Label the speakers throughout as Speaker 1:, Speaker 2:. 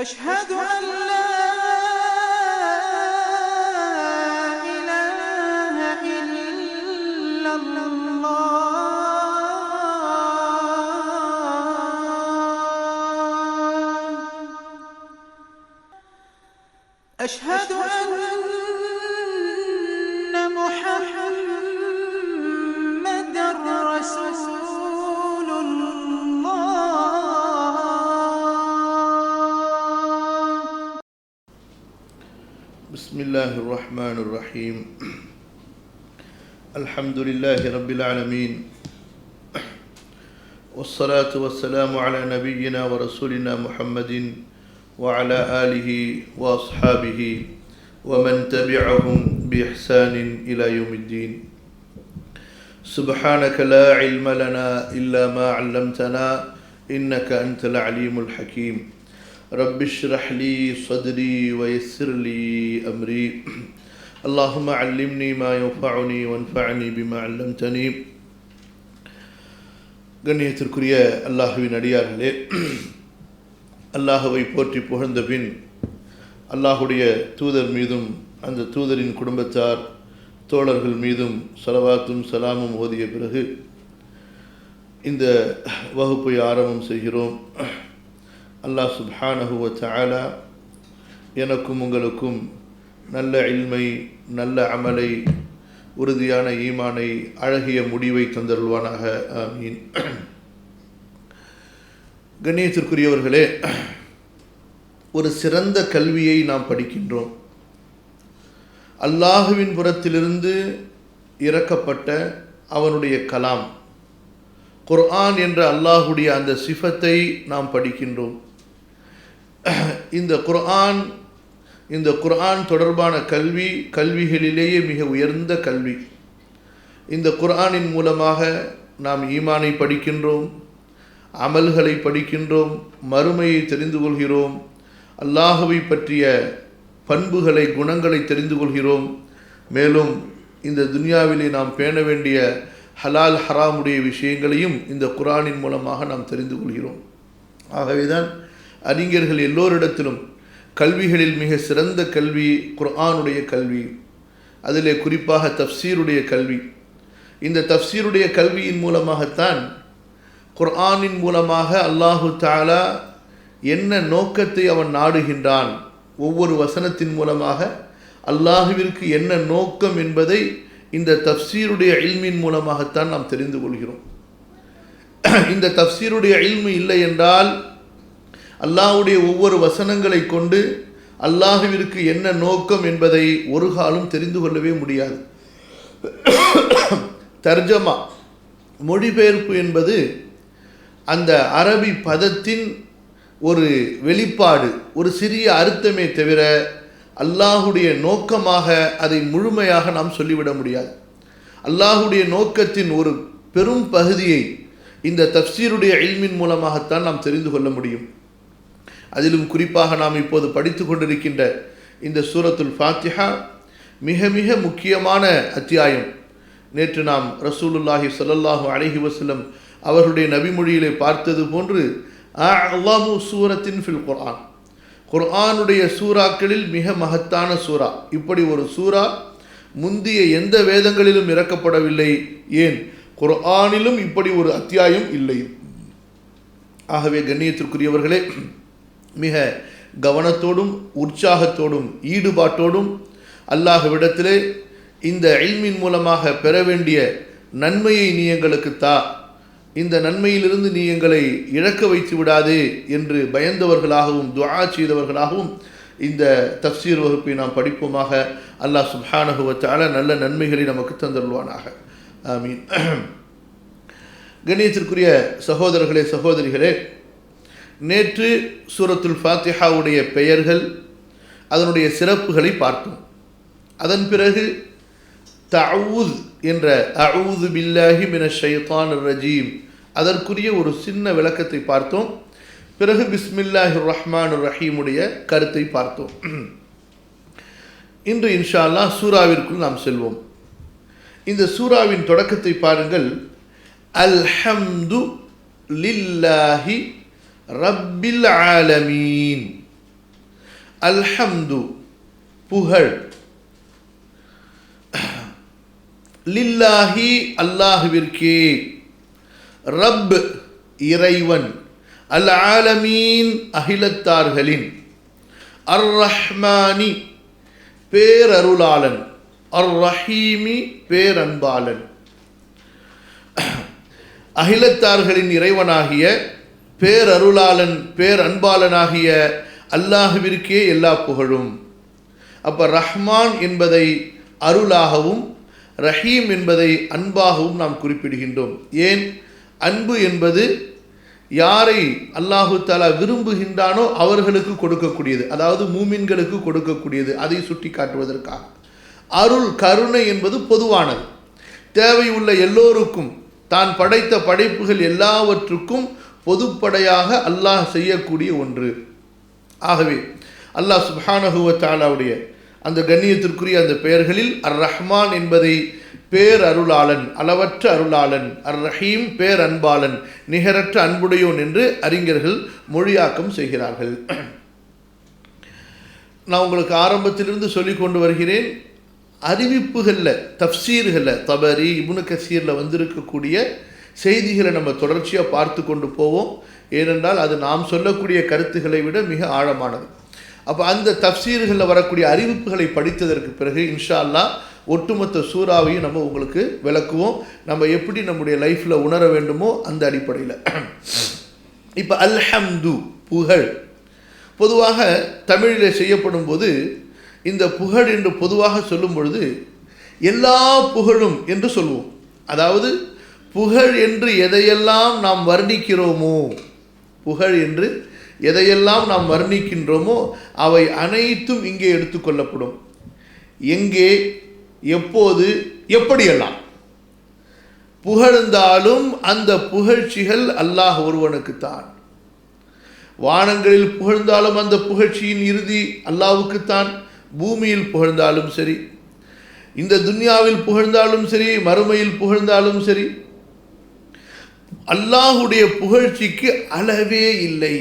Speaker 1: أشهد أن لا إله إلا الله أشهد أن محمدًا رسول الله
Speaker 2: بسم الله الرحمن الرحيم الحمد لله رب العالمين والصلاة والسلام على نبينا ورسولنا محمد وعلى آله وأصحابه ومن تبعهم بإحسان إلى يوم الدين سبحانك لا علم لنا إلا ما علمتنا إنك أنت العليم الحكيم رب اشرح لي صدري ويسر لي أمري اللهم علمني ما ينفعني وانفعني بما علمتني கண்ணியத்திற்குரிய அல்லாஹுவின் அடியார்களே, அல்லாஹுவை போற்றி புகழ்ந்த பின் அல்லாஹுடைய தூதர் மீதும் அந்த தூதரின் குடும்பத்தார் தோழர்கள் மீதும் ஸலவாத்தும் சலாமும் ஓதிய பிறகு இந்த வகுப்பை ஆரம்பம் செய்கிறோம். அல்லாஹ் சுப்ஹானஹு வ தஆலா எனக்கும் உங்களுக்கும் நல்ல இல்மை, நல்ல அமலை, உறுதியான ஈமானை, அழகிய முடிவை தந்தருள்வானாக. ஆமீன். கண்ணியத்திற்குரியவர்களே, ஒரு சிறந்த கல்வியை நாம் படிக்கின்றோம். அல்லாஹுவின் புறத்திலிருந்து இறக்கப்பட்ட அவனுடைய கலாம் குர்ஆன் என்ற அல்லாஹுடைய அந்த சிஃபத்தை நாம் படிக்கின்றோம். இந்த குர்ஆன் தொடர்பான கல்விகளிலேயே மிக உயர்ந்த கல்வி. இந்த குர்ஆனின் மூலமாக நாம் ஈமானை படிக்கின்றோம், அமல்களை படிக்கின்றோம், மறுமையை தெரிந்து கொள்கிறோம், அல்லாஹுவை பற்றிய பண்புகளை, குணங்களை தெரிந்து கொள்கிறோம். மேலும் இந்த துன்யாவிலே நாம் பேண வேண்டிய ஹலால் ஹராமுடைய விஷயங்களையும் இந்த குர்ஆனின் மூலமாக நாம் தெரிந்து கொள்கிறோம். ஆகவேதான் அறிஞர்கள் எல்லோரிடத்திலும் கல்விகளில் மிக சிறந்த கல்வி குர்ஆனுடைய கல்வி, அதிலே குறிப்பாக தஃப்சீருடைய கல்வி. இந்த தஃப்சீருடைய கல்வியின் மூலமாகத்தான் குர்ஆனின் மூலமாக அல்லாஹு தஆலா என்ன நோக்கத்தை அவன் நாடுகின்றான், ஒவ்வொரு வசனத்தின் மூலமாக அல்லாஹுவிற்கு என்ன நோக்கம் என்பதை இந்த தஃப்சீருடைய இல்மின் மூலமாகத்தான் நாம் தெரிந்து கொள்கிறோம். இந்த தஃப்சீருடைய இல்மு இல்லை என்றால் அல்லாஹ்வுடைய ஒவ்வொரு வசனங்களை கொண்டு அல்லாஹுவிற்கு என்ன நோக்கம் என்பதை ஒரு காலம் தெரிந்து கொள்ளவே முடியாது. தர்ஜமா, மொழிபெயர்ப்பு என்பது அந்த அரபி பதத்தின் ஒரு வெளிப்பாடு, ஒரு சிறிய அர்த்தமே தவிர அல்லாஹுடைய நோக்கமாக அதை முழுமையாக நாம் சொல்லிவிட முடியாது. அல்லாஹுடைய நோக்கத்தின் ஒரு பெரும் பகுதியை இந்த தஃப்சீருடைய இல்மின் மூலமாகத்தான் நாம் தெரிந்து கொள்ள முடியும். அதிலும் குறிப்பாக நாம் இப்போது படித்து கொண்டிருக்கின்ற இந்த சூரத்துல் ஃபாத்திஹா மிக மிக முக்கியமான அத்தியாயம். நேற்று நாம் ரசூலுல்லாஹி ஸல்லல்லாஹு அலைஹி வஸல்லம் அவர்களுடைய நபிமொழியிலே பார்த்தது போன்று அஅலமு சூரத்தின் ஃபில் குர்ஆன், குர்ஆனுடைய சூறாக்களில் மிக மகத்தான சூரா. இப்படி ஒரு சூரா முந்திய எந்த வேதங்களிலும் இறக்கப்படவில்லை. ஏன் குர்ஆனிலும் இப்படி ஒரு அத்தியாயம் இல்லை. ஆகவே கண்ணியத்திற்குரியவர்களே, மிக கவனத்தோடும் உற்சாகத்தோடும் ஈடுபாட்டோடும் அல்லாஹ்விடத்திலே இந்த இல்மின் மூலமாக பெற வேண்டிய நன்மையை நீ எங்களுக்கு தா, இந்த நன்மையிலிருந்து நீ எங்களை இழக்க வைத்து விடாதே என்று பயந்தவர்களாகவும் துஆ செய்தவர்களாகவும் இந்த தஃப்சீர் வகுப்பை நாம் படிப்போமாக. அல்லாஹ் சுப்ஹானஹு வ தஆலா நல்ல நன்மைகளை நமக்கு தந்தருள்வானாக. ஆமீன். கண்ணியத்திற்குரிய சகோதரர்களே, சகோதரிகளே, நேற்று சூரத்துல் ஃபாத்திஹாவுடைய பெயர்கள், அதனுடைய சிறப்புகளை பார்த்தோம். அதன் பிறகு தஅவூத் என்ற அஊது பில்லாஹி மினஷ் ஷைத்தானிர் ரஜீம் அதற்குரிய ஒரு சின்ன விளக்கத்தை பார்த்தோம். பிறகு பிஸ்மில்லாஹிர் ரஹ்மானிர் ரஹீமுடைய கருத்தை பார்த்தோம். இன்று இன்ஷா அல்லாஹ் சூராவிற்குள் நாம் செல்வோம். இந்த சூராவின் தொடக்கத்தை பாருங்கள். அல்ஹம்து லில்லாஹி ரப்பில் ஆலமீன் அல்ஹம்து புகழ், லில்லாஹி அல்லாஹ்விற்கே, ரப் இறைவன், அல் ஆலமீன் அகிலத்தார்களின், அர் ரஹ்மானி பேரருளாளன், அர் ரஹீமி பேரன்பாளன். அகிலத்தார்களின் இறைவனாகிய பேரருளாளன் பேரன்பாளனாகிய அல்லாஹ்விற்கே எல்லா புகழும். அப்போ ரஹ்மான் என்பதை அருளாகவும் ரஹீம் என்பதை அன்பாகவும் நாம் குறிப்பிடுகின்றோம். ஏன்? அன்பு என்பது யாரை அல்லாஹு தஆலா விரும்புகின்றானோ அவர்களுக்கு கொடுக்கக்கூடியது, அதாவது மூமின்களுக்கு கொடுக்கக்கூடியது, அதை சுட்டி காட்டுவதற்காக. அருள் கருணை என்பது பொதுவானது, தேவையுள்ள எல்லோருக்கும், தான் படைத்த படைப்புகள் எல்லாவற்றுக்கும் பொதுப்படையாக அல்லாஹ் செய்யக்கூடிய ஒன்று. ஆகவே அல்லாஹ் சுப்ஹானஹு வ தஆலாவுடைய அந்த கண்ணியத்திற்குரிய அந்த பெயர்களில் அர் ரஹ்மான் என்பதை பேரருளாளன், அளவற்ற அருளாளன், அர் ரஹீம் பேரன்பாளன், நிகரற்ற அன்புடையோன் என்று அறிஞர்கள் மொழியாக்கம் செய்கிறார்கள். நான் உங்களுக்கு ஆரம்பத்திலிருந்து சொல்லிக் கொண்டு வருகிறேன், அறிவிப்புகளில் தஃப்சீர்களில் தபரி இப்னு கசீரில் வந்திருக்கக்கூடிய செய்திகளை நம்ம தொடர்ச்சியாக பார்த்து கொண்டு போவோம். ஏனென்றால் அது நாம் சொல்லக்கூடிய கருத்துக்களை விட மிக ஆழமானது. அப்போ அந்த தஃப்சீர்களில் வரக்கூடிய அறிவிப்புகளை படித்ததற்கு பிறகு இன்ஷா அல்லாஹ் ஒட்டுமொத்த சூறாவையும் நம்ம உங்களுக்கு விளக்குவோம், நம்ம எப்படி நம்முடைய லைஃப்பில் உணர வேண்டுமோ அந்த அடிப்படையில். இப்போ அல்ஹம்து புகழ், பொதுவாக தமிழில் செய்யப்படும் போது இந்த புகழ் என்று பொதுவாக சொல்லும் பொழுது எல்லா புகழும் என்று சொல்லுவோம். அதாவது புகழ் என்று எதையெல்லாம் நாம் வர்ணிக்கிறோமோ, புகழ் என்று எதையெல்லாம் நாம் வர்ணிக்கின்றோமோ அவை அனைத்தும் இங்கே எடுத்துக்கொள்ளப்படும். எங்கே, எப்போது, எப்படியெல்லாம் புகழ்ந்தாலும் அந்த புகழ்ச்சிகள் அல்லாஹ் ஒருவனுக்குத்தான். வானங்களில் புகழ்ந்தாலும் அந்த புகழ்ச்சியின் இறுதி அல்லாஹ்வுக்குத்தான். பூமியில் புகழ்ந்தாலும் சரி, இந்த துன்யாவில் புகழ்ந்தாலும் சரி, மறுமையில் புகழ்ந்தாலும் சரி, அல்லாஹுடைய புகழ்ச்சிக்கு அளவே இல்லை.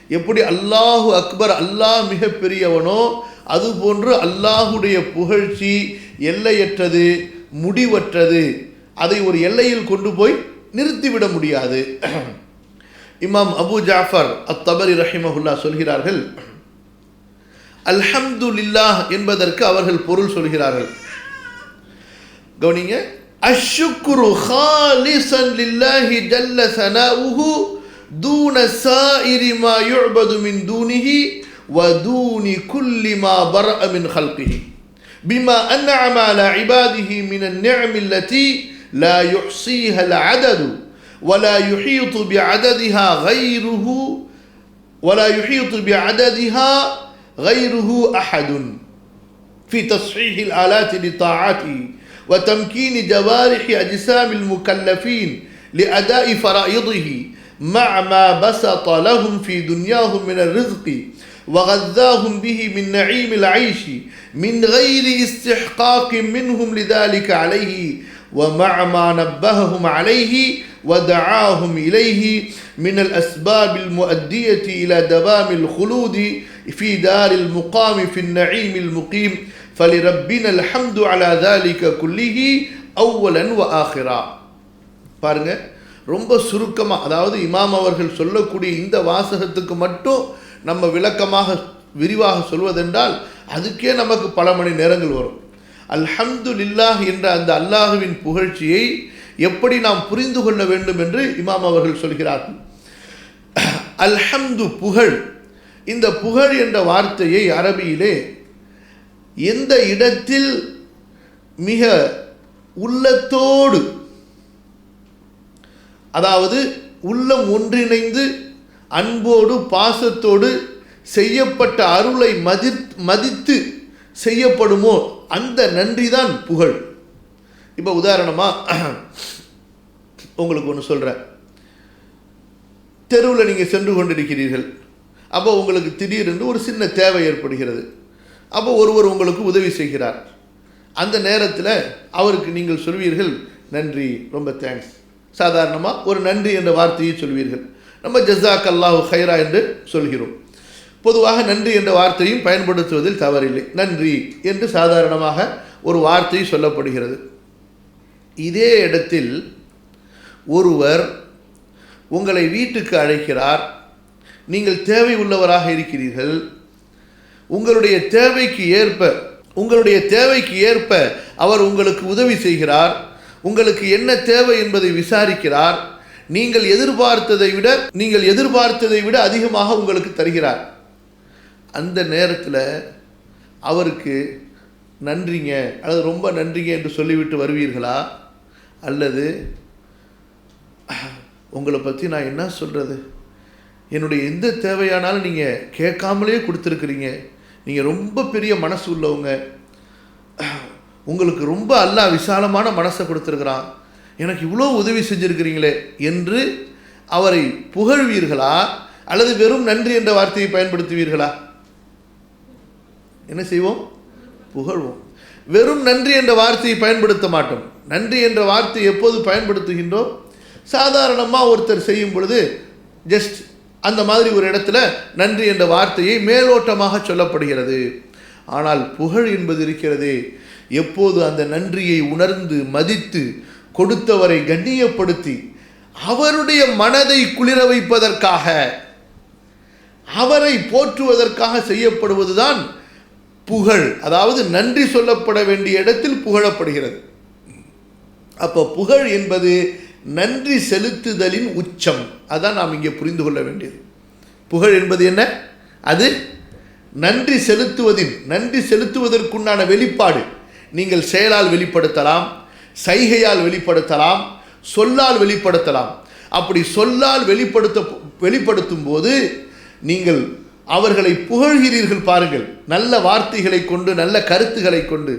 Speaker 2: எப்படி அல்லாஹு அக்பர், அல்லாஹ் மிக பெரியவனோ, அதுபோன்று அல்லாஹுடைய புகழ்ச்சி எல்லையற்றது, முடிவற்றது. அதை ஒரு எல்லையில் கொண்டு போய் நிறுத்திவிட முடியாது. இமாம் அபு ஜாஃபர் அத்-தபரி ரஹிமஹுல்லா சொல்கிறார்கள், அல்ஹம்துலில்லாஹ் என்பதற்கு அவர்கள் பொருள் சொல்கிறார்கள். கவனிங்க, அஷ்ஷுக்ரு ஹாலிசன் லில்லாஹி ஜல்ல ஸனாஉஹு தூன ஸாயிரி மா யுஅபது மின் தூனிஹி வ தூனி குல்லி மா பரஅ மின் ஹல்கிஹி பிமா அன்அம அலா இபாதிஹி மின் அன்-நிஅம் அல்லதி லா யுஹ்ஸீஹா அல்-அதது ولا يحيط بعددها غيره ولا يحيط بعددها غيره أحد في تصحيح الآلات لطاعته وتمكين جوارح أجسام المكلفين لأداء فرائضه مع ما بسط لهم في دنياهم من الرزق وغذاهم به من نعيم العيش من غير استحقاق منهم لذلك عليه ومع ما نبههم عليه ودعاهم إليه من الأسباب المؤدية إلى دوام الخلود في دار المقام في النعيم المقيم فلربنا الحمد على ذلك كله أولا وآخرا. பாருங்க, ரொம்ப சுருக்கமாக, அதாவது இமாம் அவர்கள் சொல்லக்கூடிய இந்த வாசகத்துக்கு மட்டும் நம்ம விளக்கமாக விரிவாக சொல்வதென்றால் அதுக்கே நமக்கு பல மணி நேரங்கள் வரும். அல்ஹம்துலில்லாஹ் என்ற அந்த அல்லாஹுவின் புகழ்ச்சியை எப்படி நாம் புரிந்து கொள்ள வேண்டும் என்று இமாம் அவர்கள் சொல்கிறார்கள். அல்ஹம்து புகழ். இந்த புகழ் என்ற வார்த்தையை அரபியிலே எந்த இடத்தில் மிக உள்ளத்தோடு, அதாவது உள்ளம் ஒன்றிணைந்து அன்போடு பாசத்தோடு செய்யப்பட்ட அருளை மதித்து செய்யப்படுமோ அந்த நன்றி தான் புகழ். இப்போ உதாரணமாக உங்களுக்கு ஒன்று சொல்கிறேன். தெருவில் நீங்கள் சென்று கொண்டிருக்கிறீர்கள். அப்போ உங்களுக்கு திடீரென்று ஒரு சின்ன தேவை ஏற்படுகிறது. அப்போ ஒருவர் உங்களுக்கு உதவி செய்கிறார். அந்த நேரத்தில் அவருக்கு நீங்கள் சொல்வீர்கள், நன்றி, ரொம்ப தேங்க்ஸ். சாதாரணமாக ஒரு நன்றி என்ற வார்த்தையை சொல்வீர்கள். நம்ம ஜஸாக் அல்லாஹு ஹைரா என்று சொல்கிறோம். பொதுவாக நன்றி என்ற வார்த்தையும் பயன்படுத்துவதில் தவறில்லை. நன்றி என்று சாதாரணமாக ஒரு வார்த்தை சொல்லப்படுகிறது. இதே இடத்தில் ஒருவர் உங்களை வீட்டுக்கு அழைக்கிறார். நீங்கள் தேவை உள்ளவராக இருக்கிறீர்கள். உங்களுடைய தேவைக்கு ஏற்ப அவர் உங்களுக்கு உதவி செய்கிறார். உங்களுக்கு என்ன தேவை என்பதை விசாரிக்கிறார். நீங்கள் எதிர்பார்த்ததை விட அதிகமாக உங்களுக்கு தருகிறார். அந்த நேரத்தில் அவருக்கு நன்றிங்க அல்லது ரொம்ப நன்றிங்க என்று சொல்லிவிட்டு வருவீர்களா? அல்லது உங்களை பற்றி நான் என்ன சொல்கிறது, என்னுடைய எந்த தேவையானாலும் நீங்கள் கேட்காமலே கொடுத்துருக்குறீங்க, நீங்கள் ரொம்ப பெரிய மனசு உள்ளவங்க, உங்களுக்கு ரொம்ப அல்லாஹ் விசாலமான மனசை கொடுத்துருக்குறான், எனக்கு இவ்வளோ உதவி செஞ்சுருக்கிறீங்களே என்று அவரை புகழ்வீர்களா? அல்லது வெறும் நன்றி என்ற வார்த்தையை பயன்படுத்துவீர்களா? என்ன செய்வோம்? புகழ்வோம். வெறும் நன்றி என்ற வார்த்தையை பயன்படுத்த மாட்டோம். நன்றி என்ற வார்த்தையை எப்போது பயன்படுத்துகின்றோம்? சாதாரணமாக ஒருத்தர் செய்யும் பொழுது ஜஸ்ட் அந்த மாதிரி ஒரு இடத்துல நன்றி என்ற வார்த்தையை மேலோட்டமாக சொல்லப்படுகிறது. ஆனால் புகழ் என்பது இருக்கிறதே, எப்போது அந்த நன்றியை உணர்ந்து மதித்து கொடுத்தவரை கண்ணியப்படுத்தி அவருடைய மனதை குளிர வைப்பதற்காக அவரை போற்றுவதற்காக செய்யப்படுவதுதான் புகழ். அதாவது நன்றி சொல்லப்பட வேண்டிய இடத்தில் புகழப்படுகிறது. அப்போ புகழ் என்பது நன்றி செலுத்துதலின் உச்சம். அதான் நாம் இங்கே புரிந்து கொள்ள வேண்டியது. புகழ் என்பது என்ன? அது நன்றி செலுத்துவதற்குண்டான வெளிப்பாடு. நீங்கள் செயலால் வெளிப்படுத்தலாம், சைகையால் வெளிப்படுத்தலாம், சொல்லால் வெளிப்படுத்தலாம். அப்படி சொல்லால் வெளிப்படுத்தும் போது நீங்கள் அவர்களை புகழ்கிறீர்கள் பாருங்கள், நல்ல வார்த்தைகளை கொண்டு, நல்ல கருத்துக்களை கொண்டு.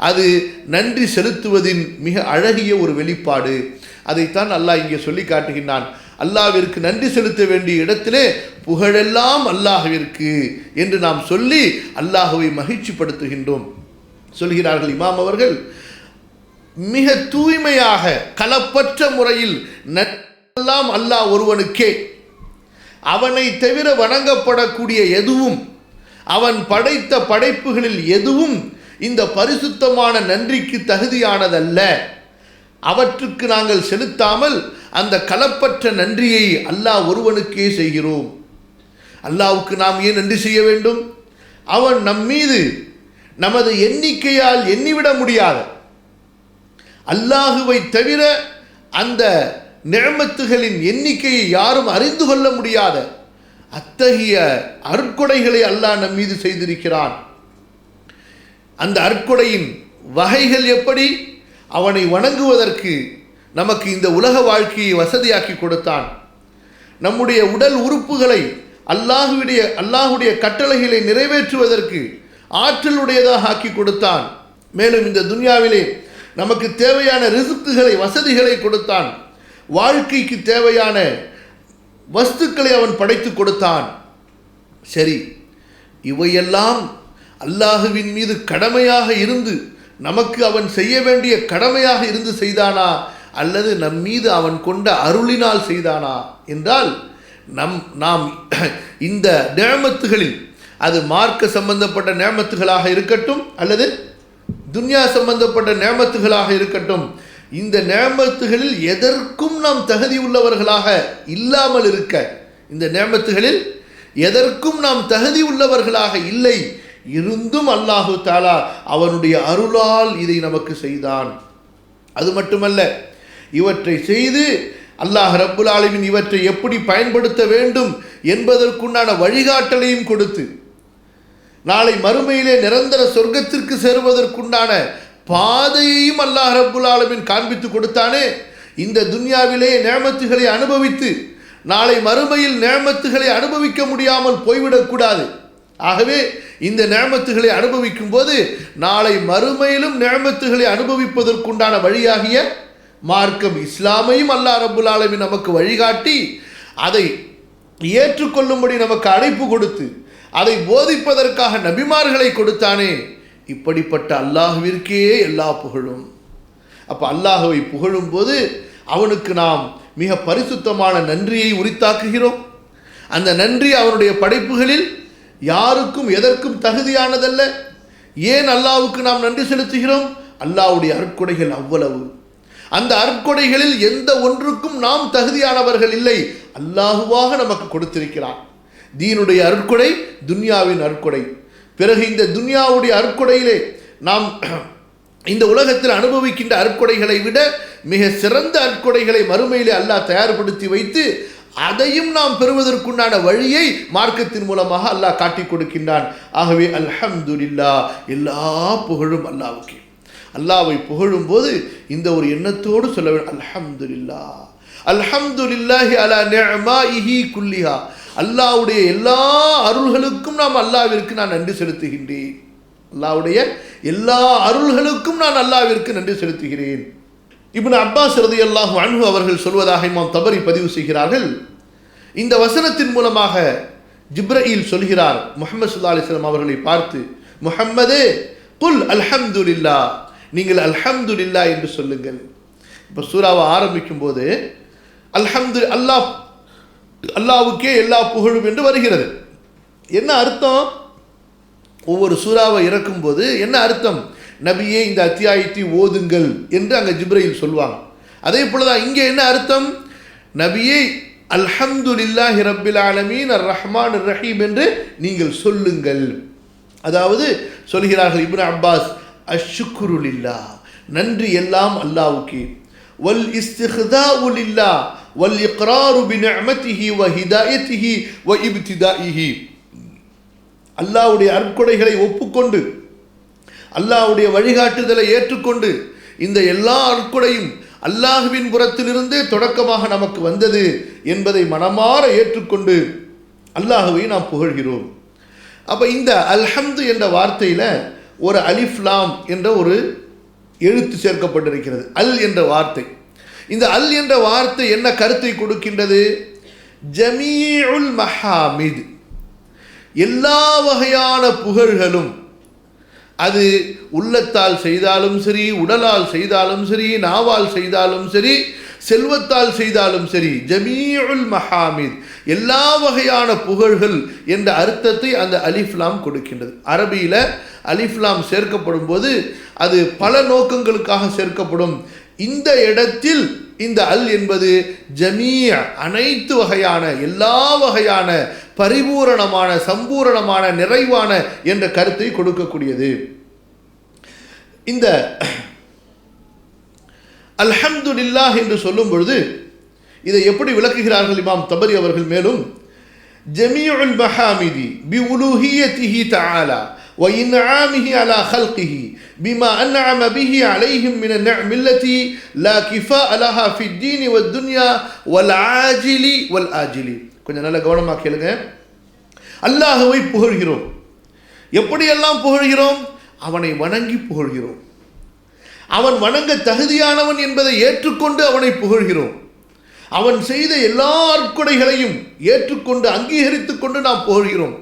Speaker 2: அது நன்றி செலுத்துவதின் மிக அழகிய ஒரு வெளிப்பாடு. அதைத்தான் அல்லாஹ் இங்கே சொல்லி காட்டுகின்றான். அல்லாஹ்விற்கு நன்றி செலுத்த வேண்டிய இடத்திலே புகழெல்லாம் அல்லாஹ்விற்கு என்று நாம் சொல்லி அல்லாஹ்வை மகிழ்ச்சிப்படுத்துகின்றோம். சொல்கிறார்கள் இமாம் அவர்கள், மிக தூய்மையாக கலப்பற்ற முறையில் எல்லாம் அல்லாஹ் ஒருவனுக்கே, அவனை தவிர வணங்கப்படக்கூடிய எதுவும், அவன் படைத்த படைப்புகளில் எதுவும் இந்த பரிசுத்தமான நன்றிக்கு தகுதியானதல்ல. அவற்றுக்கு நாங்கள் செலுத்தாமல் அந்த கலப்பற்ற நன்றியை அல்லாஹ் ஒருவனுக்கே செய்கிறோம். அல்லாஹ்வுக்கு நாம் ஏன் நன்றி செய்ய வேண்டும்? அவன் நம் மீது நமது எண்ணிக்கையால் எண்ணிவிட முடியாத, அல்லாஹுவை தவிர அந்த நிஅமத்துகளின் எண்ணிக்கையை யாரும் அறிந்து கொள்ள முடியாத அத்தகைய அருட்கொடைகளை அல்லாஹ் நம் மீது செய்திருக்கிறான். அந்த அருட்கொடையின் வகைகள் எப்படி? அவனை வணங்குவதற்கு நமக்கு இந்த உலக வாழ்க்கையை வசதியாக்கி கொடுத்தான். நம்முடைய உடல் உறுப்புகளை அல்லாஹுடைய கட்டளைகளை நிறைவேற்றுவதற்கு ஆற்றலுடையதாக ஆக்கி கொடுத்தான். மேலும் இந்த துன்யாவிலே நமக்கு தேவையான ரிஸ்க்குகளை, வசதிகளை கொடுத்தான். வாழ்க்கைக்கு தேவையான வஸ்துக்களை அவன் படைத்து கொடுத்தான். சரி, இவையெல்லாம் அல்லாஹுவின் மீது கடமையாக இருந்து, நமக்கு அவன் செய்ய வேண்டிய கடமையாக இருந்து செய்தானா, அல்லது நம் மீது அவன் கொண்ட அருளினால் செய்தானா என்றால், நாம் இந்த நிஅமத்துகளில், அது மார்க்க சம்பந்தப்பட்ட நிஅமத்துகளாக இருக்கட்டும் அல்லது துன்யா சம்பந்தப்பட்ட நிஅமத்துகளாக இருக்கட்டும், இந்த நிஅமத்துகளில் எதற்கும் நாம் தகுதி உள்ளவர்களாக இல்லாமல் இருக்க, இந்த நிஅமத்துகளில் எதற்கும் நாம் தகுதி உள்ளவர்களாக இல்லை இருந்தும் அல்லாஹு தஆலா அவனுடைய அருளால் இதை நமக்கு செய்தான். அது மட்டுமல்ல, இவற்றை செய்து அல்லாஹ் ரப்புல் ஆலமீன் இவற்றை எப்படி பயன்படுத்த வேண்டும் என்பதற்குண்டான வழிகாட்டலையும் கொடுத்து, நாளை மறுமையிலே நிரந்தர சொர்க்கத்திற்கு சேருவதற்குண்டான பாதையையும் அல்லாஹ் ரப்புல் ஆலமீன் காண்பித்து கொடுத்தானே. இந்த துன்யாவிலே நிஅமத்துகளை அனுபவித்து நாளை மறுமையில் நிஅமத்துகளை அனுபவிக்க முடியாமல் போய்விடக்கூடாது. ஆகவே இந்த நிஅமத்துகளை அனுபவிக்கும் போது நாளை மறுமையிலும் நிஅமத்துகளை அனுபவிப்பதற்குண்டான வழியாகிய மார்க்கம் இஸ்லாமையும் அல்லாஹ் ரப்புல் ஆலமீன் நமக்கு வழிகாட்டி, அதை ஏற்றுக்கொள்ளும்படி நமக்கு அழைப்பு கொடுத்து, அதை போதிப்பதற்காக நபிமார்களை கொடுத்தானே. இப்படிப்பட்ட அல்லாஹ்விற்கே எல்லா புகழும். அப்போ அல்லாஹ்வை புகழும் போது அவனுக்கு நாம் மிக பரிசுத்தமான நன்றியை உரித்தாக்குகிறோம். அந்த நன்றி அவனுடைய படைப்புகளில் யாருக்கும் எதற்கும் தகுதியானதல்ல. ஏன் அல்லாஹ்வுக்கு நாம் நன்றி செலுத்துகிறோம்? அல்லாஹ்வுடைய அருட்கொடைகள் அவ்வளவு. அந்த அருட்கொடைகளில் எந்த ஒன்றுக்கும் நாம் தகுதியானவர்கள் இல்லை, அல்லாஹுவாக நமக்கு கொடுத்திருக்கிறான். தீனுடைய அருட்கொடை துன்யாவின் அருட்கொடை. பிறகு இந்த துன்யாவுடைய அருட்கொடையிலே நாம் இந்த உலகத்தில் அனுபவிக்கின்ற அருட்கொடைகளை விட மிக சிறந்த அருட்கொடைகளை மறுமையிலே அல்லாஹ் தயார்படுத்தி வைத்து அதையும் நாம் பெறுவதற்குண்டான வழியை மார்க்கத்தின் மூலமாக அல்லாஹ் காட்டிக் கொடுக்கின்றான். ஆகவே அல்ஹம்துலில்லாஹ், எல்லா புகழும் அல்லாஹ்வுக்கே. அல்லாஹ்வை புகழும் போது இந்த ஒரு எண்ணத்தோடு சொல்ல வேண்டும், அல்ஹம்துலில்லாஹ் அல்ஹம்துலில்லாஹி அலா நிஅமாஇஹி குல்லிஹா. அல்லாஹ்வுடைய எல்லா அருள்களுக்கும் நாம் அல்லாஹ்விற்கு நான் நன்றி செலுத்துகின்றேன். அல்லாஹ்வுடைய எல்லா அருள்களுக்கும் நான் அல்லாஹ்விற்கு நன்றி செலுத்துகிறேன். இப்னு அப்பாஸ் ரலியல்லாஹு அன்ஹு அவர்கள் சொல்வதாக இமாம் தபரி பதிவு செய்கிறார்கள். இந்த வசனத்தின் மூலமாக ஜிப்ரீல் சொல்கிறார் முஹம்மது ஸல்லல்லாஹு அலைஹி வஸல்லம் அவர்களை பார்த்து, முஹம்மதே குல் அல்ஹம்துலில்லாஹ், நீங்கள் அல்ஹம்துலில்லாஹ் என்று சொல்லுங்கள். இப்போ சூராவை ஆரம்பிக்கும் போது அல்லாஹ்வுக்கே எல்லா புகழும் என்று வருகிறது. என்ன அர்த்தம்? ஒவ்வொரு சூறாவை இறக்கும் போது என்ன அர்த்தம்? நபியே இந்த அத்தியாயத்தை ஓதுங்கள் என்று அங்கே ஜிப்ரீல் சொல்வாங்க. அதே போலதான் இங்கே என்ன அர்த்தம்? நபியே அல்ஹம்துலில்லாஹி ரப்பில் ஆலமீன் அர் ரஹ்மான் அர் ரஹீம் என்று நீங்கள் சொல்லுங்கள். அதாவது சொல்கிறார்கள் இப்னு அப்பாஸ், அஷ்ஷுக்ரு லில்லாஹ், நன்றி எல்லாம் அல்லாஹ்வுக்கே, வல் இஸ்திக்தாஉ லில்லாஹ் வல் இக்ராரு பிநிஅமதிஹி வ ஹிதாயதிஹி வ இப்திதாஇஹி. அல்லாஹ்வுடைய அருட்கொடைகளை ஒப்புக்கொண்டு அல்லாஹ்வுடைய வழிகாட்டுதலை ஏற்றுக்கொண்டு இந்த எல்லா அருட்கொடையும் அல்லாஹ்வின் புறத்திலிருந்தே தொடக்கமாக நமக்கு வந்தது என்பதை மனமாற ஏற்றுக்கொண்டு அல்லாஹ்வை நாம் புகழ்கிறோம். அப்போ இந்த அல்ஹம்து என்ற வார்த்தையில் ஒரு அலிஃப் லாம் என்ற ஒரு எழுத்து சேர்க்கப்பட்டிருக்கிறது. அல் என்ற வார்த்தை. இந்த அல் என்ற வார்த்தை என்ன கருத்தை கொடுக்கின்றது? ஜமீஉல் மஹாமித், எல்லா வகையான புகழ்களும், அது உள்ளத்தால் செய்தாலும் சரி, உடலால் செய்தாலும் சரி, நாவால் செய்தாலும் சரி, செல்வத்தால் செய்தாலும் சரி, ஜமீஉல் மஹாமித், எல்லா வகையான புகழ்கள் என்ற அர்த்தத்தை அந்த அலிஃப்லாம் கொடுக்கின்றது. அரபியில் அலிஃப்லாம் சேர்க்கப்படும் போது அது பல நோக்கங்களுக்காக சேர்க்கப்படும். இந்த இடத்தில் இந்த அல் என்பது ஜமீஅ, அனைத்து வகையான, எல்லா வகையான, பரிபூரணமான, சம்பூரணமான, நிறைவான என்ற கருத்தை கொடுக்கக்கூடியது. இந்த அல்ஹம்துலில்லாஹ் என்று சொல்லும் பொழுது இதை எப்படி விளக்குகிறார்கள் இமாம் தபரி அவர்கள்? மேலும் ஜமீஉல் மஹாமிதி பி உலூஹியத்திஹி தஆலா வ இன்ஆமிஹி அலா ஹல்கிஹி பிமா அன்அம பிஹி அலைஹிம் மின அன்-நிஅம் அல்லதி லா கிஃபாஅ லஹா ஃபித் தீனி வத் துன்யா வல் ஆஜிலி வல் ஆஜிலி. கொஞ்சம் நல்ல கவனமாக கேளுங்க. அல்லாஹ்வை புகழ்கிறோம். எப்படியெல்லாம் புகழ்கிறோம்? அவனை வணங்கி புகழ்கிறோம். அவன் வணங்க தகுதியானவன் என்பதை ஏற்றுக்கொண்டு அவனை புகழ்கிறோம். அவன் செய்த எல்லா அற்கொடைகளையும் ஏற்றுக்கொண்டு அங்கீகரித்து கொண்டு நாம் புகழ்கிறோம்.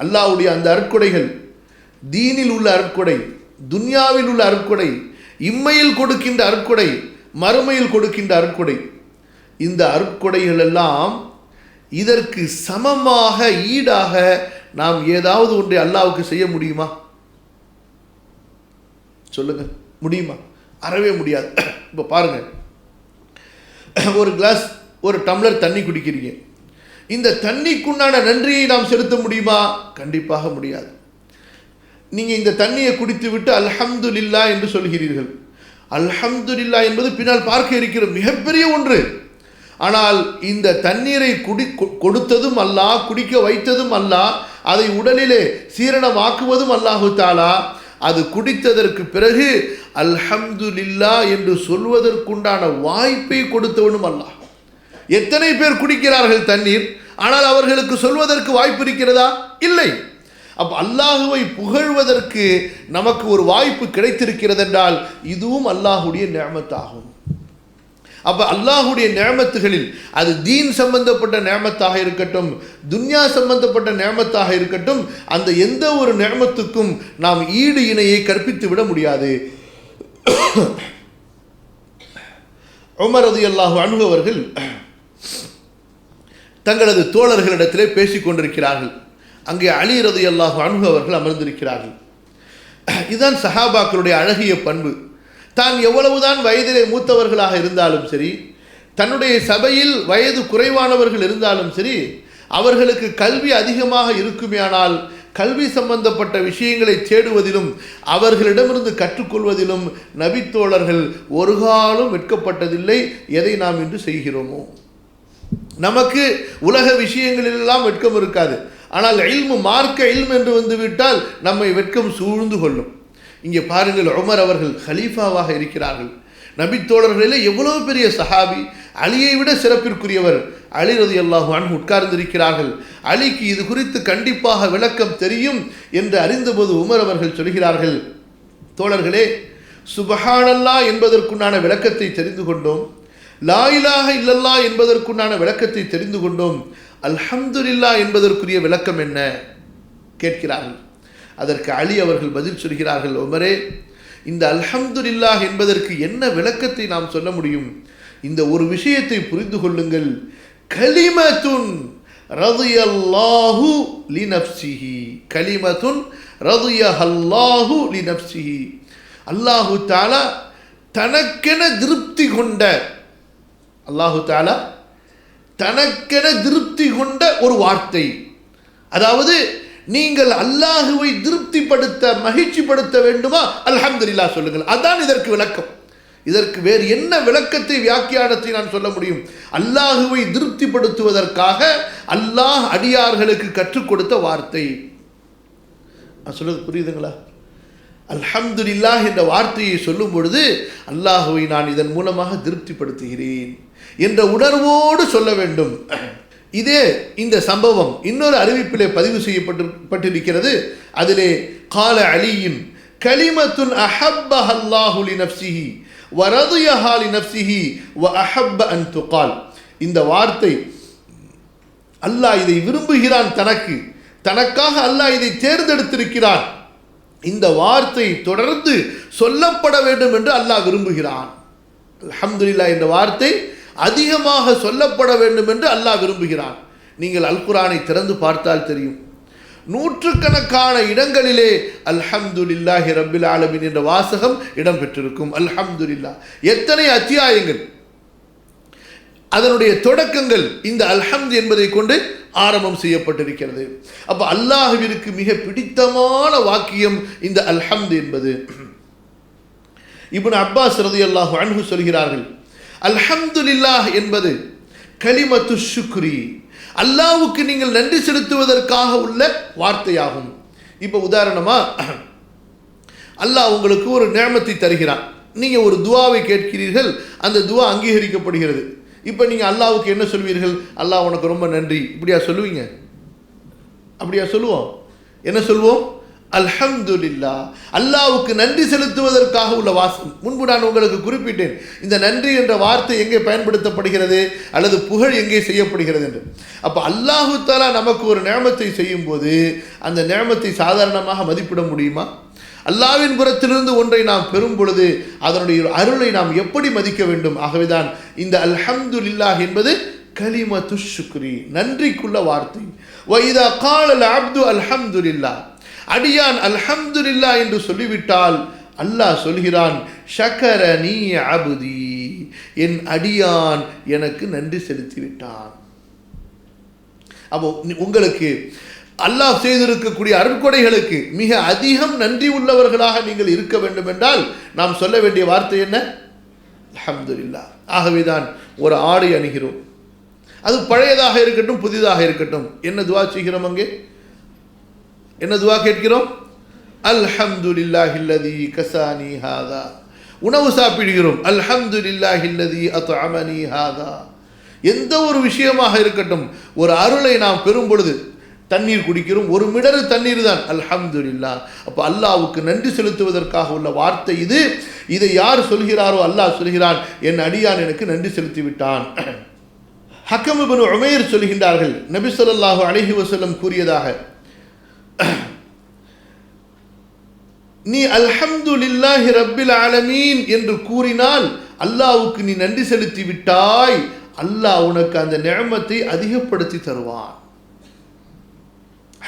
Speaker 2: அல்லாஹ்வுடைய அந்த அற்கொடைகள், தீனில் உள்ள அற்கொடை, துன்யாவில் உள்ள அற்கொடை, இம்மையில் கொடுக்கின்ற அற்கொடை, மறுமையில் கொடுக்கின்ற அற்கொடை, இந்த அற்கொடைகள் எல்லாம் இதற்கு சமமாக ஈடாக நாம் ஏதாவது ஒன்றை அல்லாஹ்வுக்கு செய்ய முடியுமா? சொல்லுங்க, முடியுமா? அறவே முடியாது. இப்போ பாருங்க, ஒரு கிளாஸ், ஒரு டம்ளர் தண்ணி குடிக்கிறீங்க. இந்த தண்ணிக்குண்டான நன்றியை நாம் செலுத்த முடியுமா? கண்டிப்பாக முடியாது. நீங்கள் இந்த தண்ணியை குடித்து விட்டு அல்ஹம்துலில்லாஹ் என்று சொல்கிறீர்கள். அல்ஹம்துலில்லாஹ் என்பது பின்னால் பார்க்க இருக்கிற மிகப்பெரிய ஒன்று. ஆனால் இந்த தண்ணீரை கொடுத்ததும் அல்லாஹ், குடிக்க வைத்ததும் அல்லாஹ், அதை உடலிலே சீரணமாக்குவதும் அல்லாஹு தஆலா. அது குடித்ததற்கு பிறகு அல்ஹம்துலில்லாஹ் என்று சொல்வதற்குண்டான வாய்ப்பை கொடுத்தவனும் அல்லாஹ். எத்தனை பேர் குடிக்கிறார்கள் தண்ணீர், ஆனால் அவர்களுக்கு சொல்வதற்கு வாய்ப்பு இருக்கிறதா? இல்லை. அப்போ அல்லாஹுவை புகழ்வதற்கு நமக்கு ஒரு வாய்ப்பு கிடைத்திருக்கிறது என்றால் இதுவும் அல்லாஹுடைய நிஅமத்தாகும். அப்போ அல்லாஹுடைய நிஅமத்துகளில் அது தீன் சம்பந்தப்பட்ட நிஅமத்தாக இருக்கட்டும், துன்யா சம்பந்தப்பட்ட நிஅமத்தாக இருக்கட்டும், அந்த எந்த ஒரு நிஅமத்துக்கும் நாம் ஈடு இணையை கற்பித்து விட முடியாது. உமர் ரலியல்லாஹு அன்ஹு அவர்கள் தங்களது தோழர்களிடத்திலே பேசிக் கொண்டிருக்கிறார்கள். அங்கே அலி ரலியல்லாஹு அன்ஹு அவர்கள் அமர்ந்திருக்கிறார்கள். இதுதான் சஹாபாக்களுடைய அழகிய பண்பு. தான் எவ்வளவுதான் வயதிலே மூத்தவர்களாக இருந்தாலும் சரி, தன்னுடைய சபையில் வயது குறைவானவர்கள் இருந்தாலும் சரி, அவர்களுக்கு கல்வி அதிகமாக இருக்குமேயானால் கல்வி சம்பந்தப்பட்ட விஷயங்களை தேடுவதிலும் அவர்களிடமிருந்து கற்றுக்கொள்வதிலும் நபித்தோழர்கள் ஒரு காலம் வெட்கப்பட்டதில்லை. எதை நாம் இன்று செய்கிறோமோ, நமக்கு உலக விஷயங்களிலெல்லாம் வெட்கம் இருக்காது. ஆனால் இல்மு, மார்க்க இல்மு என்று வந்துவிட்டால் நம்மை வெட்கம் சூழ்ந்து கொள்ளும். இங்கே பாருங்கள், உமர் அவர்கள் ஹலீஃபாவாக இருக்கிறார்கள். நபித்தோழர்களிலே எவ்வளவு பெரிய சஹாபி, அலியை விட சிறப்பிற்குரியவர் அலி ரலியல்லாஹு அன்ஹு உட்கார்ந்திருக்கிறார்கள். அலிக்கு இது குறித்து கண்டிப்பாக விளக்கம் தெரியும் என்று அறிந்தபோது உமர் அவர்கள் சொல்கிறார்கள், தோழர்களே, சுப்ஹானல்லாஹ் என்பதற்குண்டான விளக்கத்தை தெரிந்து கொண்டோம், லா இலாஹ இல்லல்லாஹ் என்பதற்குண்டான விளக்கத்தை தெரிந்து கொண்டோம், அல்ஹம்துலில்லாஹ் என்பதற்குரிய விளக்கம் என்ன கேட்கிறார்கள். அதற்கு அலி அவர்கள் பதில் சொல்கிறார்கள், உமரே, இந்த அல்ஹம்துலில்லாஹ் என்பதற்கு என்ன விளக்கத்தை நாம் சொல்ல முடியும்? இந்த ஒரு விஷயத்தை புரிந்து கொள்ளுங்கள், கலிமத்துன் ரதியல்லாஹு லினஃப்ஸிஹி, கலிமத்துன் ரதியஹல்லாஹு லினஃப்ஸிஹி, அல்லாஹு தஆலா தனக்கென திருப்தி கொண்ட, அல்லாஹு தஆலா தனக்கென திருப்தி கொண்ட ஒரு வார்த்தை. அதாவது நீங்கள் அல்லாஹுவை திருப்திப்படுத்த, மகிழ்ச்சிப்படுத்த வேண்டுமா, அல்ஹம்துலில்லாஹ் சொல்லுங்கள். அதான் இதற்கு விளக்கம். இதற்கு வேறு என்ன விளக்கத்தை, வியாக்கியானத்தை நான் சொல்ல முடியும்? அல்லாஹுவை திருப்திப்படுத்துவதற்காக அல்லாஹ் அடியார்களுக்கு கற்றுக் கொடுத்த வார்த்தை. நான் சொல்றது புரியுதுங்களா? அல்ஹம்துலில்லாஹ் என்ற வார்த்தையை சொல்லும் பொழுது அல்லாஹுவை நான் இதன் மூலமாக திருப்திப்படுத்துகிறேன் என்ற உணர்வோடு சொல்ல வேண்டும். இதே இந்த சம்பவம் இன்னொரு அறிவிப்பிலே பதிவு செய்யப்பட்டிருக்கிறது. அதிலே கால அலியின் கலிமத்துன் அஹப்பஹ அல்லாஹு லினஃப்ஸிஹி வரதியஹா லினஃப்ஸிஹி வ அஹப்ப அன் துகால். இந்த வார்த்தை அல்லாஹ் இதை விரும்புகிறான், தனக்காக அல்லாஹ் இதை தேர்ந்தெடுத்திருக்கிறான். இந்த வார்த்தை தொடர்ந்து சொல்லப்பட வேண்டும் என்று அல்லாஹ் விரும்புகிறான். அல்ஹம்துலில்லாஹ் என்ற வார்த்தை அதிகமாக சொல்லப்பட வேண்டும் என்று அல்லாஹ் விரும்புகிறான். நீங்கள் அல் குர்ஆனை திறந்து பார்த்தால் தெரியும், நூற்றுக்கணக்கான இடங்களிலே அல்ஹம்துலில்லாஹி ரப்பில் ஆலமீன் என்ற வாசகம் இடம்பெற்றிருக்கும். அல்ஹம்துலில்லாஹ் எத்தனை அத்தியாயங்கள், அதனுடைய தொடக்கங்கள் இந்த அல்ஹம்து என்பதை கொண்டு ஆரம்பம் செய்யப்பட்டிருக்கிறது. அப்ப அல்லாஹ்விற்கு மிக பிடித்தமான வாக்கியம் இந்த அல்ஹம்து என்பது. இப்னு அப்பாஸ் ரலியல்லாஹு அன்ஹு சொல்கிறார்கள், அல்ஹம்துலில்லாஹ் என்பது கலிமத்து ஷுக்ரி, அல்லாஹ்வுக்கு நீங்கள் நன்றி செலுத்துவதற்காக உள்ள வார்த்தையாகும். இப்போ உதாரணமா, அல்லாஹ் உங்களுக்கு ஒரு நிஅமத்தை தருகிறான், நீங்க ஒரு துஆவை கேட்கிறீர்கள், அந்த துஆ அங்கீகரிக்கப்படுகிறது. இப்போ நீங்க அல்லாஹ்வுக்கு என்ன சொல்வீர்கள்? அல்லாஹ் உனக்கு ரொம்ப நன்றி, இப்படியா சொல்லுவீங்க? அப்படியா சொல்லுவோம்? என்ன சொல்வோம்? அல்ஹம்துலில்லாஹ். அல்லாஹ்வுக்கு நன்றி செலுத்துவதற்காக உள்ள வாசகம். முன்பு நான் உங்களுக்கு குறிப்பிட்டேன், இந்த நன்றி என்ற வார்த்தை எங்கே பயன்படுத்தப்படுகிறது அல்லது புகழ் எங்கே செய்யப்படுகிறது என்று. அப்ப அல்லாஹு தஆலா நமக்கு ஒரு நிஅமத்தை செய்யும் போது அந்த நிஅமத்தை சாதாரணமாக மதிப்பிட முடியுமா? அல்லாஹ்வின் புறத்திலிருந்து ஒன்றை நாம் பெறும் பொழுது அதனுடைய அருளை நாம் எப்படி மதிக்க வேண்டும்? ஆகவேதான் இந்த அல்ஹம்துலில்லாஹ் என்பது கலிமத்து ஷுக்ரி, நன்றிக்குள்ள வார்த்தை. வ இதா கால அல் அப்து அல்ஹம்துலில்லாஹ், அடியான் அல்ஹம்துலில்லாஹ் என்று சொல்லிவிட்டால் அல்லாஹ் சொல்கிறான், ஷக்கரனி அப்தி, என் அடியான் எனக்கு நன்றி செலுத்தி விட்டான். அப்போ உங்களுக்கு அல்லாஹ் செய்திருக்கக்கூடிய அருட்கொடைகளுக்கு மிக அதிகம் நன்றி உள்ளவர்களாக நீங்கள் இருக்க வேண்டும் என்றால் நாம் சொல்ல வேண்டிய வார்த்தை என்ன? அல்ஹம்துலில்லாஹ். ஆகவேதான் ஒரு ஆடை அணிகிறோம், அது பழையதாக இருக்கட்டும் புதிதாக இருக்கட்டும், என்ன துஆ செய்கிறோம்? அங்கே என்ன துஆ கேட்கிறோம்? அல்ஹம்துலில்லாஹில்லதி கஸானி ஹாதா. உணவு சாப்பிடுகிறோம், அல்ஹம்துலில்லாஹில்லதி அத்அமனி ஹாதா. எந்த ஒரு விஷயமாக இருக்கட்டும், ஒரு அருளை நாம் பெறும் பொழுது தண்ணீர் குடிக்கிறோம், ஒரு மிடறு தண்ணீர் தான், அல்ஹம்துலில்லாஹ். அப்போ அல்லாஹ்வுக்கு நன்றி செலுத்துவதற்காக உள்ள வார்த்தை இது. இதை யார் சொல்கிறாரோ அல்லாஹ் சொல்கிறான், என் அடியான் எனக்கு நன்றி செலுத்தி விட்டான். ஹக்கம் இப்னு உமைர் சொல்கின்றார்கள், நபி ஸல்லல்லாஹு அலைஹி வஸல்லம் கூறியதாக, நீ அல்ஹம்துலில்லாஹி ரப்பில் ஆலமீன் என்று கூறினால் அல்லாஹ்வுக்கு நீ நன்றி செலுத்தி விட்டாய், அல்லாஹ் உனக்கு அந்த நிஅமத்தை அதிகப்படுத்தி தருவான்.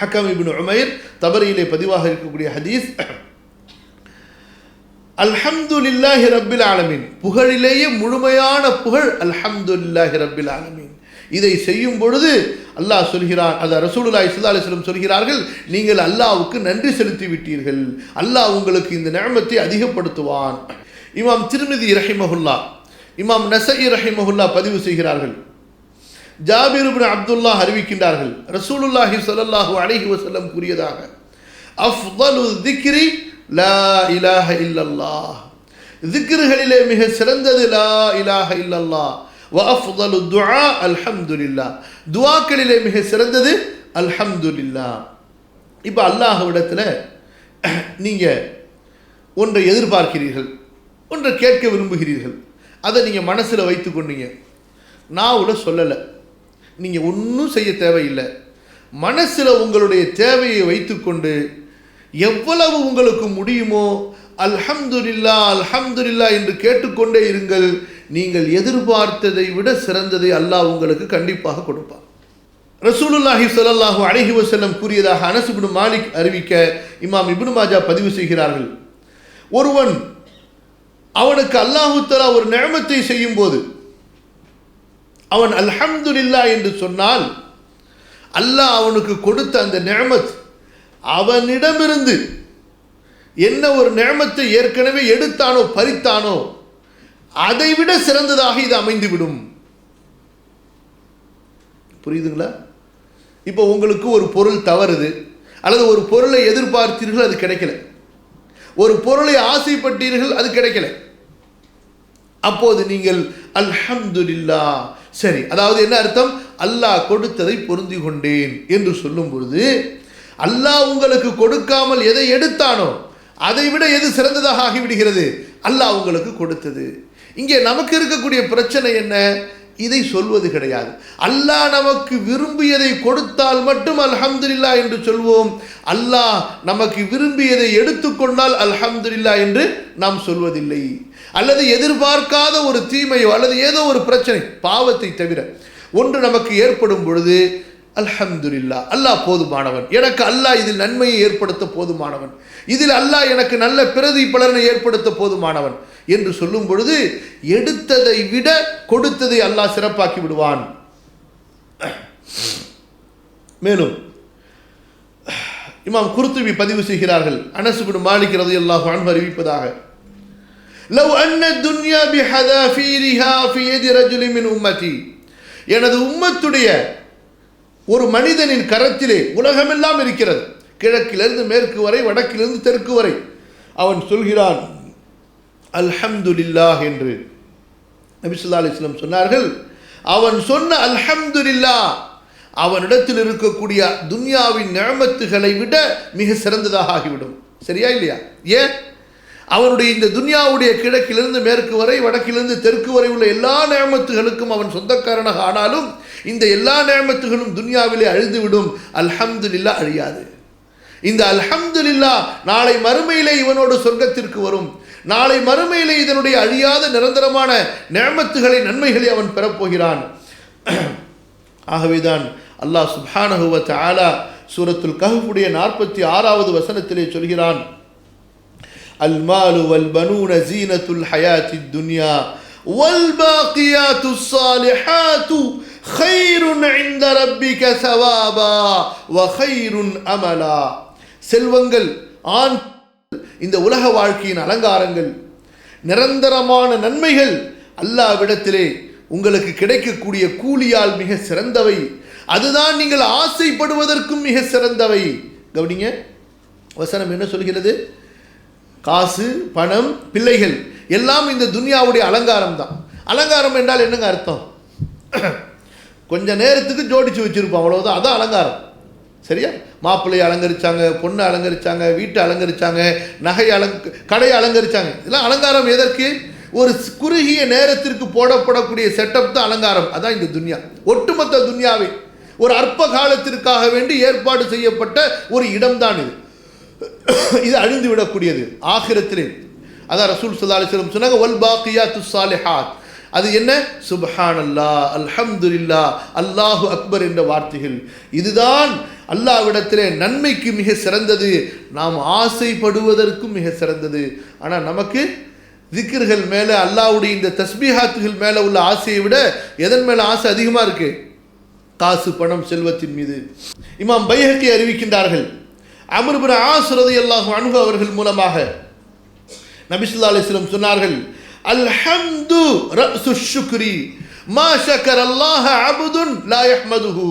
Speaker 2: ஹக்கம் இப்னு உமைர் தபரியிலே பதிவாக இருக்கக்கூடிய ஹதீஸ், அல்ஹம்துலில்லாஹி ரப்பில் ஆலமீன், புகழிலேயே முழுமையான புகழ் அல்ஹம்துலில்லாஹி ரப்பில் ஆலமீன். இதை செய்யும் பொழுது அல்லாஹ் சொல்கிறான், அது ரசூலுல்லாஹி ஸல்லல்லாஹு அலைஹி வஸல்லம் சொல்கிறார்கள், நீங்கள் அல்லாஹ்வுக்கு நன்றி செலுத்தி விட்டீர்கள், அல்லாஹ் உங்களுக்கு இந்த நிஅமத்தை அதிகப்படுத்துவான். இமாம் திர்மிதி ரஹிமஹுல்லா, இமாம் நஸஈ ரஹிமஹுல்லா பதிவு செய்கிறார்கள், ஜாபிர் இப்னு அப்துல்லாஹ் அறிவிக்கின்றார்கள், ரசூலுல்லாஹி ஸல்லல்லாஹு அலைஹி வஸல்லம் கூறியதாக, அஃதலு ذிக்ரி லா இலாஹ இல்லல்லாஹ், ذிக்ர்களிலே மிக சிறந்தது லா இலாஹ இல்லல்லாஹ், வ அஃதலு துஆ அல்ஹம்துலில்லாஹ், துஆக்களிலே மிக சிறந்தது அல்ஹம்துலில்லாஹ். இப்போ அல்லாஹ்விடத்தில் நீங்கள் ஒன்றை எதிர்பார்க்கிறீர்கள், ஒன்றை கேட்க விரும்புகிறீர்கள், அதை நீங்கள் மனசில் வைத்து கொண்டீங்க, நாவில் சொல்லலை, நீங்கள் ஒன்றும் செய்ய தேவையில்லை, மனசில் உங்களுடைய தேவையை வைத்துக்கொண்டு எவ்வளவு உங்களுக்கு முடியுமோ அல்ஹம்துலில்லாஹ் அல்ஹம்துலில்லாஹ் என்று கேட்டுக்கொண்டே இருங்கள். நீங்கள் எதிர்பார்த்ததை விட சிறந்ததை அல்லாஹ் உங்களுக்கு கண்டிப்பாக கொடுப்பார். ரசூலுல்லாஹி ஸல்லல்லாஹு அலைஹி வஸல்லம் கூறியதாக அனஸ் இப்னு மாலிக் அறிவிக்க இமாம் இப்னு மாஜா பதிவு செய்கிறார்கள், ஒருவன் அவனுக்கு அல்லாஹு தஆலா ஒரு நிஅமத்தை செய்யும் போது அவன் அல்ஹம்துலில்லாஹ் என்று சொன்னால், அல்லாஹ் அவனுக்கு கொடுத்த அந்த நிஅமத் அவனிடமிருந்து என்ன ஒரு நிஅமத்தை ஏற்கனவே எடுத்தானோ பறித்தானோ அதைவிட சிறந்ததாக இது அமைந்துவிடும். புரியுதுங்களா? இப்போ உங்களுக்கு ஒரு பொருள் தவறுது, அல்லது ஒரு பொருளை எதிர்பார்த்தீர்கள், அது கிடைக்கல, ஒரு பொருளை ஆசைப்பட்டீர்கள், அது கிடைக்கல, அப்போது நீங்கள் அல்ஹம்துலில்லாஹ், சரி, அதாவது என்ன அர்த்தம், அல்லாஹ் கொடுத்ததை பொருந்தி கொண்டேன் என்று சொல்லும் பொழுது, அல்லாஹ் உங்களுக்கு கொடுக்காமல் எதை எடுத்தானோ அதை விட எது சிறந்ததாக ஆகிவிடுகிறது, அல்லாஹ் உங்களுக்கு கொடுத்தது. இங்கே நமக்கு இருக்கக்கூடிய பிரச்சனை என்ன, இதை சொல்வது கிடையாது. அல்லாஹ் நமக்கு விரும்பியதை கொடுத்தால் மட்டும் அல்ஹம்துலில்லாஹ் என்று சொல்வோம், அல்லாஹ் நமக்கு விரும்பியதை எடுத்துக்கொண்டால் அல்ஹம்துலில்லாஹ் என்று நாம் சொல்வதில்லை. அல்லது எதிர்பார்க்காத ஒரு தீமையோ அல்லது ஏதோ ஒரு பிரச்சனை, பாவத்தை தவிர ஒன்று நமக்கு ஏற்படும் பொழுது அல்ஹம்துலில்லாஹ், அல்லாஹ் போதுமானவன், எனக்கு அல்லாஹ் இதில் நன்மையை ஏற்படுத்த போதுமானவன், இதில் அல்லாஹ் எனக்கு நல்ல பிரதிபலனை ஏற்படுத்த போதுமானவன் என்று சொல்லும் பொழுது எடுத்ததை விட கொடுத்ததை அல்லாஹ் சிறப்பாக்கி விடுவான். மேலும் இமாம் குர்துபி பதிவு செய்கிறார்கள், அனஸ் இப்னு மாலிக் ரலியல்லாஹு அன்ஹு அறிவிப்பதாக, லவ் அன்ன துன்யா பிஹதாஃபீரிஹா ஃபீ யதி ரஜுலின் மின் உம்மதி, எனது உம்மத்துடைய ஒரு மனிதனின் கரத்திலே உலகமெல்லாம் இருக்கிறது, கிழக்கிலிருந்து மேற்கு வரை, வடக்கிலிருந்து தெற்கு வரை. அவன் சொல்கிறான் அல்ஹம்துலில்லாஹ் என்று. நபி ஸல்லல்லாஹு அலைஹி வஸல்லம் சொன்னார்கள், அவன் சொன்ன அல்ஹம்துலில்லாஹ் அவனிடத்தில் இருக்கக்கூடிய துன்யாவின் நிஅமத்துகளை விட மிக சிறந்ததாக ஆகிவிடும். சரியா இல்லையா? ஏன்? அவனுடைய இந்த துன்யாவுடைய கிழக்கிலிருந்து மேற்கு வரை, வடக்கிலிருந்து தெற்கு வரை உள்ள எல்லா நிஅமத்துகளுக்கும் அவன் சொந்தக்காரனாக ஆனாலும் இந்த எல்லா நிஅமத்துகளும் துன்யாவிலே அழிந்துவிடும், அல்ஹம்துலில்லாஹ் அழியாது. இந்த அல்ஹம்துலில்லாஹ் நாளை மறுமையிலே இவனோடு சொர்க்கத்திற்கு வரும், நாளை மறுமையிலே இதனுடைய அழியாத நிரந்தரமான நிஅமத்துகளை, நன்மைகளை அவன் பெறப்போகிறான். ஆகவேதான் அல்லாஹ் சுப்ஹானஹு வ தஆலா சூரத்துல் கஹ்ஃபுடைய 46வது வசனத்திலே சொல்கிறான், அல் மாலு வல் பனூன ஜீனத்துல் ஹயாத்தித் துன்யா வல் பாக்கியாத்துஸ் ஸாலிஹாத்து கைருன் இன்த ரப்பிக ஸவாபா வ கைருன் அமலா. செல்வங்கள், ஆண், இந்த உலக வாழ்க்கையின் அலங்காரங்கள், நிரந்தரமான நன்மைகள் அல்லாஹ்விடத்திலே உங்களுக்கு கிடைக்கக்கூடிய கூலியால் மிக சிறந்தவை, அதுதான் நீங்கள் ஆசைப்படுவதற்கும் மிக சிறந்தவை. கவனிங்க, வசனம் என்ன சொல்கிறது? காசு, பணம், பிள்ளைகள் எல்லாம் இந்த துன்யாவுடைய அலங்காரம் தான். அலங்காரம் என்றால் என்னங்க அர்த்தம்? கொஞ்ச நேரத்துக்கு ஜோடிச்சு வச்சிருப்போம், அவ்வளவுதான், அதான் அலங்காரம். சரியா? மாப்பிள்ளையை அலங்கரிச்சாங்க, பொண்ணை அலங்கரிச்சாங்க, வீட்டை அலங்கரிச்சாங்க, நகை கடையை அலங்கரிச்சாங்க. இதெல்லாம் அலங்காரம் எதற்கு? ஒரு குறுகிய நேரத்திற்கு போடப்படக்கூடிய செட்டப் தான் அலங்காரம். அதான் இந்த துன்யா. ஒட்டுமொத்த துன்யாவை ஒரு அற்ப காலத்திற்காக வேண்டி ஏற்பாடு செய்யப்பட்ட ஒரு இடம்தான் இது. இது அழிந்து விடக்கூடியது ஆகிரத்திலே. அதான் ரசூல் ஸல்லல்லாஹு அலைஹி வஸல்லம் சொன்னாங்க, வல் பாக்கியாத்துஸ் ஸாலிஹாத், அது என்ன? சுப்ஹானல்லாஹ், அல்ஹம்துலில்லாஹ், அல்லாஹு அக்பர் என்ற வார்த்தைகள். இதுதான் அல்லாஹ்விடத்திலே நன்மைக்கு மிக சிறந்தது, நாம் ஆசைப்படுவதற்கும் மிக சிறந்தது. ஆனால் நமக்கு திக்ர்கள் மேலே, அல்லாஹ்வுடைய இந்த தஸ்பீஹாத்துகள் மேலே உள்ள ஆசையை விட எதன் மேலே ஆசை அதிகமாக இருக்கு? காசு, பணம், செல்வத்தின் மீது. இமாம் பைஹகி அறிவிக்கின்றார்கள், அம்ர் இப்னு ஆஸ் ரலியல்லாஹு அன்ஹு அவர்கள் மூலமாக நபி ஸல்லல்லாஹு அலைஹி வஸல்லம் சொன்னார்கள், அல்ஹம்து ரஅசு ஷுக்ரி மா ஷக்கர அல்லாஹ அப்துன் லா யஹ்மதுஹு.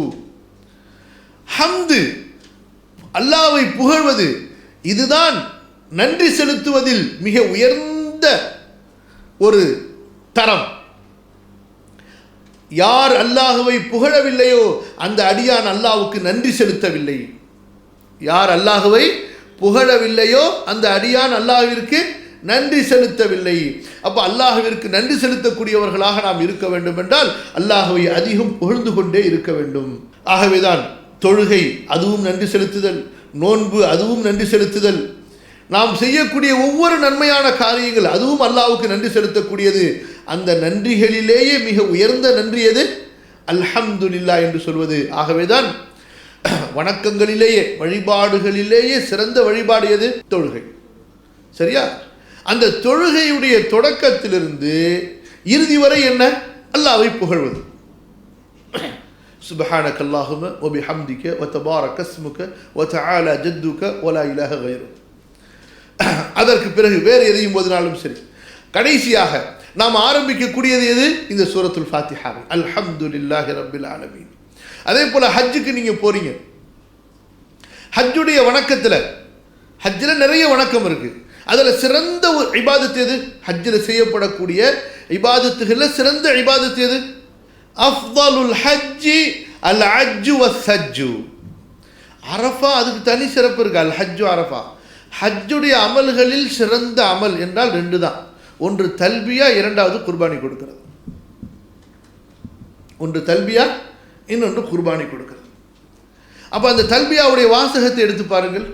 Speaker 2: ஹம்து, அல்லாஹ்வை புகழ்வது, இதுதான் நன்றி செலுத்துவதில் மிக உயர்ந்த ஒரு தரம். யார் அல்லாஹ்வை புகழவில்லையோ அந்த அடியான் அல்லாஹ்வுக்கு நன்றி செலுத்தவில்லை. யார் அல்லாஹ்வை புகழவில்லையோ அந்த அடியான் அல்லாஹ்விற்கு நன்றி செலுத்தவில்லை. அப்போ அல்லாஹ்விற்கு நன்றி செலுத்தக்கூடியவர்களாக நாம் இருக்க வேண்டும் என்றால் அல்லாஹ்வை அதிகம் புகழ்ந்து கொண்டே இருக்க வேண்டும். ஆகவேதான் தொழுகை, அதுவும் நன்றி செலுத்துதல், நோன்பு, அதுவும் நன்றி செலுத்துதல், நாம் செய்யக்கூடிய ஒவ்வொரு நன்மையான காரியங்கள் அதுவும் அல்லாஹ்வுக்கு நன்றி செலுத்தக்கூடியது. அந்த நன்றிகளிலேயே மிக உயர்ந்த நன்றி எது? அல்ஹம்துலில்லாஹ் என்று சொல்வது. ஆகவேதான் வணக்கங்களிலேயே, வழிபாடுகளிலேயே சிறந்த வழிபாடு எது? தொழுகை. சரியா? அந்த தொழுகையுடைய தொடக்கத்திலிருந்து இறுதி வரை என்ன? அல்லாஹ்வை புகழ்வது. சுப்ஹானக அல்லாஹும்ம வ பிஹம்திக வ தபாரக இஸ்முக வ தஆலா ஜத்துக வ லா இலாஹ கைரு. அதற்கு பிறகு வேறு எதையும் ஓதினாலும் சரி, கடைசியாக நாம் ஆரம்பிக்கக்கூடியது எது? இந்த சூரத்துல் ஃபாத்திஹா, அல்ஹம்துலில்லாஹி ரப்பில் ஆலமீன். அதே போல ஹஜ்ஜுக்கு நீங்க போறீங்க, ஹஜ்ஜுடைய வணக்கத்தில், ஹஜ்ஜில் நிறைய வணக்கம் இருக்கு, அதில் சிறந்த ஒரு இபாதத்து எது? ஹஜ்ஜில் செய்யப்படக்கூடிய இபாதத்துகளில் சிறந்த இபாதத்து எது? அஃதலுல் ஹஜ்ஜி அல் ஹஜ்ஜு வஸ்ஸஜ்ஜு. அரஃபா, அதுக்கு தனி சிறப்பு இருக்கு. அல் ஹஜ்ஜு அரஃபா. ஹஜ்ஜுடைய அமல்களில் சிறந்த அமல் என்றால் ரெண்டு தான். ஒன்று தல்பியா, இரண்டாவது குர்பானி கொடுக்கிறது. ஒன்று தல்பியா, இன்னொன்று குர்பானி கொடுக்கிறது. அப்போ அந்த தல்பியாவுடைய வாசகத்தை எடுத்து பாருங்கள்.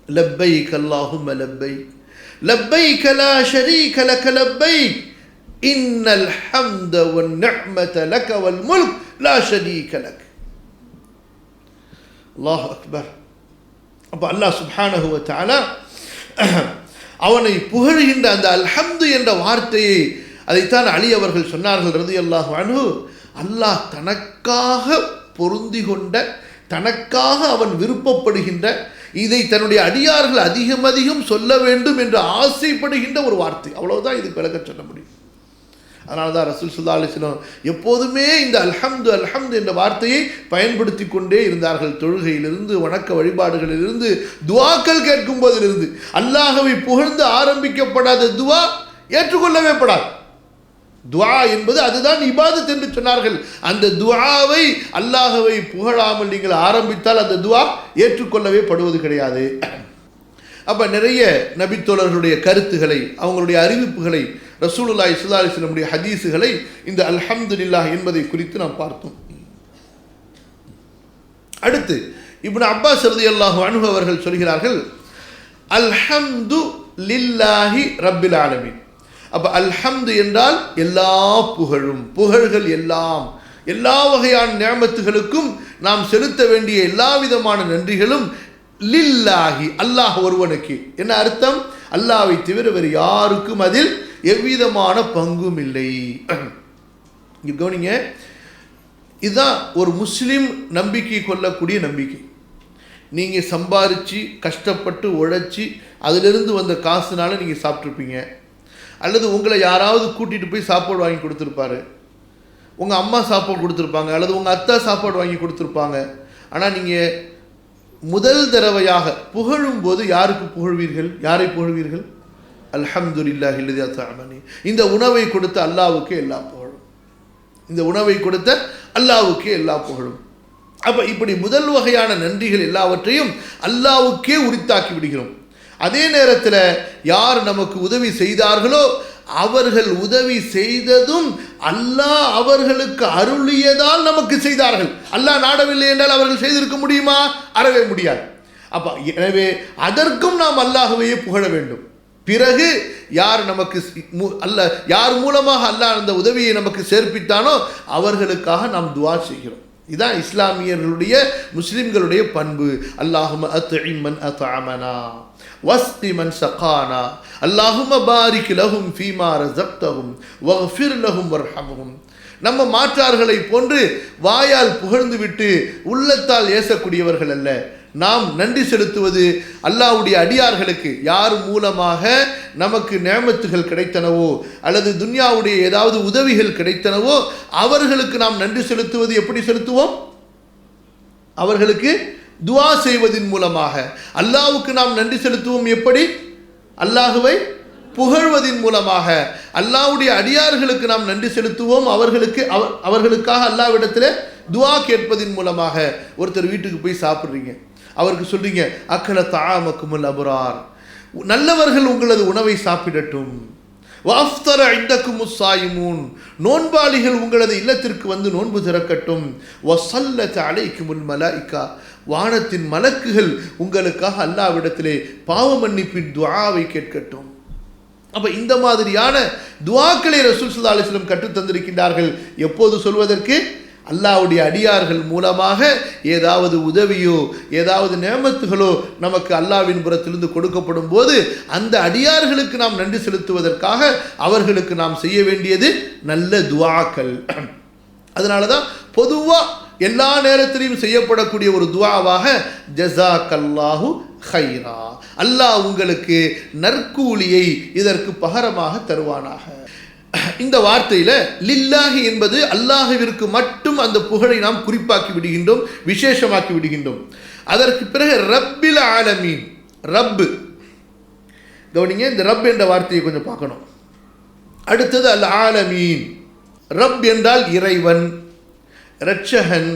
Speaker 2: லப்பைக் அல்லாஹும்ம லப்பைக் லப்பைக் லா ஷரீக லக லப்பைக் இன்னல் ஹம்த வன் நிஅமத லக வல் முல்க் லா ஷரீக லக். அல்லாஹ் அக்பர். அப்போ அல்லாஹ் சுப்ஹானஹு வ தஆலா அவனை புகழ்கின்ற அந்த அல்ஹம்து என்ற வார்த்தையை, அதைத்தான் அலி அவர்கள் சொன்னார்கள் ரலியல்லாஹு அன்ஹு, அல்லாஹ் தனக்காக பொருந்தி கொண்ட, தனக்காக அவன் விருப்பப்படுகின்ற, இதை தன்னுடைய அடியார்கள் அதிகம் அதிகம் சொல்ல வேண்டும் என்று ஆசைப்படுகின்ற ஒரு வார்த்தை. அவ்வளவுதான் இதுக்கு விளக்க சொல்ல முடியும். அதனால தான் ரசூல் ஸல்லல்லாஹு அலைஹி வஸல்லம் எப்போதுமே இந்த அல்ஹம்து அல்ஹம்து என்ற வார்த்தையை பயன்படுத்தி கொண்டே இருந்தார்கள். தொழுகையிலிருந்து, வணக்க வழிபாடுகளிலிருந்து, துஆக்கள் கேட்கும் போதிலிருந்து. அல்லாஹ்வை புகழ்ந்து ஆரம்பிக்கப்படாத துஆ ஏற்றுக்கொள்ளவே படாது. துஆ என்பது அதுதான் இபாதத் என்று சொன்னார்கள். அந்த துஆவை, அல்லாஹ்வை புகழாமல் நீங்கள் ஆரம்பித்தால் அந்த துஆ ஏற்றுக்கொள்ளவே படுவது கிடையாது. அப்போ நிறைய நபித்தோழர்களுடைய கருத்துக்களை, அவங்களுடைய அறிவிப்புகளை, ரசூலுல்லாஹி ஸல்லல்லாஹு அலைஹி வஸல்லம் ஹதீஸுகளை இந்த அல்ஹம்துலில்லாஹ் என்பதை குறித்து நாம் பார்த்தோம். அடுத்து இப்னு அப்பாஸ் ரலியல்லாஹு அன்ஹு அவர்கள் சொல்கிறார்கள், அல்ஹம்து லில்லாஹி ரப்பில் ஆலமீன். அப்போ அல்ஹம்து என்றால் எல்லா புகழும், புகழ்கள் எல்லாம், எல்லா வகையான நிஅமத்துகளுக்கும் நாம் செலுத்த வேண்டிய எல்லா விதமான நன்றிகளும் லில்லாஹி, அல்லாஹ் ஒருவனுக்கு. என்ன அர்த்தம்? அல்லாஹ்வை தவிர வேறு யாருக்கும் அதில் எவ்விதமான பங்கும் இல்லை. இங்க கவனிங்க, இதுதான் ஒரு முஸ்லிம் நம்பிக்கை கொள்ளக்கூடிய நம்பிக்கை. நீங்கள் சம்பாரித்து கஷ்டப்பட்டு உழைச்சி அதிலிருந்து வந்த காசுனால நீங்கள் சாப்பிட்ருப்பீங்க, அல்லது உங்களை யாராவது கூட்டிகிட்டு போய் சாப்பாடு வாங்கி கொடுத்துருப்பாரு, உங்கள் அம்மா சாப்பாடு கொடுத்துருப்பாங்க, அல்லது உங்கள் அத்தா சாப்பாடு வாங்கி கொடுத்துருப்பாங்க. ஆனால் நீங்கள் முதல் தடவையாக புகழும் போது யாருக்கு புகழ்வீர்கள்? யாரை புகழ்வீர்கள்? அல்ஹம்துலில்லாஹி அல்லதி அத்அமனி. இந்த உணவை கொடுத்த அல்லாஹ்வுக்கு எல்லா புகழும், இந்த உணவை கொடுத்த அல்லாஹ்வுக்கு எல்லா புகழும். அப்போ இப்படி முதல் வகையான நன்றிகள் எல்லாவற்றையும் அல்லாஹ்வுக்கே உரித்தாக்கி விடுகிறோம். அதே நேரத்தில் யார் நமக்கு உதவி செய்தார்களோ அவர்கள் உதவி செய்ததும் அல்லாஹ் அவர்களுக்கு அருளியதால் நமக்கு செய்தார்கள். அல்லாஹ் நாடவில்லை என்றால் அவர்கள் செய்திருக்க முடியுமா? அறவே முடியாது. அப்போ எனவே அதற்கும் நாம் அல்லாஹ்வையே புகழ வேண்டும். பிறகு யார் நமக்கு யார் மூலமாக அல்லாஹ் அந்த உதவியை நமக்கு சேர்ப்பித்தானோ அவர்களுக்காக நாம் துஆ செய்கிறோம். இதுதான் இஸ்லாமியர்களுடைய முஸ்லிம்களுடைய பண்பு. அல்லாஹும்ம அத்இம் மன் அத்அமனா வஸ்கி மன் சகானா அல்லாஹும்ம பாரிக் லஹும் ஃபீமா ரஸக்தஹும் வக்ஃபிர் லஹும் வர்ஹம்ஹும். நம்ம மாற்றார்களை போன்று வாயால் புகழ்ந்து விட்டு உள்ளத்தால் ஏசக்கூடியவர்கள் அல்ல. நாம் நன்றி செலுத்துவது அல்லாஹ்வுடைய அடியார்களுக்கு யார் மூலமாக நமக்கு நேமத்துகள் கிடைத்தனவோ அல்லது துன்யாவுடைய ஏதாவது உதவிகள் கிடைத்தனவோ அவர்களுக்கு நாம் நன்றி செலுத்துவது எப்படி செலுத்துவோம்? அவர்களுக்கு துஆ செய்வதின் மூலமாக. அல்லாஹ்வுக்கு நாம் நன்றி செலுத்துவோம் எப்படி? அல்லாஹ்வை புகழ்வதின் மூலமாக. அல்லாஹ்வுடைய அடியார்களுக்கு நாம் நன்றி செலுத்துவோம் அவர்களுக்காக அல்லாஹ்விடத்திலே துஆ கேட்பதின் மூலமாக. ஒருத்தர் வீட்டுக்கு போய் சாப்பிட்றீங்க, அவருக்கு சொல்றீங்க அக்கல தஆமக்குமுல் அப்ரார், நல்லவர்கள் உங்களது உணவை சாப்பிடட்டும். வஃப்தர இந்தக்குமுஸ் ஸாயிமூன், நோன்பாளிகள் உங்களது இல்லத்திற்கு வந்து நோன்பு திறக்கட்டும். வஸல்லத அலைக்குமுல் மலாயிகா, வானத்தின் மலக்குகள் உங்களுக்காக அல்லாஹ்விடத்திலே பாவ மன்னிப்பின் துஆவை கேட்கட்டும். அப்ப இந்த மாதிரியான துஆக்களை ரசூல் ஸல்லல்லாஹு அலைஹி வஸல்லம் கற்றுத் தந்திருக்கின்றார்கள். எப்போது சொல்வதற்கு? அல்லாஹ்வுடைய அடியார்கள் மூலமாக ஏதாவது உதவியோ ஏதாவது நேமத்துகளோ நமக்கு அல்லாஹ்வின் புறத்திலிருந்து கொடுக்கப்படும் போது அந்த அடியார்களுக்கு நாம் நன்றி செலுத்துவதற்காக அவர்களுக்கு நாம் செய்ய வேண்டியது நல்ல துஆக்கள். அதனால தான் பொதுவாக எல்லா நேரத்திலையும் செய்யப்படக்கூடிய ஒரு துஆவாக ஜஸாக்கல்லாஹு ஹைரா, அல்லாஹ் உங்களுக்கு நற்கூலியை இதற்கு பகரமாக தருவானாக. இந்த வார்த்தையில லில்லாஹி என்பது அல்லாஹ்விற்கு மட்டும் அந்த புகழை நாம் குறிப்பாக்கி விடுகின்றோம், விசேஷமாக்கி விடுகின்றோம். அதற்கு பிறகு ரப்பில் ஆலமீன், ரப்பு கவனிங்க, இந்த ரப் என்ற வார்த்தையை கொஞ்சம் பார்க்கணும். அடுத்தது அல் ஆலமீன். ரப் என்றால் இறைவன், இரட்சகன்,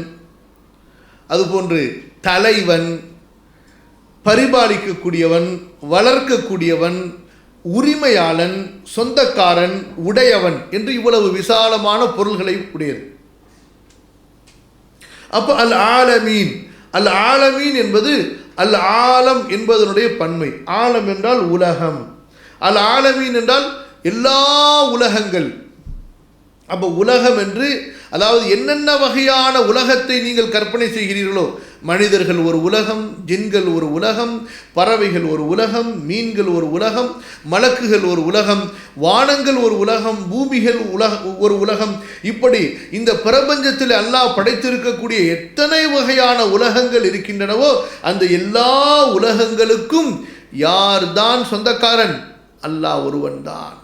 Speaker 2: அதுபோன்று தலைவன், பரிபாலிக்கக்கூடியவன், வளர்க்கக்கூடியவன், உரிமையாளன், சொந்தக்காரன், உடையவன் என்று இவ்வளவு விசாலமான பொருள்களை உடையது. அப்ப அல் ஆலமீன், அல் ஆலமீன் என்பது அல் ஆலம் என்பதனுடைய பன்மை. ஆலம் என்றால் உலகம், அல் ஆலமீன் என்றால் எல்லா உலகங்கள். அப்போ உலகம் என்று அதாவது என்னென்ன வகையான உலகத்தை நீங்கள் கற்பனை செய்கிறீர்களோ, மனிதர்கள் ஒரு உலகம், ஜின்கள் ஒரு உலகம், பறவைகள் ஒரு உலகம், மீன்கள் ஒரு உலகம், மலக்குகள் ஒரு உலகம், வானங்கள் ஒரு உலகம், பூமிகள் ஒரு உலகம், இப்படி இந்த பிரபஞ்சத்தில் அல்லாஹ் படைத்திருக்கக்கூடிய எத்தனை வகையான உலகங்கள் இருக்கின்றனவோ அந்த எல்லா உலகங்களுக்கும் யார்தான் சொந்தக்காரன்? அல்லாஹ் ஒருவன் தான்.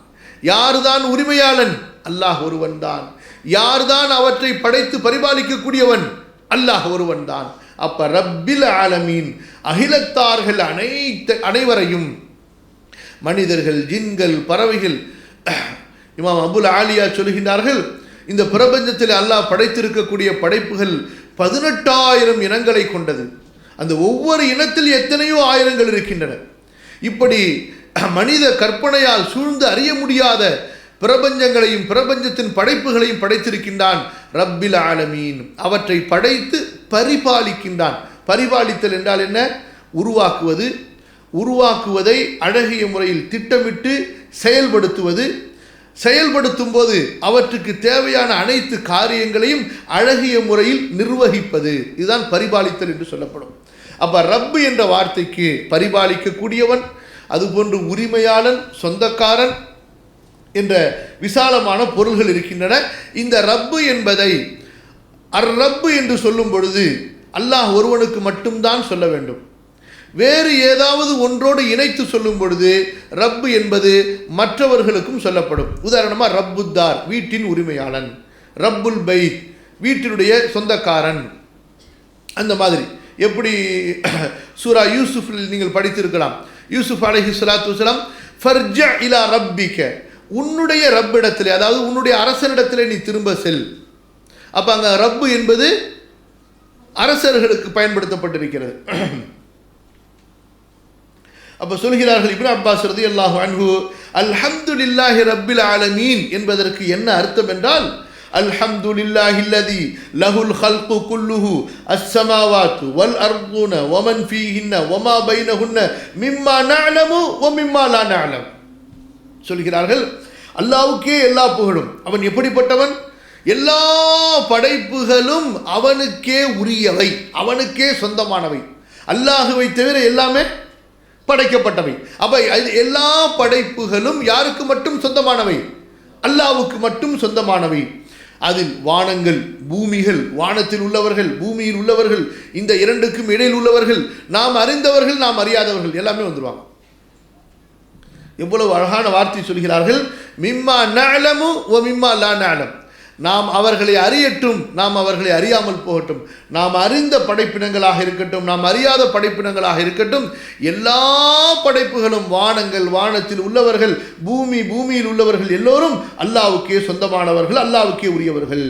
Speaker 2: யார்தான் உரிமையாளன்? அல்லாஹ் ஒருவன் தான். யார்தான் அவற்றை படைத்து பரிபாலிக்கக்கூடியவன்? அல்லாஹ் ஒருவன் தான். அப்ப ரப்பில் ஆலமீன், அகிலத்தார்கள் அனைவரையும், மனிதர்கள், ஜின்கள், பறவைகள். இமாம் அபுல் ஆலியா சொல்கின்றார்கள், இந்த பிரபஞ்சத்தில் அல்லாஹ் படைத்திருக்கக்கூடிய படைப்புகள் 18,000 இனங்களை கொண்டது. அந்த ஒவ்வொரு இனத்தில் எத்தனையோ ஆயிரங்கள் இருக்கின்றன. இப்படி மனித கற்பனையால் சூழ்ந்து அறிய முடியாத பிரபஞ்சங்களையும் பிரபஞ்சத்தின் படைப்புகளையும் படைத்திருக்கின்றான் ரப்பில் ஆலமீன். அவற்றை படைத்து பரிபாலிக்கின்றான். பரிபாலித்தல் என்றால் என்ன? உருவாக்குவது, உருவாக்குவதை அழகிய முறையில் திட்டமிட்டு செயல்படுத்துவது, செயல்படுத்தும் போது அவற்றுக்கு தேவையான அனைத்து காரியங்களையும் அழகிய முறையில் நிர்வகிப்பது, இதுதான் பரிபாலித்தல் என்று சொல்லப்படும். அப்ப ரப்பு என்ற வார்த்தைக்கு பரிபாலிக்கக்கூடியவன், அதுபோன்று உரிமையாளன், சொந்தக்காரன் என்ற விசாலமான பொருள்கள் இருக்கின்றன. இந்த ரப்பு என்பதை ரப்பு என்று சொல்லும் பொழுது அல்லாஹ் ஒருவனுக்கு மட்டும்தான் சொல்ல வேண்டும். வேறு ஏதாவது ஒன்றோடு இணைத்து சொல்லும் பொழுது ரப்பு என்பது மற்றவர்களுக்கும் சொல்லப்படும். உதாரணமாக ரப்புத்தார், வீட்டின் உரிமையாளன், ரப்புல் பைத், வீட்டினுடைய சொந்தக்காரன். அந்த மாதிரி எப்படி சூரா யூசுஃபில் நீங்கள் படித்திருக்கலாம். யூசுப் அலைஹிஸ்ஸலாத்து வஸலாம் ஃபர்ஜா இலா ரப்பிக, உன்னுடைய ரப்பிடத்திலே, அதாவது உன்னுடைய அரசனிடத்திலே நீ திரும்ப செல். அப்ப அங்க ரப்பு என்பது அரசர்களுக்கு பயன்படுத்தப்பட்டிருக்கிறது. அப்ப சொல்கிறார்கள் இப்னு அப்பாஸ் ரலியல்லாஹு அன்ஹு, அல்ஹம்துலில்லாஹி ரப்பில் ஆலமீன் என்பதற்கு என்ன அர்த்தம் என்றால், அல்ஹம்துலில்லாஹி அல்லதி லஹுல் ஹல்கு குல்லுஹு அஸ்ஸமாவாத்து வல் அர்துன வமன் ஃபீஹின்ன வமா பைனஹுன்ன மிம்மா நஅலமு வ மிம்மா லா நஅலம். சொல்கிறார்கள், அல்லாஹ்வுக்கே எல்லா புகழும். அவன் எப்படிப்பட்டவன்? எல்லா படைப்புகளும் அவனுக்கே உரியவை, அவனுக்கே சொந்தமானவை. அல்லாஹுவை தவிர எல்லாமே படைக்கப்பட்டவை. அப்ப எல்லா படைப்புகளும் யாருக்கு மட்டும் சொந்தமானவை? அல்லாஹ்வுக்கு மட்டும் சொந்தமானவை. அதில் வானங்கள், பூமிகள், வானத்தில் உள்ளவர்கள், பூமியில் உள்ளவர்கள், இந்த இரண்டுக்கும் இடையில் உள்ளவர்கள், நாம் அறிந்தவர்கள், நாம் அறியாதவர்கள் எல்லாமே வந்துருவாங்க. எவ்வளவு அழகான வார்த்தை சொல்கிறார்கள். மிம்மா நஅலமு வ மிம்மா லா நஅலம். நாம் அவர்களை அறியட்டும், நாம் அவர்களை அறியாமல் போகட்டும். நாம் அறிந்த படைப்பினங்களாக இருக்கட்டும், நாம் அறியாத படைப்பினங்களாக இருக்கட்டும், எல்லா படைப்புகளும், வானங்கள், வானத்தில் உள்ளவர்கள், பூமி, பூமியில் உள்ளவர்கள் எல்லோரும் அல்லாஹ்வுக்கே சொந்தமானவர்கள், அல்லாஹ்வுக்கே உரியவர்கள்.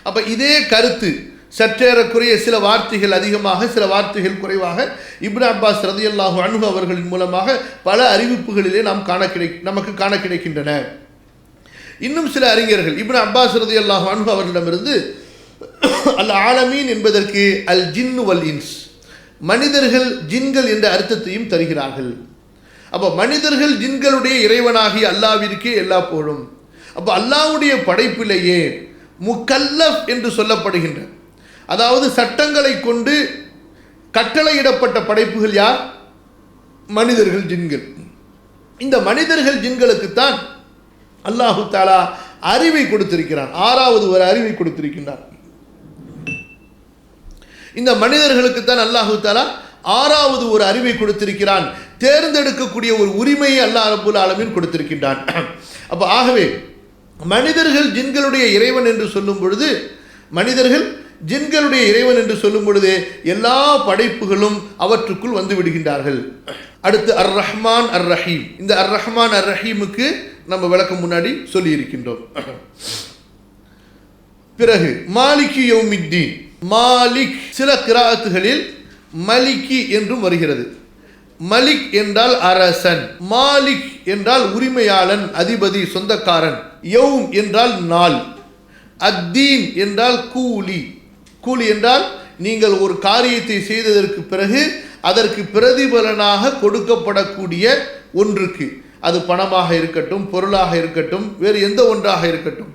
Speaker 2: அப்ப இதே கருத்து சற்றேறக்குறைய சில வார்த்தைகள் அதிகமாக, சில வார்த்தைகள் குறைவாக இப்னு அப்பாஸ் ரலியல்லாஹு அன்ஹு அவர்களின் மூலமாக பல அறிவிப்புகளிலே நமக்கு காண கிடைக்கின்றன. இன்னும் சில அறிஞர்கள் இப்னு அப்பாஸ் ரலியல்லாஹு அன்ஹு அவர்களிடமிருந்து அல் ஆலமீன் என்பதற்கு அல் ஜின்னு வல் இன்ஸ், மனிதர்கள், ஜின்கள் என்ற அர்த்தத்தையும் தருகிறார்கள். அப்போ மனிதர்கள், ஜின்களுடைய இறைவனாகிய அல்லாஹ்விற்கே எல்லா புகழும். அப்போ அல்லாஹ்வுடைய படைப்பிலேயே முக்கல்லஃப் என்று சொல்லப்படுகின்ற, அதாவது சட்டங்களை கொண்டு கட்டளையிடப்பட்ட படைப்புகள் யார்? மனிதர்கள், ஜின்கள். இந்த மனிதர்கள், ஜின்களுக்குத்தான் அல்லாஹு தஆலா அறிவை கொடுத்திருக்கிறான். ஆறாவது ஒரு அறிவை கொடுத்திருக்கின்றான். இந்த மனிதர்களுக்குத்தான் அல்லாஹு தஆலா ஆறாவது ஒரு அறிவை கொடுத்திருக்கிறான். தேர்ந்தெடுக்கக்கூடிய ஒரு உரிமையை அல்லாஹ் ரப்புல் ஆலமீன் கொடுத்திருக்கின்றான். அப்போ ஆகவே மனிதர்கள், ஜின்களுடைய இறைவன் என்று சொல்லும் பொழுது, மனிதர்கள், ஜின்களுடைய இறைவன் என்று சொல்லும் பொழுது எல்லா படைப்புகளும் அவற்றுக்குள் வந்து விடுகின்றார்கள். அடுத்து அர் ரஹ்மான் அர் ரஹீம். இந்த அர் ரஹ்மான் அர் ரஹீமுக்கு நம்ம விளக்கம் முன்னாடி சொல்லி இருக்கின்றோம். பிறகு மாலிகி யௌமித்தீன். மாலிக் சில கிராஅத்துகளில் மலிகி என்றும் வருகிறது. மலிக் என்றால் அரசன், மாலிக் என்றால் உரிமையாளன், அதிபதி, சொந்தக்காரன். யௌம் என்றால் நாள், அத்தீன் என்றால் கூலி. கூலி என்றால் நீங்கள் ஒரு காரியத்தை செய்ததற்கு பிறகு அதற்கு பிரதிபலனாக கொடுக்கப்படக்கூடிய ஒன்றுக்கு, அது பணமாக இருக்கட்டும், பொருளாக இருக்கட்டும், வேறு எந்த ஒன்றாக இருக்கட்டும்,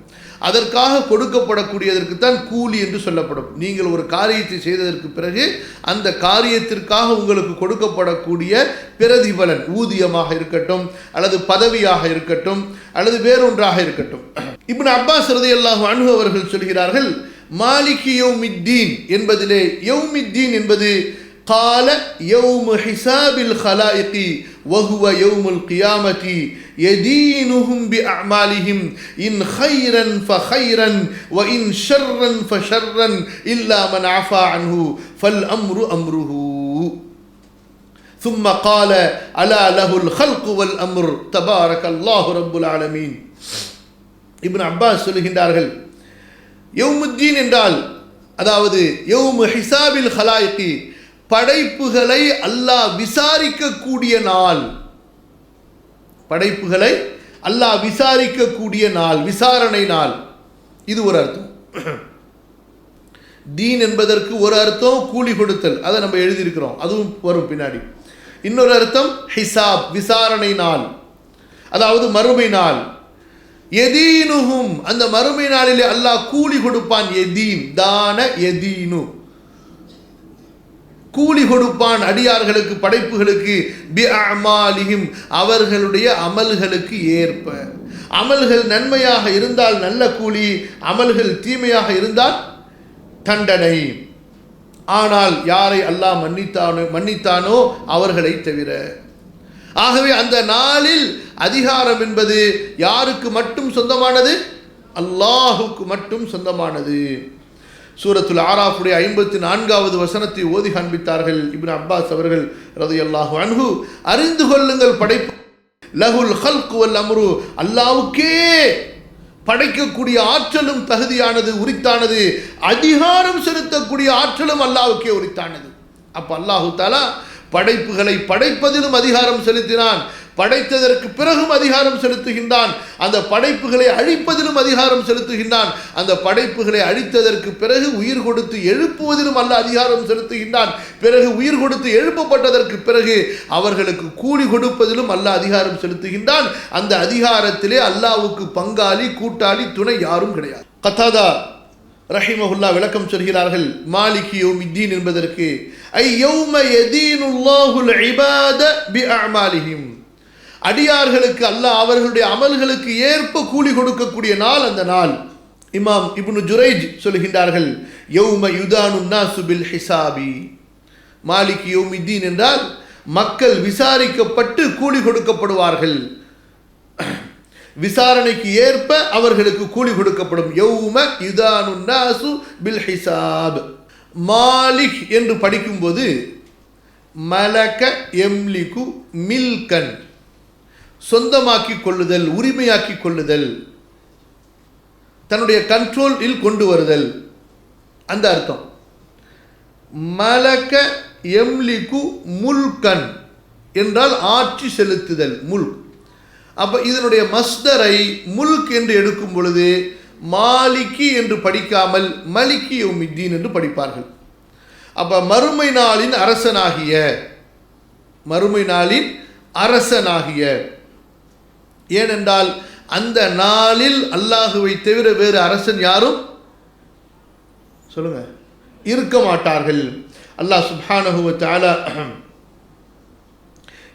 Speaker 2: அதற்காக கொடுக்கப்படக்கூடியதற்கு தான் கூலி என்று சொல்லப்படும். நீங்கள் ஒரு காரியத்தை செய்ததற்கு பிறகு அந்த காரியத்திற்காக உங்களுக்கு கொடுக்கப்படக்கூடிய பிரதிபலன், ஊதியமாக இருக்கட்டும், அல்லது பதவியாக இருக்கட்டும், அல்லது வேறொன்றாக இருக்கட்டும். இப்னு அப்பாஸ் ரலியல்லாஹு அன்ஹு அவர்கள் சொல்கிறார்கள், மாலிகி யௌமித்தீன் என்பதிலே யௌமித்தீன் என்பது قال يوم حساب الخلائق وهو يوم القيامة يدينهم بأعمالهم إن خيرا فخيرا وإن شرا فشرا إلا من عفا عنه فالأمر أمره ثم قال ألا له الخلق والأمر تبارك الله رب العالمين. இப்னு அப்பாஸ் சொல்கின்றார்கள், யௌமுத்தீன் என்றால், அதாவது யௌமு ஹிசாபில் ஹலாயிகி, படைப்புகளை அல்லாஹ் விசாரிக்கக்கூடிய நாள். படைப்புகளை அல்லாஹ் விசாரிக்கக்கூடிய நாள், விசாரணை நாள். இது ஒரு அர்த்தம். தீன் என்பதற்கு ஒரு அர்த்தம் கூலி கொடுத்தல், அதை நம்ம எழுதியிருக்கிறோம், அதுவும் வரும் பின்னாடி. இன்னொரு அர்த்தம் ஹிசாப், விசாரணை நாள், அதாவது மறுமை நாள். எதீனுஹும், அந்த மறுமை நாளிலே அல்லாஹ் கூலி கொடுப்பான். எதீன் தான எதீனு, கூலி கொடுப்பான் அடியார்களுக்கு, படைப்புகளுக்கு. பி அமாலிஹிம், அவர்களுடைய அமல்களுக்கு ஏற்ப. அமல்கள் நன்மையாக இருந்தால் நல்ல கூலி, அமல்கள் தீமையாக இருந்தால் தண்டனை. ஆனால் யாரை அல்லாஹ் மன்னித்தானோ அவர்களை தவிர. ஆகவே அந்த நாளில் அதிகாரம் என்பது யாருக்கு மட்டும் சொந்தமானது? அல்லாஹுக்கு மட்டும் சொந்தமானது. சூரத்துல் ஆராஃபுடைய 54வது வசனத்தை ஓதி காண்பித்தார்கள் இப்னு அப்பாஸ் அவர்கள் ரலியல்லாஹு அன்ஹு. அறிந்து கொள்ளுங்கள், படைப்பு லஹுல் ஹல்கு வல் அம்ரு, அல்லாஹ்வுக்கே படைக்கக்கூடிய ஆற்றலும் தகுதியானது, உரித்தானது. அதிகாரம் செலுத்தக்கூடிய ஆற்றலும் அல்லாஹ்வுக்கே உரித்தானது. அப்ப அல்லாஹு தஆலா படைப்புகளை படைப்பதிலும் அதிகாரம் செலுத்தினான், படைத்ததற்கு பிறகும் அதிகாரம் செலுத்துகின்றான். அந்த படைப்புகளை அழிப்பதிலும் அதிகாரம் செலுத்துகின்றான். அந்த படைப்புகளை அழித்ததற்கு பிறகு உயிர் கொடுத்து எழுப்புவதிலும் அல்லாஹ் அதிகாரம் செலுத்துகின்றான். பிறகு உயிர் கொடுத்து எழுப்பப்பட்டதற்கு பிறகு அவர்களுக்கு கூலி கொடுப்பதிலும் அல்லாஹ் அதிகாரம் செலுத்துகின்றான். அந்த அதிகாரத்திலே அல்லாஹ்வுக்கு பங்காளி, கூட்டாளி, துணை யாரும் கிடையாது. கத்தாதா ரஹிமஹுல்லா விளக்கம் சொல்கிறார்கள், மாலிகி யௌமித்தீன் என்பதற்கு ஐ யௌம யதீனுல்லாஹுல் இபாத பிஅஅமாலிஹிம், அடியார்களுக்கு அல்லாஹ் அவர்களுடைய அமல்களுக்கு ஏற்ப கூலி கொடுக்கக்கூடிய நாள் அந்த நாள். இமாம் இப்னு ஜுரைஜ் சொல்கின்றார்கள், யௌம யுதானு நாசு பில் ஹிசாபி. மாலிகி யௌமித்தீன் என்றால் மக்கள் விசாரிக்கப்பட்டு கூலி கொடுக்கப்படுவார்கள். விசாரணைக்கு ஏற்ப அவர்களுக்கு கூலி கொடுக்கப்படும். யௌம யுதானு நாசு பில் ஹிசாப். மாலிக் என்று படிக்கும்போது மலக எம்லிகு மில்கன், சொந்தமாக்கி கொள்ளுதல், உரிமையாக்கி கொள்ளுதல், தன்னுடைய கண்ட்ரோலில் கொண்டு வருதல், அந்த அர்த்தம். மலக எம்லிகு முல்கன் என்றால் ஆட்சி செலுத்துதல், முல்க். அப்போ இதனுடைய மஸ்தரை முல்க் என்று எடுக்கும் பொழுது மாலிகி என்று படிக்காமல் மலிகி யௌமித்தீன் என்று படிப்பார்கள். அப்போ மறுமை நாளின் அரசனாகிய, மறுமை நாளின் அரசனாகிய. ஏனென்றால் அந்த நாளில் அல்லாஹுவை தவிர வேறு அரசன் யாரும் சொல்லுங்க இருக்க மாட்டார்கள். அல்லாஹ் சுப்ஹானஹு வ தஆலா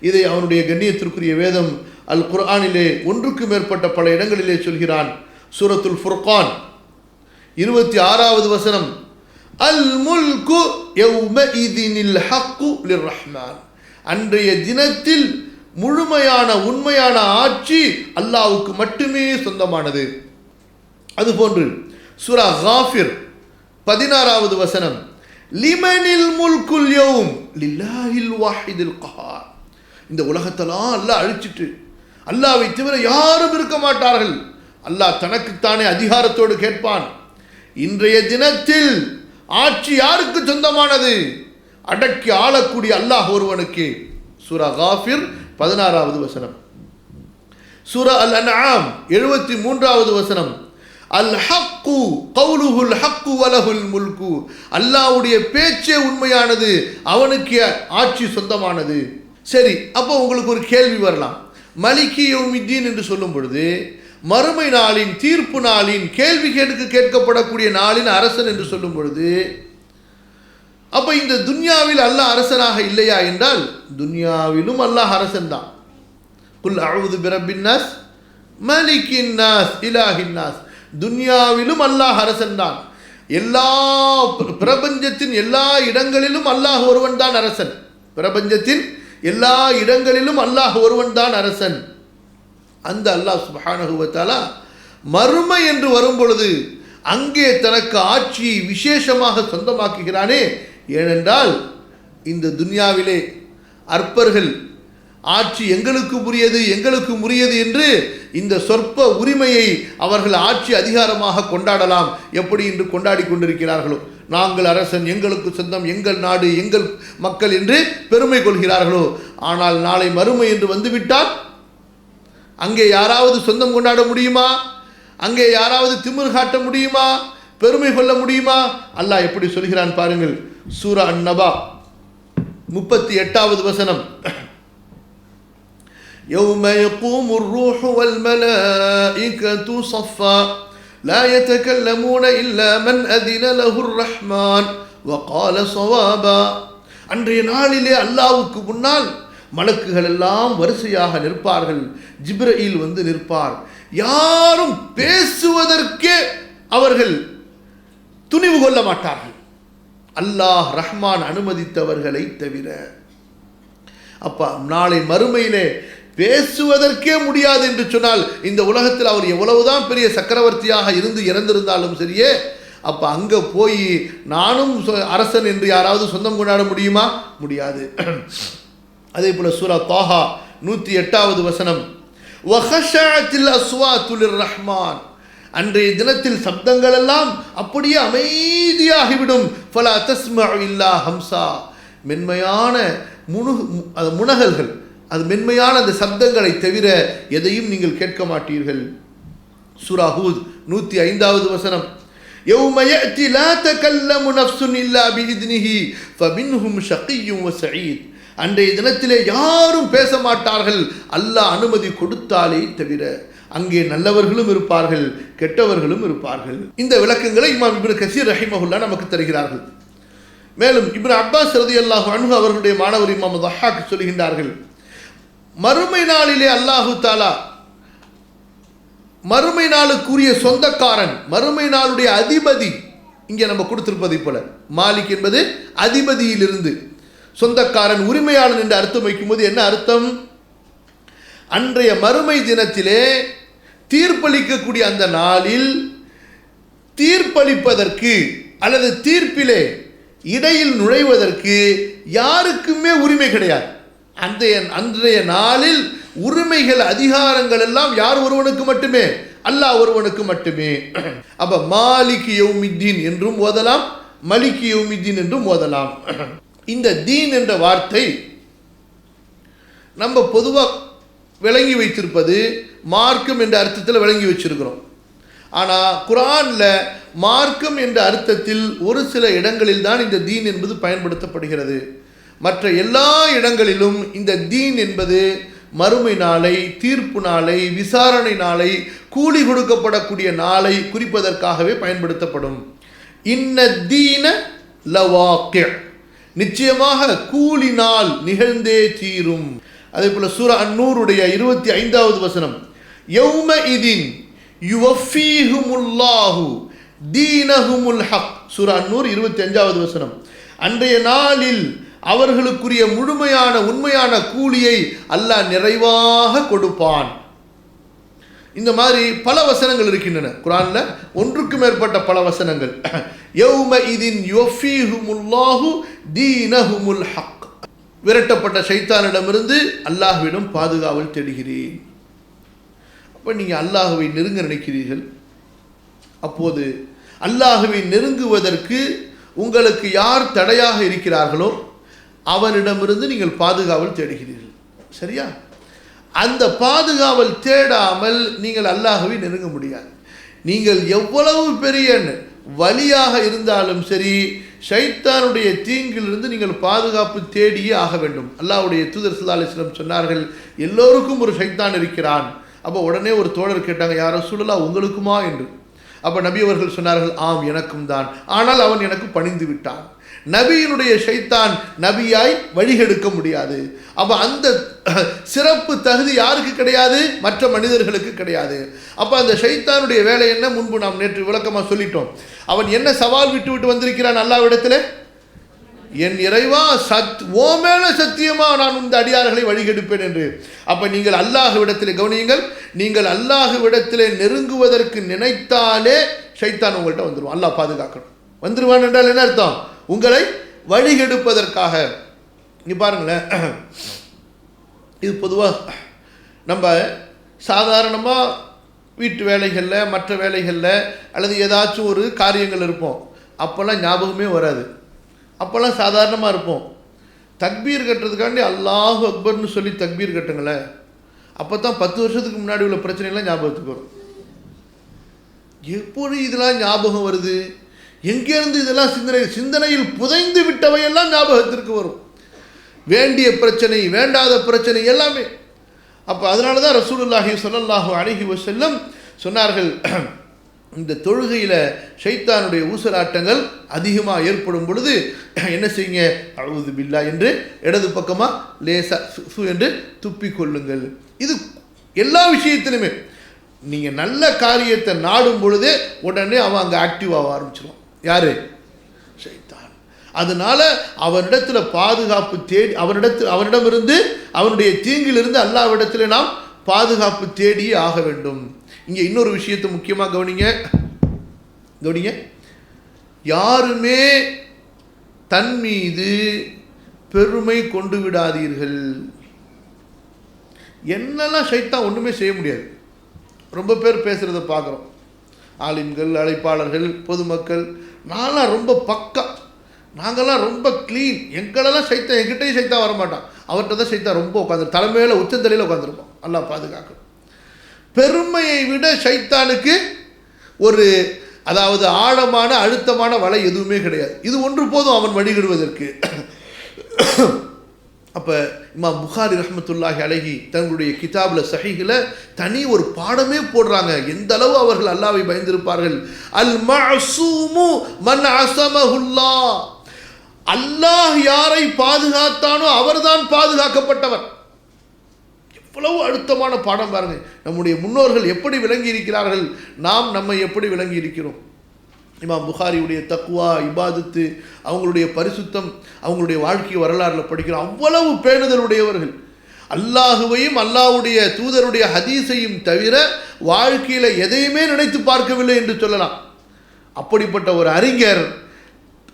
Speaker 2: இதை அவனுடைய கண்ணியத்திற்குரிய வேதம் அல் குர்ஆனிலே ஒன்றுக்கு மேற்பட்ட பல இடங்களிலே சொல்கிறான். சூரத்துல் ஃபுர்கான் 26வது வசனம், அல் முல்கு யௌமஇதினில் ஹக்கு லிர்ரஹ்மான், அன்றைய தினத்தில் முழுமையான உண்மையான ஆட்சி அல்லாஹ்வுக்கு மட்டுமே சொந்தமானது. அதுபோன்று சூரா காஃபிர் 16வது வசனம், லிமனில் முல்குல் யௌம் லில்லாஹில் வாஹிதில் கஹார், இந்த உலகத்தெல்லாம் அல்லாஹ் அழிச்சிட்டு அல்லாஹ்வை தவிர யாரும் இருக்க மாட்டார்கள். அல்லாஹ் தனக்குத்தானே அதிகாரத்தோடு கேட்பான், இன்றைய தினத்தில் ஆட்சி யாருக்கு சொந்தமானது? அடக்கி ஆளக்கூடிய அல்லாஹ் ஒருவனுக்கு. சூரா காஃபிர் 16வது வசனம். சூரா அல் அன்ஆம் 73வது வசனம், அல் ஹக்கு கௌலுஹுல் ஹக்கு வலஹுல் முல்கு, அல்லாஹ்வுடைய பேச்சே உண்மையானது, அவனுக்கு ஆட்சி சொந்தமானது. சரி, அப்போ உங்களுக்கு ஒரு கேள்வி வரலாம். மலிகி யௌமித்தீன் என்று சொல்லும் பொழுது மறுமை நாளின், தீர்ப்பு நாளின், கேள்வி கேட்கப்படக்கூடிய நாளின் அரசன் என்று சொல்லும் பொழுது அப்போ இந்த துன்யாவில் அல்லாஹ் அரசனாக இல்லையா என்றால் துன்யாவிலும் அல்லாஹ் அரசன் தான். குல் அஊது பிரப்பின் நாஸ் மலிக்கின் நாஸ் இலாஹின் நாஸ், துன்யாவிலும் அல்லாஹ் அரசன் தான். எல்லா பிரபஞ்சத்தின் எல்லா இடங்களிலும் அல்லாஹ் ஒருவன் தான் அரசன். பிரபஞ்சத்தின் எல்லா இடங்களிலும் அல்லாஹ் ஒருவன் தான் அரசன். அந்த அல்லாஹ் சுப்ஹானஹு வ தஆலா மறுமை என்று வரும் பொழுது அங்கே தனக்கு ஆட்சியை விசேஷமாக சொந்தமாக்குகிறானே. ஏனென்றால் இந்த துன்யாவிலே அற்பர்கள் ஆட்சி எங்களுக்கு உரியது, எங்களுக்கு உரியது என்று இந்த சொற்ப உரிமையை அவர்கள் ஆட்சி அதிகாரமாக கொண்டாடலாம். எப்படி இன்று கொண்டாடி கொண்டிருக்கிறார்களோ, நாங்கள் அரசன், எங்களுக்கு சொந்தம், எங்கள் நாடு, எங்கள் மக்கள் என்று பெருமை கொள்கிறார்களோ, ஆனால் நாளை மறுமை என்று வந்துவிட்டால் அங்கே யாராவது சொந்தம் கொண்டாட முடியுமா? அங்கே யாராவது திமிர் காட்ட முடியுமா? பெருமை கொள்ள முடியுமா? அல்லாஹ் எப்படி சொல்கிறான் பாருங்கள். சூரா அன்-நபா 38வது வசனம், யௌம யகூமுர் ரூஹு வல் மலாயிகத்து ஸஃபா லா யதகல்லமூன இல்லா மன் அதின லஹுர் ரஹ்மான் வகால ஸவாபா. அன்றைய நாளிலே அல்லாஹ்வுக்கு முன்னால் மலக்குகள் எல்லாம் வரிசையாக நிற்பார்கள். ஜிப்ரீல் வந்து நிற்பார். யாரும் பேசுவதற்கே அவர்கள் துணிவு கொள்ள மாட்டார்கள், அல்லாஹ் ரஹ்மான் அனுமதித்தவர்களை தவிர. அப்பா, நாளை மறுமையிலே பேசுவதற்கே முடியாது என்று சொன்னால் இந்த உலகத்தில் அவர் எவ்வளவுதான் பெரிய சக்கரவர்த்தியாக இருந்து இறந்திருந்தாலும் சரியே, அப்போ அங்கே போய் நானும் அரசன் என்று யாராவது சொந்தம் கொண்டாட முடியுமா? முடியாது. அதே போல சூரா தாஹா 108வது வசனம், வஹஷஅத்தில் அஸ்வாத்து லிர்ரஹ்மான், அன்றைய தினத்தில் சப்தங்கள் எல்லாம் அப்படியே அமைதியாகிவிடும். ஃபலா தஸ்மஉ இல்லா ஹம்சா, மென்மையான முனகல்கள், அது மென்மையான அந்த சப்தங்களை தவிர எதையும் நீங்கள் கேட்க மாட்டீர்கள். சூரா ஹூத் 105வது வசனம், யௌம யஅதி லா தகல்லமு நஃப்ஸுன் இல்லா பிஇذனிஹி ஃபமின்ஹும் ஷகிய்யுன் வஸஈத். அன்றைய தினத்திலே யாரும் பேச மாட்டார்கள் அல்லாஹ் அனுமதி கொடுத்தாலே தவிர. அங்கே நல்லவர்களும் இருப்பார்கள், கெட்டவர்களும் இருப்பார்கள். இந்த விளக்கங்களை இமாம் இப்னு கஸீர் ரஹிமஹுல்லாஹ் நமக்கு தருகிறார்கள். மேலும் இப்னு அப்பாஸ் ரலியல்லாஹு அன்ஹு அவர்களுடைய மாணவர் இமாம் தஹாக் சொல்கின்றார்கள், மறுமை நாளிலே அல்லாஹு தஆலா மறுமை நாளுக்குரிய சொந்தக்காரன், மறுமை நாளுடைய அதிபதி, இங்கே நம்ம கொடுத்திருப்பதை போல மாலிக் என்பது அதிபதியிலிருந்து சொந்தக்காரன், உரிமையாளன் என்று அர்த்தம் வைக்கும்போது என்ன அர்த்தம்? அன்றைய மறுமை தினத்திலே தீர்ப்பளிக்கக்கூடிய அந்த நாளில் தீர்ப்பளிப்பதற்கு அல்லது தீர்ப்பிலே இடையில் நுழைவதற்கு யாருக்குமே உரிமை கிடையாது. அன்றைய நாளில் உரிமைகள் அதிகாரங்கள் எல்லாம் யார் ஒருவனுக்கு மட்டுமே? அல்லாஹ் ஒருவனுக்கு மட்டுமே. அப்ப மாலிக் யௌமித்தீன் என்றும் ஓதலாம், மலிக் யௌமித்தீன் என்றும் ஓதலாம். இந்த தீன் என்ற வார்த்தை நம்ம பொதுவாக விளங்கி வைத்திருப்பது மார்க்கம் என்ற அர்த்தத்தில் விளங்கி வச்சிருக்கிறோம். ஆனால் குர்ஆனில் மார்க்கம் என்ற அர்த்தத்தில் ஒரு சில இடங்களில் தான் இந்த தீன் என்பது பயன்படுத்தப்படுகிறது. மற்ற எல்லா இடங்களிலும் இந்த தீன் என்பது மறுமை நாளை, தீர்ப்பு நாளை, விசாரணை நாளை, கூலி கொடுக்கப்படக்கூடிய நாளை குறிப்பதற்காகவே பயன்படுத்தப்படும். இன்ன தீன லவாக்கி, நிச்சயமாக கூலி நாள் நிகழ்ந்தே தீரும். அதே போல சூரா அன்-நூருடைய 25வது வசனம், யௌம இதின் யுவஃபீஹுமுல்லாஹு தீனஹுமுல் ஹக். சூரா அன்-நூர் 25வது வசனம், அன்றைய நாளில் அவர்களுக்குரிய முழுமையான உண்மையான கூலியை அல்லாஹ் நிறைவாக கொடுப்பான். இந்த மாதிரி பல வசனங்கள் இருக்கின்றன குர்ஆன்ல, ஒன்றுக்கு மேற்பட்ட பல வசனங்கள். யௌம இதின் யுவஃபீஹுமுல்லாஹு தீனஹுமுல் ஹக். விரட்டப்பட்ட ஷைத்தானிடமிருந்து அல்லாஹ்விடம் பாதுகாவல் தேடுகிறேன். அப்போ நீங்கள் அல்லாஹ்வை நெருங்க நினைக்கிறீர்கள். அப்போது அல்லாஹ்வை நெருங்குவதற்கு உங்களுக்கு யார் தடையாக இருக்கிறார்களோ அவனிடமிருந்து நீங்கள் பாதுகாவல் தேடுகிறீர்கள். சரியா? அந்த பாதுகாவல் தேடாமல் நீங்கள் அல்லாஹ்வை நெருங்க முடியாது. நீங்கள் எவ்வளவு பெரிய வலியாக இருந்தாலும் சரி, ஷைத்தானுடைய தீங்கிலிருந்து நீங்கள் பாதுகாப்பு தேடியே ஆக வேண்டும். அல்லாஹ்வுடைய தூதர் ஸல்லல்லாஹு அலைஹி வஸல்லம் சொன்னார்கள், எல்லோருக்கும் ஒரு ஷைத்தான் இருக்கிறான். அப்போ உடனே ஒரு தோழர் கேட்டாங்க, யார் ரசூலுல்லாஹ் உங்களுக்குமா என்று. அப்போ நபி அவர்கள் சொன்னார்கள், ஆம் எனக்கும் தான், ஆனால் அவன் எனக்கு பணிந்து விட்டான். நபியினுடைய ஷைத்தான் நபியாய் வழிகெடுக்க முடியாது. அப்போ அந்த சிறப்பு தகுதி யாருக்கு கிடையாது? மற்ற மனிதர்களுக்கு கிடையாது. அப்போ அந்த ஷைத்தானுடைய வேலை என்ன? முன்பு நாம் நேற்று விளக்கமாக சொல்லிட்டோம். அவன் என்ன சவால் விட்டு விட்டு வந்திருக்கிறான் அல்லாஹ்விடத்தில்? என் இறைவா, ஓ மேல சத்தியமா நான் இந்த அடியார்களை வழிகெடுப்பேன் என்று. அப்போ நீங்கள் அல்லாஹ்விடத்தில் கவனியுங்கள், நீங்கள் அல்லாஹ்விடத்தில் நெருங்குவதற்கு நினைத்தாலே ஷைத்தான் உங்கள்கிட்ட வந்துடுவான். அல்லாஹ் பாதுகாக்கணும். வந்துடுவான் என்றால் என்ன அர்த்தம்? உங்களை வழிகெடுப்பதற்காக. இங்கே பாருங்களேன், இது பொதுவாக நம்ம சாதாரணமாக வீட்டு வேலைகளில், மற்ற வேலைகளில் அல்லது ஏதாச்சும் ஒரு காரியங்கள் இருப்போம். அப்போல்லாம் ஞாபகமே வராது. அப்போல்லாம் சாதாரணமாக இருப்போம். தக்பீர் கட்டுறதுக்காண்டி அல்லாஹு அக்பர்னு சொல்லி தக்பீர் கட்டுங்களேன். அப்போ தான் 10 வருஷத்துக்கு முன்னாடி உள்ள பிரச்சனைலாம் ஞாபகத்துக்கு வரும். எப்படி இதெல்லாம் ஞாபகம் வருது? எங்கேருந்து இதெல்லாம் சிந்தனையில் புதைந்து விட்டவையெல்லாம் ஞாபகத்திற்கு வரும். வேண்டிய பிரச்சனை, வேண்டாத பிரச்சனை எல்லாமே. அப்போ அதனால தான் ரசூலுல்லாஹி ஸல்லல்லாஹு அலைஹி வஸல்லம் சொன்னார்கள், இந்த தொழுகையில் ஷைத்தானுடைய ஊசலாட்டங்கள் அதிகமாக ஏற்படும் பொழுது என்ன செய்யுங்க? அஊது பில்லா என்று இடது பக்கமாக லேசா சு என்று துப்பிக்கொள்ளுங்கள். இது எல்லா விஷயத்திலுமே நீங்கள் நல்ல காரியத்தை நாடும் பொழுதே உடனே அவன் அங்கே ஆக்டிவ் ஆக ஆரம்பிச்சிடுவான். யாரு? ஷைத்தான். அதனால அவனிடத்தில் பாதுகாப்பு தேடி, அவனிடமிருந்து, அவனுடைய தீங்கிலிருந்து அல்லாஹ்விடத்தில் நாம் பாதுகாப்பு தேடியே ஆக வேண்டும். இங்கே இன்னொரு விஷயத்தை முக்கியமாக கவனிங்க. யாருமே தன் மீது பெருமை கொண்டு விடாதீர்கள். என்னெல்லாம் ஷைத்தான் ஒன்றுமே செய்ய முடியாது. ரொம்ப பேர் பேசுகிறத பார்க்குறோம். ஆலிம்கள், அழைப்பாளர்கள், பொதுமக்கள், நான்லாம் ரொம்ப பக்கா, நாங்கள்லாம் ரொம்ப க்ளீன், எங்களெல்லாம் எங்கிட்டையும் சைத்தான் வரமாட்டான். அவர்கிட்ட தான் ஷைத்தான் ரொம்ப உட்காந்து தலைமையில் உச்சந்தலையில் உட்காந்துருப்பான். அல்லாஹ் பாதுகாக்கும். பெருமையை விட ஷைத்தானுக்கு ஒரு அதாவது ஆழமான அழுத்தமான வலை எதுவுமே கிடையாது. இது ஒன்று போதும் அவன் வழிகிடுவதற்கு. அப்போ இமாம் புகாரி ரஹ்மத்துல்லாஹி அலைஹி தங்களுடைய கிதாபில் சஹீஹில் தனி ஒரு பாடமே போடுறாங்க. எந்த அளவு அவர்கள் அல்லாஹ்வை பயந்திருப்பார்கள். அல் மஅசூமு மன் அஸமஹுல்லாஹ், அல்லாஹ் யாரை பாதுகாத்தானோ அவர்தான் பாதுகாக்கப்பட்டவர். எவ்வளவு அழுத்தமான பாடம் பாருங்க. நம்முடைய முன்னோர்கள் எப்படி விளங்கி இருக்கிறார்கள், நாம் நம்மை எப்படி விளங்கி இருக்கிறோம். இமாம் புகாரியுடைய தக்வா, இபாதத்து, அவங்களுடைய பரிசுத்தம், அவங்களுடைய வாழ்க்கை வரலாறுல படிக்கிறோம். அவ்வளவு பேணுதலுடையவர்கள். அல்லாஹுவையும் அல்லாஹ்வுடைய தூதருடைய ஹதீஸையும் தவிர வாழ்க்கையில் எதையுமே நினைத்து பார்க்கவில்லை என்று சொல்லலாம். அப்படிப்பட்ட ஒரு அறிஞர்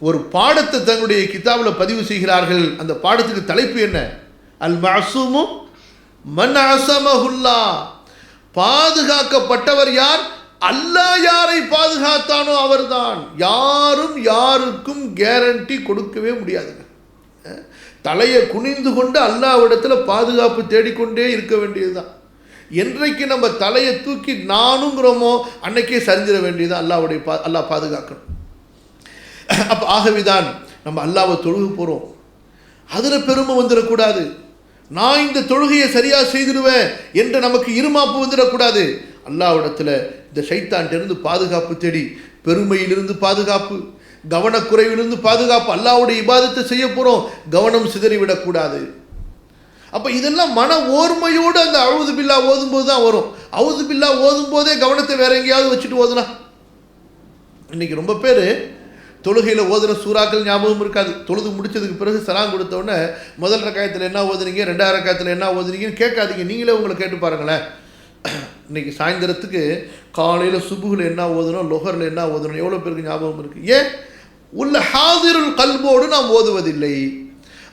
Speaker 2: ஒரு பாடத்தை தங்களுடைய கிதாபில் பதிவு செய்கிறார்கள். அந்த பாடத்துக்கு தலைப்பு என்ன? அல் மஅசூமு மன் அஸமஹுல்லாஹ், பாதுகாக்கப்பட்டவர் யார்? அல்லாஹ் யாரை பாதுகாத்தானோ அவர்தான். யாரும் யாருக்கும் கேரண்டி கொடுக்கவே முடியாதுங்க. தலையை குனிந்து கொண்டு அல்லாஹ்விடத்தில் பாதுகாப்பு தேடிக்கொண்டே இருக்க வேண்டியதுதான். என்றைக்கு நம்ம தலையை தூக்கி நானுங்கிறோமோ அன்னைக்கே சரிஞ்சிட வேண்டியது. அல்லாஹ் பாதுகாக்கணும். அப்போ ஆகவேதான் நம்ம அல்லாஹ்வை தொழுக போகிறோம், அதில் பெருமை வந்துடக்கூடாது. நான் இந்த தொழுகையை சரியாக செய்திருவேன் என்று நமக்கு இருமாப்பு வந்துடக்கூடாது. அல்லாஹ்விடத்தில் இந்த ஷைத்தான்கிட்டருந்து பாதுகாப்பு தேடி, பெருமையிலிருந்து பாதுகாப்பு, கவனக்குறைவிலிருந்து பாதுகாப்பு. அல்லாஹ்வுடைய இபாதத்தை செய்ய போகிறோம், கவனம் சிதறிவிடக்கூடாது. அப்போ இதெல்லாம் மன ஓர்மையோடு அந்த அவுது பில்லா ஓதும்போது தான் வரும். அவுது பில்லா ஓதும் போதே கவனத்தை வேற எங்கேயாவது வச்சுட்டு ஓதுனா. இன்னைக்கு ரொம்ப பேர் தொழுகையில் ஓதுன சூறாக்கள் ஞாபகம் இருக்காது. தொழுது முடிச்சதுக்கு பிறகு சலாம் கொடுத்தோடனே முதல் ரக்காயத்தில் என்ன ஓதுனீங்க, ரெண்டாவது ரக்காயத்தில் என்ன ஓதுனீங்கன்னு கேட்காதீங்க. நீங்களே உங்களை கேட்டு பாருங்களேன். இன்னைக்கு சாயந்தரத்துக்கு காலையில் சுபுகில் என்ன ஓதணும், லொஹரில் என்ன ஓதணும், எவ்வளோ பேருக்கு ஞாபகம் இருக்குது? ஏன்? உள்ள ஹாதிருல் கல்போடு நாம் ஓதுவதில்லை.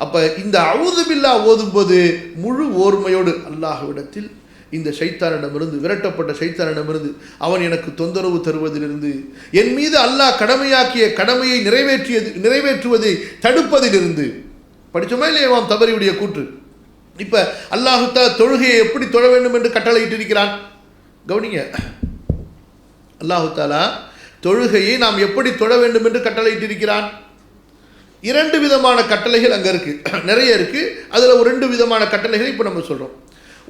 Speaker 2: அப்போ இந்த அவுது பில்லா ஓதும்போது முழு ஓர்மையோடு அல்லாஹ்விடத்தில் இந்த ஷைத்தானிடமிருந்து, விரட்டப்பட்ட ஷைத்தானிடமிருந்து, அவன் எனக்கு தொந்தரவு தருவதிலிருந்து, என் மீது அல்லாஹ் கடமையாக்கிய கடமையை நிறைவேற்றுவதை தடுப்பதிலிருந்து. படித்தோமா இல்லையா இமாம் தபரியுடைய கூற்று? இப்போ அல்லாஹ் தஆலா தொழுகையை எப்படி தொழ வேண்டும் என்று கட்டளையிட்டு இருக்கிறான். கவனிங்க, அல்லாஹ் தஆலா தொழுகையை நாம் எப்படி தொழ வேண்டும் என்று கட்டளையிட்டு இருக்கிறான். இரண்டு விதமான கட்டளைகள் அங்கே இருக்குது, நிறைய இருக்குது. அதில் ஒரு ரெண்டு விதமான கட்டளைகளை இப்போ நம்ம சொல்கிறோம்.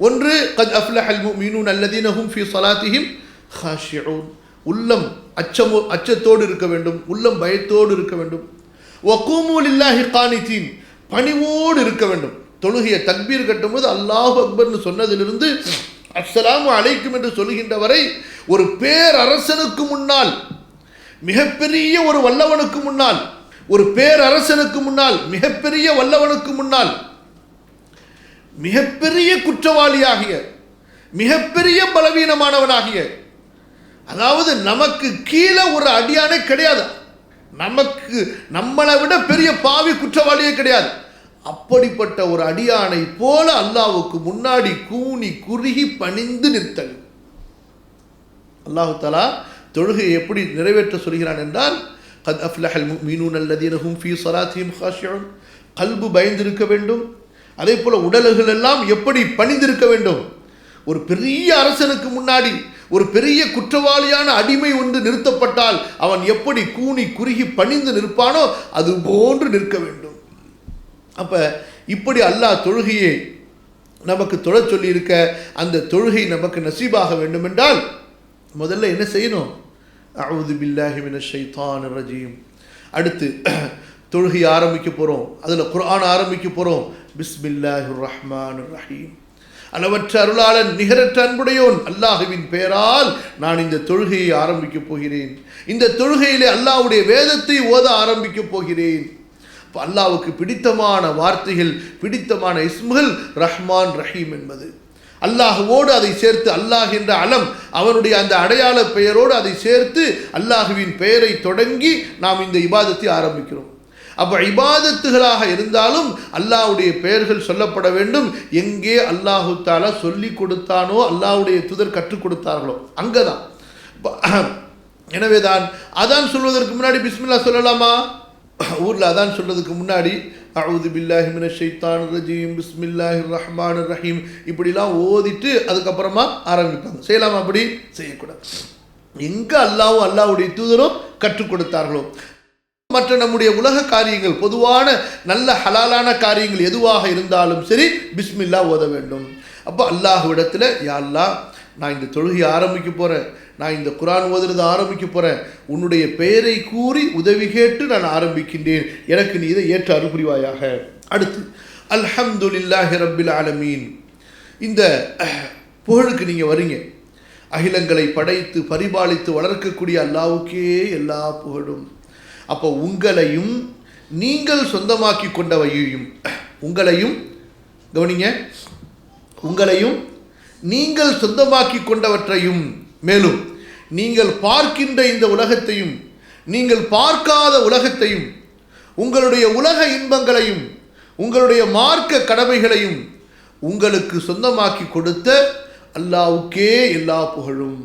Speaker 2: ஒன்று, கத் அஃப்லஹல் முஃமினூன் அல்லதீன ஹும் ஃபீ ஸலாத்திஹிம் ஹாஷிஊன், உள்ளம் அச்சத்தோடு இருக்க வேண்டும், உள்ளம் பயத்தோடு இருக்க வேண்டும். வகூமு லில்லாஹி கானிதீன், பணிவோடு இருக்க வேண்டும். தொழுகையை தக்பீர் கட்டும்போது அல்லாஹு அக்பர்னு சொன்னதிலிருந்து அஸ்ஸலாமு அலைக்கும் என்று சொல்கின்ற வரை ஒரு பேரரசனுக்கு முன்னால், மிகப்பெரிய ஒரு வல்லவனுக்கு முன்னால், ஒரு பேரரசனுக்கு முன்னால், மிகப்பெரிய வல்லவனுக்கு முன்னால், மிகப்பெரிய குற்றவாளியாகிய, மிகப்பெரிய பலவீனமானவனாகிய, அதாவது நமக்கு கீழே ஒரு அடியானே கிடையாது, நம்மளை விட பெரிய பாவி குற்றவாளியே கிடையாது. அப்படிப்பட்ட ஒரு அடியானை போல அல்லாஹ்வுக்கு முன்னாடி கூனி குறுகி பணிந்து நிறுத்தல். அல்லாஹ் தஆலா தொழுகையை எப்படி நிறைவேற்ற சொல்கிறான் என்றால், கத் அஃப்லஹல் முஃமினூன் அல்லதீன ஹும் ஃபீ ஸலாத்திஹிம் ஹாஷிஊன், கல்பு பயந்திருக்க வேண்டும். அதே போல உடல்கள் எல்லாம் எப்படி பணிந்திருக்க வேண்டும். ஒரு பெரிய அரசனுக்கு முன்னாடி ஒரு பெரிய குற்றவாளியான அடிமை ஒன்று நிறுத்தப்பட்டால் அவன் எப்படி கூனி குறுகி பணிந்து நிற்பானோ அது போன்று நிற்க வேண்டும். அப்போ இப்படி அல்லாஹ் தொழுகையை நமக்கு தொழச் சொல்லியிருக்க அந்த தொழுகை நமக்கு நசீபாக வேண்டும் என்றால் முதல்ல என்ன செய்யணும்? அஊது பில்லாஹி மினஷ் ஷைத்தானிர் ரஜீம். அடுத்து தொழுகை ஆரம்பிக்க போகிறோம், அதில் குர்ஆன் ஆரம்பிக்க போகிறோம். பிஸ்மில்லாஹிர் ரஹ்மானிர் ரஹீம், அளவற்ற அருளாளன் நிகரற்ற அன்புடையோன் அல்லாஹுவின் பெயரால் நான் இந்த தொழுகையை ஆரம்பிக்கப் போகிறேன். இந்த தொழுகையிலே அல்லாஹ்வுடைய வேதத்தை ஓத ஆரம்பிக்கப் போகிறேன். இப்போ அல்லாஹ்வுக்கு பிடித்தமான வார்த்தைகள், பிடித்தமான இஸ்முகள் ரஹ்மான் ரஹீம் என்பது. அல்லாஹுவோடு அதை சேர்த்து, அல்லாஹ் என்ற அலம், அவனுடைய அந்த அடையாள பெயரோடு அதை சேர்த்து அல்லாஹுவின் பெயரை தொடங்கி நாம் இந்த இபாதத்தை ஆரம்பிக்கிறோம். அப்போ இபாதத்துகளாக இருந்தாலும் அல்லாஹ்வுடைய பெயர்கள் சொல்லப்பட வேண்டும். எங்கே அல்லாஹு தஆலா சொல்லி கொடுத்தானோ, அல்லாஹ்வுடைய தூதர் கற்றுக் கொடுத்தார்களோ அங்கே தான். எனவேதான் அதான் சொல்வதற்கு முன்னாடி பிஸ்மில்லா சொல்லலாமா? ஊரில் அதான் சொல்றதுக்கு முன்னாடி அஊது பில்லாஹி மினஷ் ஷைத்தானிர் ரஜீம், பிஸ்மில்லாஹிர் ரஹ்மானிர் ரஹீம் இப்படிலாம் ஓதிட்டு அதுக்கப்புறமா ஆரம்பிப்பாங்க. செய்யலாமா? அப்படி செய்யக்கூடாது. எங்கே அல்லாஹ்வும் அல்லாஹ்வுடைய தூதரும் கற்றுக் கொடுத்தார்களோ. மற்ற நம்முடைய உலக காரியங்கள், பொதுவான நல்ல ஹலாலான காரியங்கள் எதுவாக இருந்தாலும் சரி பிஸ்மில்லா ஓத வேண்டும். அப்போ அல்லாஹ்விடத்தில், யா அல்லாஹ், நான் இந்த தொழுகையை ஆரம்பிக்க போகிறேன், நான் இந்த குர்ஆன் ஓதுறதை ஆரம்பிக்க போகிறேன், உன்னுடைய பெயரை கூறி உதவி கேட்டு நான் ஆரம்பிக்கின்றேன், எனக்கு நீ இதை ஏற்ற அருள்புரிவாயாக. அடுத்து அல்ஹம்துலில்லாஹி ரப்பில் ஆலமீன். இந்த புகழுக்கு நீங்கள் வரீங்க. அகிலங்களை படைத்து பரிபாலித்து வளர்க்கக்கூடிய அல்லாஹ்வுக்கே எல்லா புகழும். அப்போ உங்களையும் நீங்கள் சொந்தமாக்கி கொண்டவையும், உங்களையும் கவனிங்க, உங்களையும் நீங்கள் சொந்தமாக்கி கொண்டவற்றையும், மேலும் நீங்கள் பார்க்கின்ற இந்த உலகத்தையும் நீங்கள் பார்க்காத உலகத்தையும், உங்களுடைய உலக இன்பங்களையும் உங்களுடைய மார்க்க கடமைகளையும் உங்களுக்கு சொந்தமாக்கி கொடுத்த அல்லாஹ்வுக்கே எல்லா புகழும்.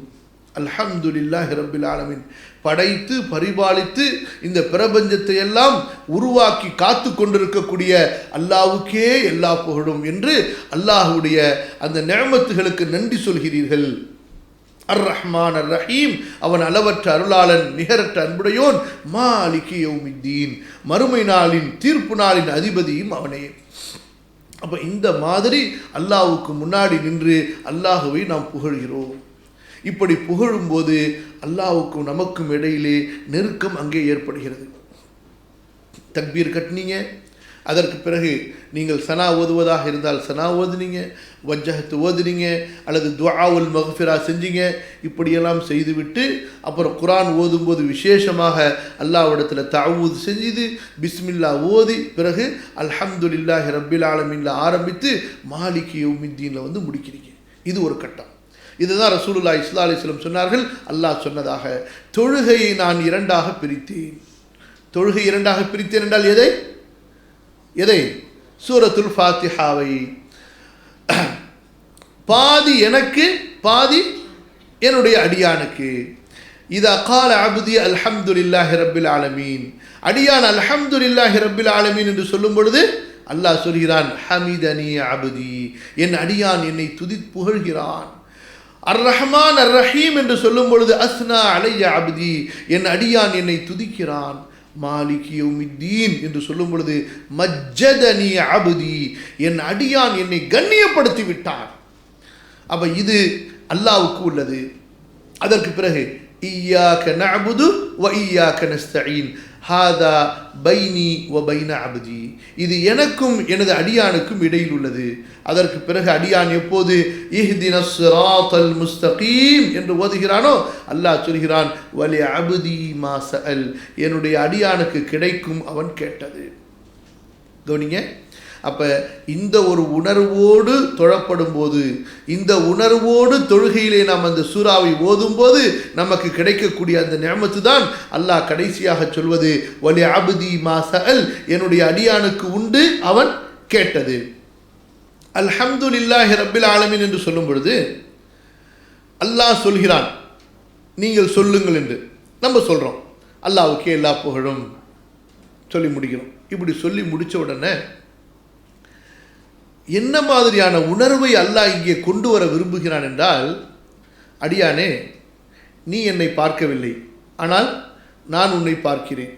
Speaker 2: அல்ஹம்துலில்லாஹி ரப்பில் ஆலமீன். படைத்து பரிபாலித்து இந்த பிரபஞ்சத்தை எல்லாம் உருவாக்கி காத்து கொண்டிருக்கக்கூடிய அல்லாஹ்வுக்கே எல்லா புகழும் என்று அல்லாஹ்வுடைய அந்த நிஅமத்துகளுக்கு நன்றி சொல்கிறீர்கள். அர் ரஹ்மான் அர் ரஹீம், அவன் அளவற்ற அருளாளன் நிகரற்ற அன்புடையோன். மாலிகி யௌமித்தீன், மறுமை நாளின் தீர்ப்பு நாளின் அதிபதியும் அவனே. அப்போ இந்த மாதிரி அல்லாஹ்வுக்கு முன்னாடி நின்று அல்லாஹ்வை நாம் புகழ்கிறோம். இப்படி புகழும்போது அல்லாஹ்வுக்கும் நமக்கும் இடையிலே நெருக்கம் அங்கே ஏற்படுகிறது. தக்பீர் கட்டினீங்க, அதற்கு பிறகு நீங்கள் சனா ஓதுவதாக இருந்தால் சனா ஓதுனீங்க, வஜ்ஜஹத்து ஓதுனீங்க, அல்லது துஆவுல் மக்ஃபிரா செஞ்சீங்க. இப்படியெல்லாம் செய்துவிட்டு அப்புறம் குர்ஆன் ஓதும்போது விசேஷமாக அல்லாஹ்விடத்தில் தஅவூத் செஞ்சு பிஸ்மில்லா ஓதி பிறகு அல்ஹம்துலில்லாஹி ரப்பில் ஆலமீன்ல ஆரம்பித்து மாலிகி யௌமித்தீன்ல வந்து முடிக்கிறீங்க. இது ஒரு கட்டம். இதுதான் ரசூலுல்லாஹி ஸல்லல்லாஹு அலைஹி வஸல்லம் சொன்னார்கள். அல்லாஹ் சொன்னதாக, தொழுகையை நான் இரண்டாக பிரித்தேன். தொழுகை இரண்டாக பிரித்தேன் என்றால் எதை எதை? சூரத்துல் ஃபாத்திஹாவை. பாதி எனக்கு, பாதி என்னுடைய அடியானுக்கு. இதா கால அப்தி அல்ஹம்துலில்லாஹி ரப்பில் ஆலமீன், அடியான் அல்ஹம்துலில்லாஹி ரப்பில் ஆலமீன் என்று சொல்லும் பொழுது அல்லாஹ் சொல்கிறான், ஹமிதனி அப்தி, என் அடியான் என்னை துதி புகழ்கிறான். அர் ரஹ்மான் அர் ரஹீம் என்று சொல்லும் பொழுது அஸ்னா அலைய அப்தி, என் அடியான் என்னை துதிக்கிறான். மாலிகி யௌமித்தீன் என்று சொல்லும் பொழுது மஜ்ஜதனி அப்தி, என் அடியான் என்னை கண்ணியப்படுத்தி விட்டான். அப்ப இது அல்லாஹ்வுக்கு உள்ளது. அதற்கு பிறகு இய்யாக நஅபுது வ இய்யாக நஸ்தஈன், ஹாதா பைனி வ பைன அப்தி, இது எனக்கும் எனது அடியானுக்கும் இடையில் உள்ளது. அதற்கு பிறகு அடியான் எப்போது இஹ்தினஸ் ஸிராத்தல் முஸ்தகீம் என்று ஓதுகிறானோ அல்லாஹ் சொல்கிறான், வலி அப்தி மா ஸஅல், என்னுடைய அடியானுக்கு கிடைக்கும் அவன் கேட்டது. கவனிங்க. அப்போ இந்த ஒரு உணர்வோடு தொழப்படும் போது, இந்த உணர்வோடு தொழுகையிலே நாம் அந்த சூறாவை ஓதும்போது நமக்கு கிடைக்கக்கூடிய அந்த நிஅமத்து தான் அல்லாஹ் கடைசியாக சொல்வது, வலி அப்தி மா ஸஅல், என்னுடைய அடியானுக்கு உண்டு அவன் கேட்டது. அல்ஹம்துலில்லாஹி ரப்பில் ஆலமீன் என்று சொல்லும் பொழுது அல்லாஹ் சொல்கிறான், நீங்கள் சொல்லுங்கள் என்று. நம்ம சொல்கிறோம், அல்லாஹ்வுக்கே எல்லா புகழும் சொல்லி முடிக்கிறோம். இப்படி சொல்லி முடித்த உடனே என்ன மாதிரியான உணர்வை அல்லாஹ் இங்கே கொண்டு வர விரும்புகிறான் என்றால், அடியானே, நீ என்னை பார்க்கவில்லை, ஆனால் நான் உன்னை பார்க்கிறேன்.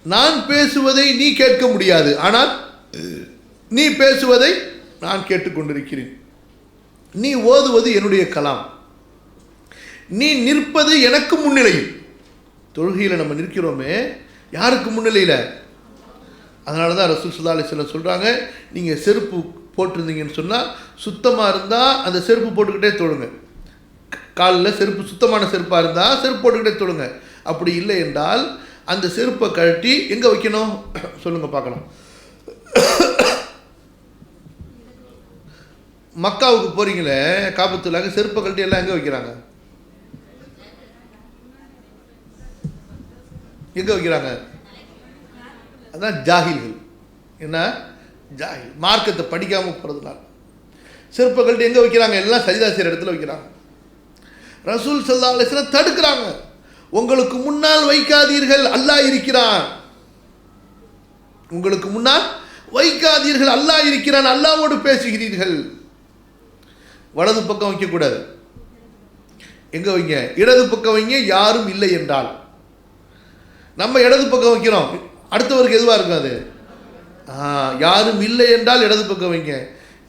Speaker 2: நான் பேசுவதை நீ கேட்க முடியாது, ஆனால் நீ பேசுவதை நான் கேட்டுக்கொண்டிருக்கிறேன். நீ ஓதுவது என்னுடைய கலாம், நீ நிற்பது எனக்கு முன்னிலையில். தொழுகையில் நம்ம நிற்கிறோமே யாருக்கு முன்னிலையில்? அதனால தான் ரசூல் ஸல்லல்லாஹு அலைஹி வஸல்லம் சொல்கிறாங்க, நீங்கள் செருப்பு போட்டிருந்தீங்கன்னு சொன்னால் சுத்தமாக இருந்தால் அந்த செருப்பு போட்டுக்கிட்டே தொழுங்க. காலில் செருப்பு சுத்தமான செருப்பாக இருந்தால் செருப்பு போட்டுக்கிட்டே தொழுங்க. அப்படி இல்லை என்றால் அந்த செருப்பை கழட்டி எங்கே வைக்கணும் சொல்லுங்கள் பார்க்கலாம். மக்காவுக்கு போகிறீங்களே காபத்துல்லாஹ், செருப்பை கழட்டி எல்லாம் எங்கே வைக்கிறாங்க? எங்கே வைக்கிறாங்க? அதான் ஜாஹில்கள். என்ன ஜாஹில், மார்க்கத்தை படிக்காமல் போகிறதுனால செருப்பை கழட்டி எங்கே வைக்கிறாங்க? எல்லாம் சஜிதா செய்கிற இடத்துல வைக்கிறாங்க. ரசூல் ஸல்லல்லாஹு அலைஹி வஸல்லம் தடுக்கிறாங்க, உங்களுக்கு முன்னால் வைக்காதீர்கள், அல்லாஹ் இருக்கிறான். உங்களுக்கு முன்னால் வைக்காதீர்கள். அல்லாஹ் இருக்கிறான், அல்லாஹ்வோடு பேசுகிறீர்கள். வலது பக்கம் வைக்கக்கூடாது. எங்க வைங்க? இடது பக்கம் வைங்க. யாரும் இல்லை என்றால் நம்ம இடது பக்கம் வைக்கிறோம், அடுத்தவருக்கு எதுவாக இருக்கும் அது? யாரும் இல்லை என்றால் இடது பக்கம் வைங்க.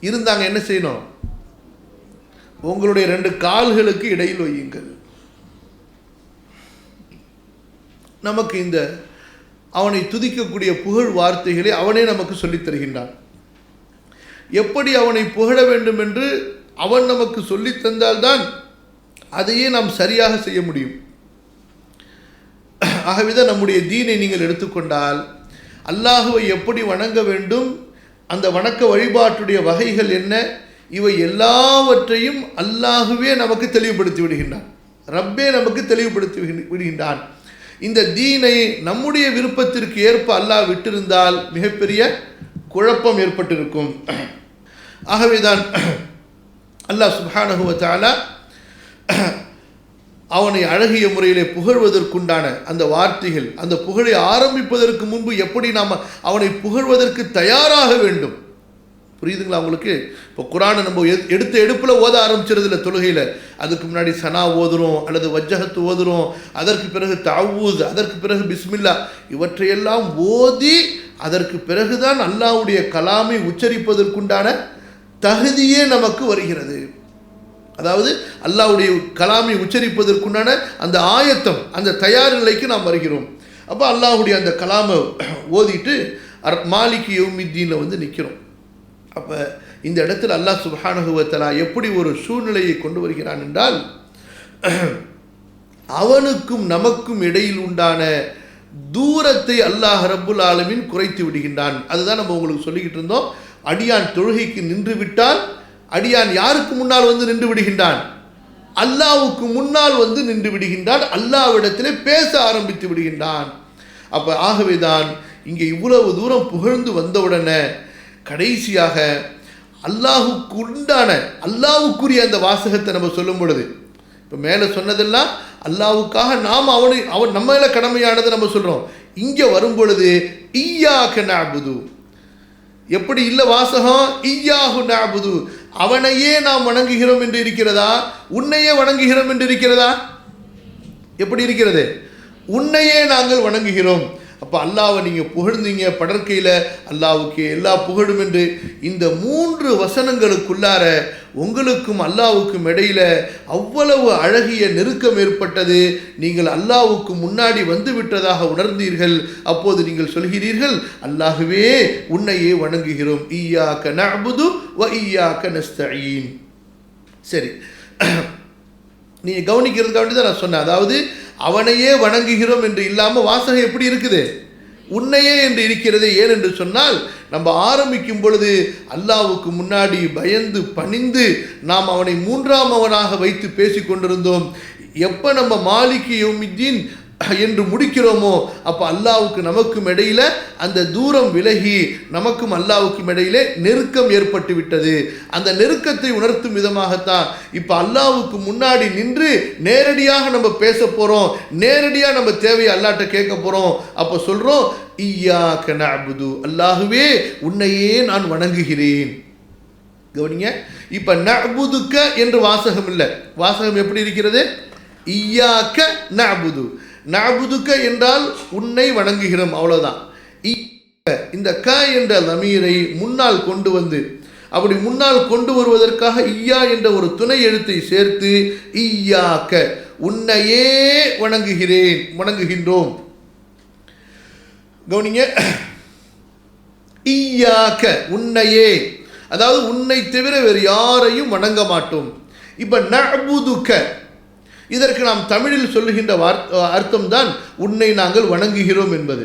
Speaker 2: இருந்தாங்க என்ன செய்யணும்? உங்களுடைய 2 கால்களுக்கு இடையில் வையுங்கள். நமக்கு இந்த அவனை துதிக்கக்கூடிய புகழ் வார்த்தைகளை அவனே நமக்கு சொல்லித் தருகின்றான். எப்படி அவனை புகழ வேண்டும் என்று அவன் நமக்கு சொல்லித் தந்தால்தான் அதையே நாம் சரியாக செய்ய முடியும். ஆகவேதான் நம்முடைய தீனை நீங்கள் எடுத்துக்கொண்டால் அல்லாஹுவை எப்படி வணங்க வேண்டும், அந்த வணக்க வழிபாட்டுடைய வகைகள் என்ன, இவை எல்லாவற்றையும் அல்லாஹுவே நமக்கு தெளிவுபடுத்தி விடுகின்றான். ரப்பே நமக்கு தெளிவுபடுத்தி விடுகின்றான். இந்த தீனை நம்முடைய விருப்பத்திற்கு ஏற்ப அல்லாஹ் விட்டிருந்தால் மிகப்பெரிய குழப்பம் ஏற்பட்டிருக்கும். ஆகவேதான் அல்லாஹ் சுப்ஹானஹு வ தஆலா அவனை அழகிய முறையிலே புகழ்வதற்குண்டான அந்த வார்த்தைகள், அந்த புகழை ஆரம்பிப்பதற்கு முன்பு எப்படி நாம் அவனை புகழ்வதற்கு தயாராக வேண்டும். புரியுதுங்களா உங்களுக்கு? இப்போ குரானை நம்ம எடுத்த எடுப்பில் ஓத ஆரம்பிச்சிருதில்ல தொழுகையில். அதுக்கு முன்னாடி சனா ஓதுறோம், அல்லது வஜ்ஜஹத்து ஓதுறோம், அதற்கு பிறகு தஅவூத், அதற்கு பிறகு பிஸ்மில்லா, இவற்றையெல்லாம் ஓதி அதற்கு பிறகுதான் அல்லாஹ்வுடைய கலாமை உச்சரிப்பதற்குண்டான தகுதியே நமக்கு வருகிறது. அதாவது அல்லாஹ்வுடைய கலாமை உச்சரிப்பதற்குண்டான அந்த ஆயத்தம், அந்த தயார் நிலைக்கு நாம் வருகிறோம். அப்போ அல்லாஹ்வுடைய அந்த கலாமை ஓதிட்டு மாலிகி யௌமித்தீனில் வந்து நிற்கிறோம். அப்போ இந்த இடத்துல அல்லாஹ் சுப்ஹானஹு வ தஆலா எப்படி ஒரு சூழ்நிலையை கொண்டு வருகிறான் என்றால், அவனுக்கும் நமக்கும் இடையில் உண்டான தூரத்தை அல்லாஹ் ரப்புல் ஆலமீன் குறைத்து விடுகின்றான். அதுதான் நம்ம உங்களுக்கு சொல்லிக்கிட்டு இருந்தோம். அடியான் தொழுகைக்கு நின்று விட்டால் அடியான் யாருக்கு முன்னால் வந்து நின்று விடுகின்றான்? அல்லாஹ்வுக்கு முன்னால் வந்து நின்று விடுகின்றான். அல்லாஹ்விடத்திலே பேச ஆரம்பித்து விடுகின்றான். அப்போ ஆகவேதான் இங்கே இவ்வளவு தூரம் புகழ்ந்து வந்தவுடனே கடைசியாக அல்லாஹுக்கு உண்டான அல்லாஹுக்குரிய அந்த வாசகத்தை நம்ம சொல்லும் பொழுது, இப்போ மேலே சொன்னதெல்லாம் அல்லாஹுக்காக நாம் அவன் நம்ம மேலே கடமையானதை நம்ம சொல்கிறோம். இங்கே வரும் பொழுது இய்யாக நஅபுது, எப்படி இல்லை வாசகம்? இய்யாஹு நஅபுது, அவனையே நாம் வணங்குகிறோம் என்று இருக்கிறதா? உன்னையே வணங்குகிறோம் என்று இருக்கிறதா? எப்படி இருக்கிறது? உன்னையே நாங்கள் வணங்குகிறோம். அப்போ அல்லாஹ்வை நீங்கள் புகழ்ந்தீங்க படற்கையில், அல்லாஹ்வுக்கு எல்லா புகழும் என்று. இந்த 3 வசனங்களுக்குள்ளார உங்களுக்கும் அல்லாஹ்வுக்கும் இடையில் அவ்வளவு அழகிய நெருக்கம் ஏற்பட்டது. நீங்கள் அல்லாஹ்வுக்கு முன்னாடி வந்து விட்டதாக உணர்ந்தீர்கள். அப்போது நீங்கள் சொல்கிறீர்கள், அல்லாஹ்வே உன்னையே வணங்குகிறோம். இய்யாக நஅபுது வ இய்யாக நஸ்தஈன். சரி, நீங்கள் கவனிக்கிறதுக்காக வேண்டி தான் நான் சொன்னேன். அதாவது அவனையே வணங்குகிறோம் என்று இல்லாமல் வாசகம் எப்படி இருக்குது? உன்னையே என்று இருக்கிறது. ஏன் என்று சொன்னால், நம்ம ஆரம்பிக்கும் பொழுது அல்லாஹ்வுக்கு முன்னாடி பயந்து பணிந்து நாம் அவனை 3ஆம் அவனாக வைத்து பேசி கொண்டிருந்தோம். எப்போ நம்ம மாலிகி யௌமித்தீன் என்று முடிக்கிறோமோ அப்போ அல்லாஹ்வுக்கு நமக்கும் இடையில் அந்த தூரம் விலகி நமக்கும் அல்லாஹ்வுக்கும் இடையிலே நெருக்கம் ஏற்பட்டு விட்டது. அந்த நெருக்கத்தை உணர்த்தும் விதமாகத்தான் இப்போ அல்லாஹ்வுக்கு முன்னாடி நின்று நேரடியாக நம்ம பேச போகிறோம். நேரடியாக நம்ம தேவையை அல்லாஹ்ட்ட கேட்க போகிறோம். அப்போ சொல்கிறோம், இய்யாக நஅபுது, அல்லாஹுவே உன்னையே நான் வணங்குகிறேன். கவனிங்க, இப்போ நஅபுதுக்க என்று வாசகம் இல்லை. வாசகம் எப்படி இருக்கிறது? இய்யாக நஅபுது. நஅபுதுக்க என்றால் உன்னை வணங்குகிறோம், அவ்வளோதான். இந்த க என்ற லமீரை முன்னால் கொண்டு வந்து, அப்படி முன்னால் கொண்டு வருவதற்காக இய்யா என்ற ஒரு துணை எழுத்தை சேர்த்து இய்யாக உன்னையே வணங்குகின்றோம். கவனிங்க, இய்யாக உன்னையே, அதாவது உன்னை தவிர வேறு யாரையும் வணங்க மாட்டோம். இப்போ நஅபுதுக்க, இதற்கு நாம் தமிழில் சொல்லுகின்ற அர்த்தம் தான் உன்னை நாங்கள் வணங்குகிறோம் என்பது.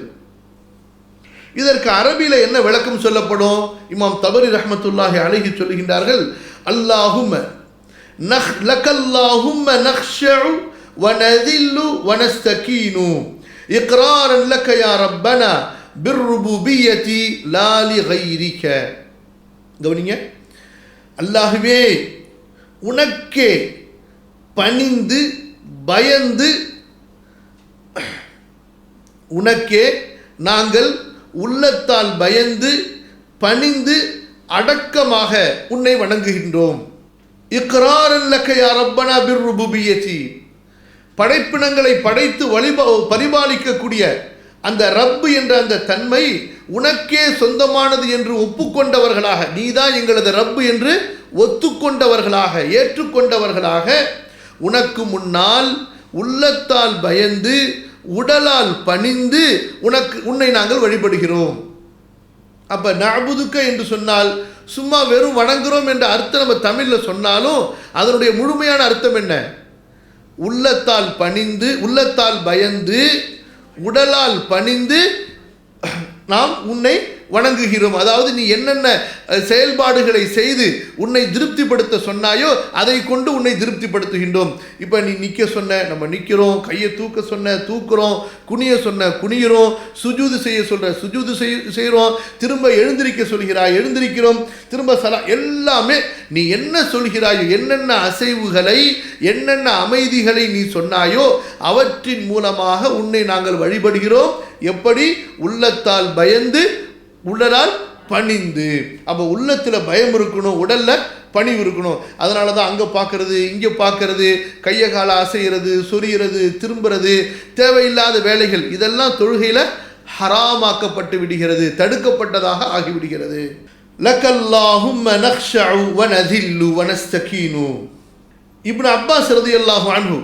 Speaker 2: இதற்கு அரபியில் என்ன விளக்கம் சொல்லப்படும்? இமாம் தபரி ரஹ்மத்துல்லாஹி அலைஹி சொல்லுகின்றார்கள், அல்லாஹும்ம லக்கல்லாஹும்ம நக்ஷஉ வ நதில்லு வ நஸ்தகீனு இக்ராரன் லக்க யா ரப்பனா பிர்ருபூபிய்யதி லா லிகைரிக. கவனிங்க, அல்லாஹ்வே உனக்கே பணிந்து பயந்து, உனக்கே நாங்கள் உள்ளத்தால் பயந்து பணிந்து அடக்கமாக உன்னை வணங்குகின்றோம். இக்ராரன் லக யா ரப்பனா பிர்ருபுபிய்யதி, படைப்பினங்களை படைத்து பரிபாலிக்கக்கூடிய அந்த ரப்பு என்ற அந்த தன்மை உனக்கே சொந்தமானது என்று ஒப்புக்கொண்டவர்களாக, நீதான் எங்களது ரப்பு என்று ஒத்துக்கொண்டவர்களாக ஏற்றுக்கொண்டவர்களாக உனக்கு முன்னால் உள்ளத்தால் பயந்து உடலால் பணிந்து உன்னை நாங்கள் வழிபடுகிறோம். அப்ப நஅபுதுக என்று சொன்னால் சும்மா வெறும் வணங்குறோம் என்ற அர்த்தம் நம்ம தமிழில் சொன்னாலும் அதனுடைய முழுமையான அர்த்தம் என்ன? உள்ளத்தால் பணிந்து உள்ளத்தால் பயந்து உடலால் பணிந்து நாம் உன்னை வணங்குகிறோம். அதாவது நீ என்னென்ன செயல்பாடுகளை செய்து உன்னை திருப்திப்படுத்த சொன்னாயோ அதை கொண்டு உன்னை திருப்திப்படுத்துகின்றோம். இப்போ நீ நிற்க சொன்ன நம்ம நிற்கிறோம், கையை தூக்க சொன்ன தூக்குறோம், குனிய சொன்ன குனிகிறோம், சுஜூது செய்ய சொல்ற சுஜூது செய்கிறோம், திரும்ப எழுந்திருக்க சொல்கிறாய் எழுந்திருக்கிறோம், திரும்ப எல்லாமே நீ என்ன சொல்கிறாயோ, என்னென்ன அசைவுகளை என்னென்ன அமைதிகளை நீ சொன்னாயோ அவற்றின் மூலமாக உன்னை நாங்கள் வழிபடுகிறோம். எப்படி? உள்ளத்தால் பயந்து உடலால் பணிந்து. அப்போ உள்ளத்தில் பயம் இருக்கணும், உடல்ல பணிவு இருக்கணும். அதனால தான் அங்கே பார்க்கறது இங்கே பார்க்கறது, கையை காலை அசைகிறது, சொரிகிறது, திரும்புறது, தேவையில்லாத வேலைகள் இதெல்லாம் தொழுகையில் ஹராமாக்கப்பட்டு விடுகிறது, தடுக்கப்பட்டதாக ஆகிவிடுகிறது. லக்கல்லாஹும்ம நக்ஷஉ வ நதில்லு வ நஸ்தகீனு. இப்னு அப்பாஸ் ரலியல்லாஹு அன்ஹு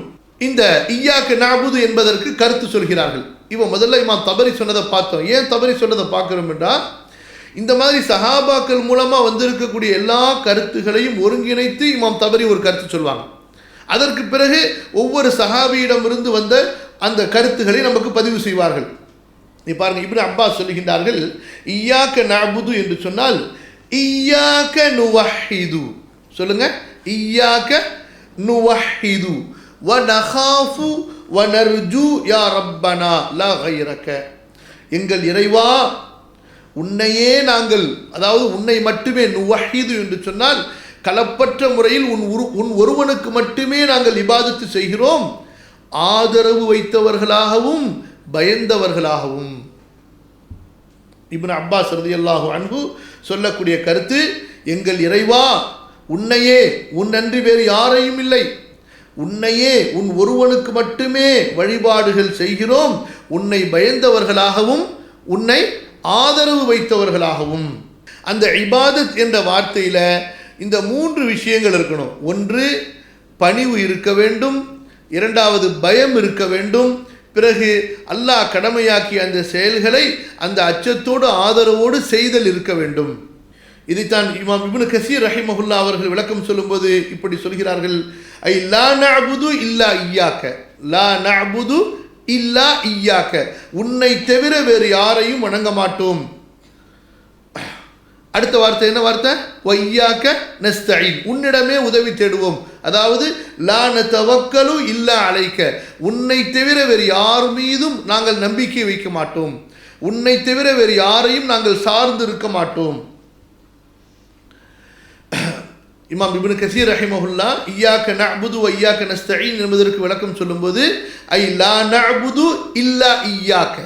Speaker 2: இந்த இய்யாக நஅபுது என்பதற்கு கருத்து சொல்கிறார்கள். முதல்ல இமாம் தபரி சொன்னதை பார்த்தோம். ஏன் தபரி சொன்னதை பார்க்கிறோம் என்றால், இந்த மாதிரி சஹாபாக்கள் மூலமா வந்திருக்கக்கூடிய எல்லா கருத்துகளையும் ஒருங்கிணைத்து இமாம் தபரி ஒரு கருத்து சொல்வாங்க. அதற்கு பிறகு ஒவ்வொரு சஹாபியிடமிருந்து வந்த அந்த கருத்துக்களை நமக்கு பதிவு செய்வார்கள். நீ பாருங்க, இப்னு அப்பாஸ் சொல்லுகின்றார்கள், இய்யாக நஅபுது என்று சொன்னால் இய்யாக நுவஹிது. சொல்லுங்க, இய்யாக நுவஹிது வ நகாஃபு வனர்ஜு யா ரப்பனா லா கைரக. எங்கள் இறைவா, உன்னையே நாங்கள், அதாவது உன்னை மட்டுமே, நுவஹிது என்று சொன்னால் கலப்பற்ற முறையில் உன் ஒருவனுக்கு மட்டுமே நாங்கள் இபாதத்து செய்கிறோம், ஆதரவு வைத்தவர்களாகவும் பயந்தவர்களாகவும். இப்னு அப்பாஸ் ரலியல்லாஹு அன்ஹு சொல்லக்கூடிய கருத்து, எங்கள் இறைவா, உன்னையே, உன் அன்றி வேறு யாரையும் இல்லை, உன்னையே உன் ஒருவனுக்கு மட்டுமே வழிபாடுகள் செய்கிறோம், உன்னை பயந்தவர்களாகவும் உன்னை ஆதரவு வைத்தவர்களாகவும். அந்த இபாதத் என்ற வார்த்தையில் இந்த 3 விஷயங்கள் இருக்கணும். ஒன்று, பணிவு இருக்க வேண்டும். இரண்டாவது, பயம் இருக்க வேண்டும். பிறகு அல்லாஹ் கடமையாக்கிய அந்த செயல்களை அந்த அச்சத்தோடு ஆதரவோடு செய்தல் இருக்க வேண்டும். இதைத்தான் இமாம் இப்னு கஸீர் ரஹிமஹுல்லா அவர்கள் விளக்கம் சொல்லும்போது இப்படி சொல்கிறார்கள், ஐ லா நஅபுது இல்லா இய்யாக, லா நஅபுது இல்லா இய்யாக, உன்னை தவிர வேறு யாரையும் வணங்க மாட்டோம். அடுத்த வார்த்தை என்ன வார்த்தை? வய்யாக நஸ்தஈன், உன்னிடமே உதவி தேடுவோம். அதாவது லா நதவக்கலு இல்லா அலைக்க, உன்னை தவிர வேறு யார் மீதும் நாங்கள் நம்பிக்கை வைக்க மாட்டோம், உன்னை தவிர வேறு யாரையும் நாங்கள் சார்ந்து இருக்க மாட்டோம். இமாம் இப்னு கஸீர் ரஹிமஹுல்லா இய்யாக நஅபுது வ இய்யாக நஸ்தஈன் என்பதற்கு விளக்கம் சொல்லும்போது, ஐ லா நஅபுது இல்லா இய்யாக,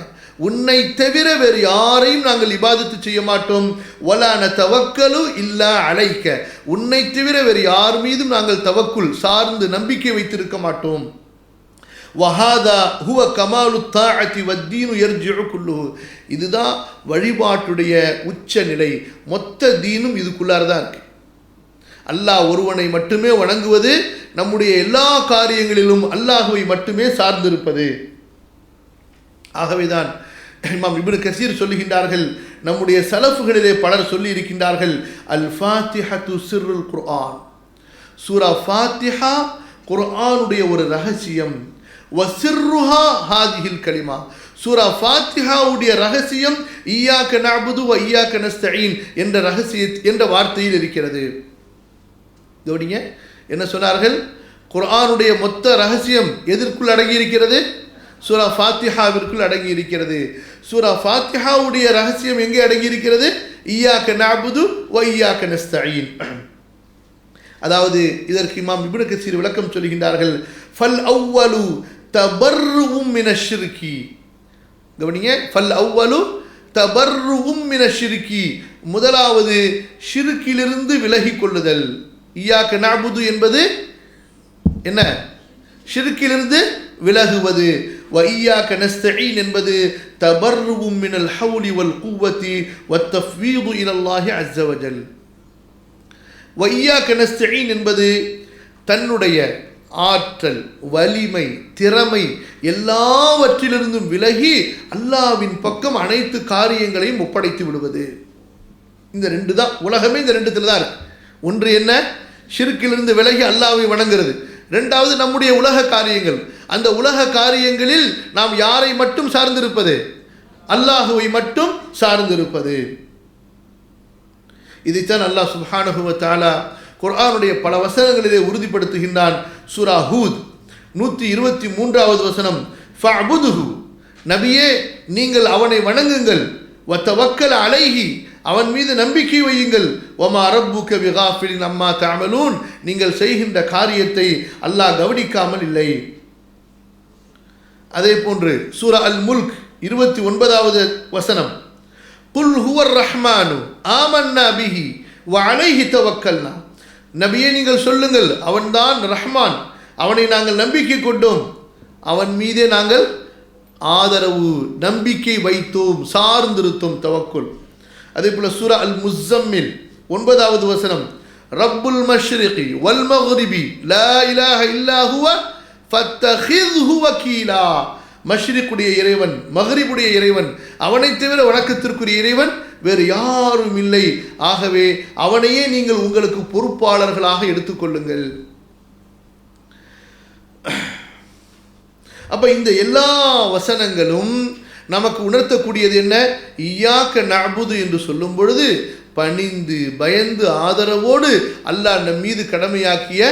Speaker 2: உன்னை தவிர வேறு யாரையும் நாங்கள் இபாதத்து செய்ய மாட்டோம். வலா நதவக்கலு இல்லா அலைக்க, உன்னை தவிர வேறு யார் மீதும் நாங்கள் தவக்குல் சார்ந்து நம்பிக்கை வைத்திருக்க மாட்டோம். வஹாதா ஹுவ கமாலு தாஅத்தி வத்தீனு யர்ஜிஉ குல்லுஹு, இதுதான் வழிபாட்டுடைய உச்ச நிலை. மொத்த தீனும் இதுக்குள்ளார தான் இருக்கு. அல்லாஹ் ஒருவனை மட்டுமே வணங்குவது, நம்முடைய எல்லா காரியங்களிலும் அல்லாஹுவை மட்டுமே சார்ந்திருப்பது. ஆகவேதான் இமாம் இப்னு கஸீர் சொல்லுகின்றார்கள், நம்முடைய சலஃபுகளிலே பலர் சொல்லி இருக்கின்றார்கள், அல் ஃபாத்திஹத்து சிர்ருல் குர்ஆன், சூரா ஃபாத்திஹா குர்ஆனுடைய ஒரு ரகசியம். வசிர்ருஹா ஹாதிஹில் கலிமா, சூரா ஃபாத்திஹாவுடைய ரகசியம் இய்யாக நஅபுது வ இய்யாக நஸ்தஈன் என்ற என்ற வார்த்தையில் இருக்கிறது. கவனிங்க, என்ன சொன்னார்கள்? குர்ஆனுடைய மொத்த ரகசியம் எதற்குள் அடங்கி இருக்கிறது? சூரா ஃபாத்திஹாவிற்குள் அடங்கி இருக்கிறது. சூரா ஃபாத்திஹாவுடைய ரகசியம் எங்கே அடங்கி இருக்கிறது? இய்யாக நஅபுது வ இய்யாக நஸ்தஈன். அதாவது இதற்கு இமாம் இப்னு கஸீர் விளக்கம் சொல்கின்றார்கள், ஃபல் அவ்வலு தபர்ருஉம் மினஷ் ஷிர்கி. கவனிங்க, ஃபல் அவ்வலு தபர்ருஉம் மினஷ் ஷிர்கி, முதலாவது ஷிர்கிலிருந்து விலகிக் கொள்ளுதல். இய்யாக நஅபுது என்பது என்ன? ஷிர்கிலிருந்து விலகுவது. வ இய்யாக நஸ்தஈன் என்பது தபர்ருஉம் மினல் ஹவ்லி வல் குவத்தி வத் தஃபீது இலல்லாஹி அஸ்ஸ வஜல். வ இய்யாக நஸ்தஈன் என்பது தன்னுடைய ஆற்றல், வலிமை, திறமை எல்லாவற்றிலிருந்தும் விலகி அல்லாஹ்வின் பக்கம் அனைத்து காரியங்களையும் ஒப்படைத்து விடுவது. இந்த ரெண்டு தான், உலகமே இந்த ரெண்டுத்துல தான் இருக்கு. ஒன்று என்ன? ஷிர்கிலிருந்து விலகி அல்லாஹ்வை வணங்குறது. ரெண்டாவது நம்முடைய உலக காரியங்கள். அந்த உலக காரியங்களில் நாம் யாரை மட்டும் சார்ந்திருப்பது? அல்லாஹுவை மட்டும் சார்ந்திருப்பது. இதைத்தான் அல்லாஹ் சுப்ஹானஹு வ தஆலா குர்ஆனுடைய பல வசனங்களிலே உறுதிப்படுத்துகின்றான். சூரா ஹூத் 123வது வசனம், ஃபஅபுதுஹு, நபியே நீங்கள் அவனை வணங்குங்கள், வதவக்கல் அலைஹி, அவன் மீது நம்பிக்கை வையுங்கள், வமா ரப்புக பிகாஃபிலின் அம்மா தஅமலூன், நீங்கள் செய்கின்ற காரியத்தை அல்லாஹ் கவனிக்காமல் இல்லை. அதே போன்று சூரா அல் முல்க் 29வது வசனம், குல் ஹுவர் ரஹ்மானு ஆமன்னா பிஹி வ அலைஹி தவக்கல்னா, நபியே நீங்கள் சொல்லுங்கள், அவன்தான் ரஹ்மான், அவனை நாங்கள் நம்பிக்கை கொண்டோம், அவன் மீதே நாங்கள் ஆதரவு நம்பிக்கை வைத்தோம், சார்ந்திருத்தோம், தவக்குல். அதே போல சூரா அல் முஸம்மில் 9வது வசனம், ரப்புல் மஷ்ரிகி வல் மக்ரிபி லா இலாஹ இல்லா ஹுவ ஃபத்தஹித்ஹு வகீலா, மஷ்ரிக்குடைய இறைவன், மக்ரிபுடைய இறைவன், அவனை தவிர வணக்கத்திற்குரிய இறைவன் வேறு யாரும் இல்லை, ஆகவே அவனையே நீங்கள் உங்களுக்கு பொறுப்பாளர்களாக எடுத்துக்கொள்ளுங்கள். அப்ப இந்த எல்லா வசனங்களும் நமக்கு உணர்த்தக்கூடியது என்ன? இய்யாக நஅபுது என்று சொல்லும் பொழுது பணிந்து பயந்து ஆதரவோடு அல்லாஹ் நம் மீது கடமையாக்கிய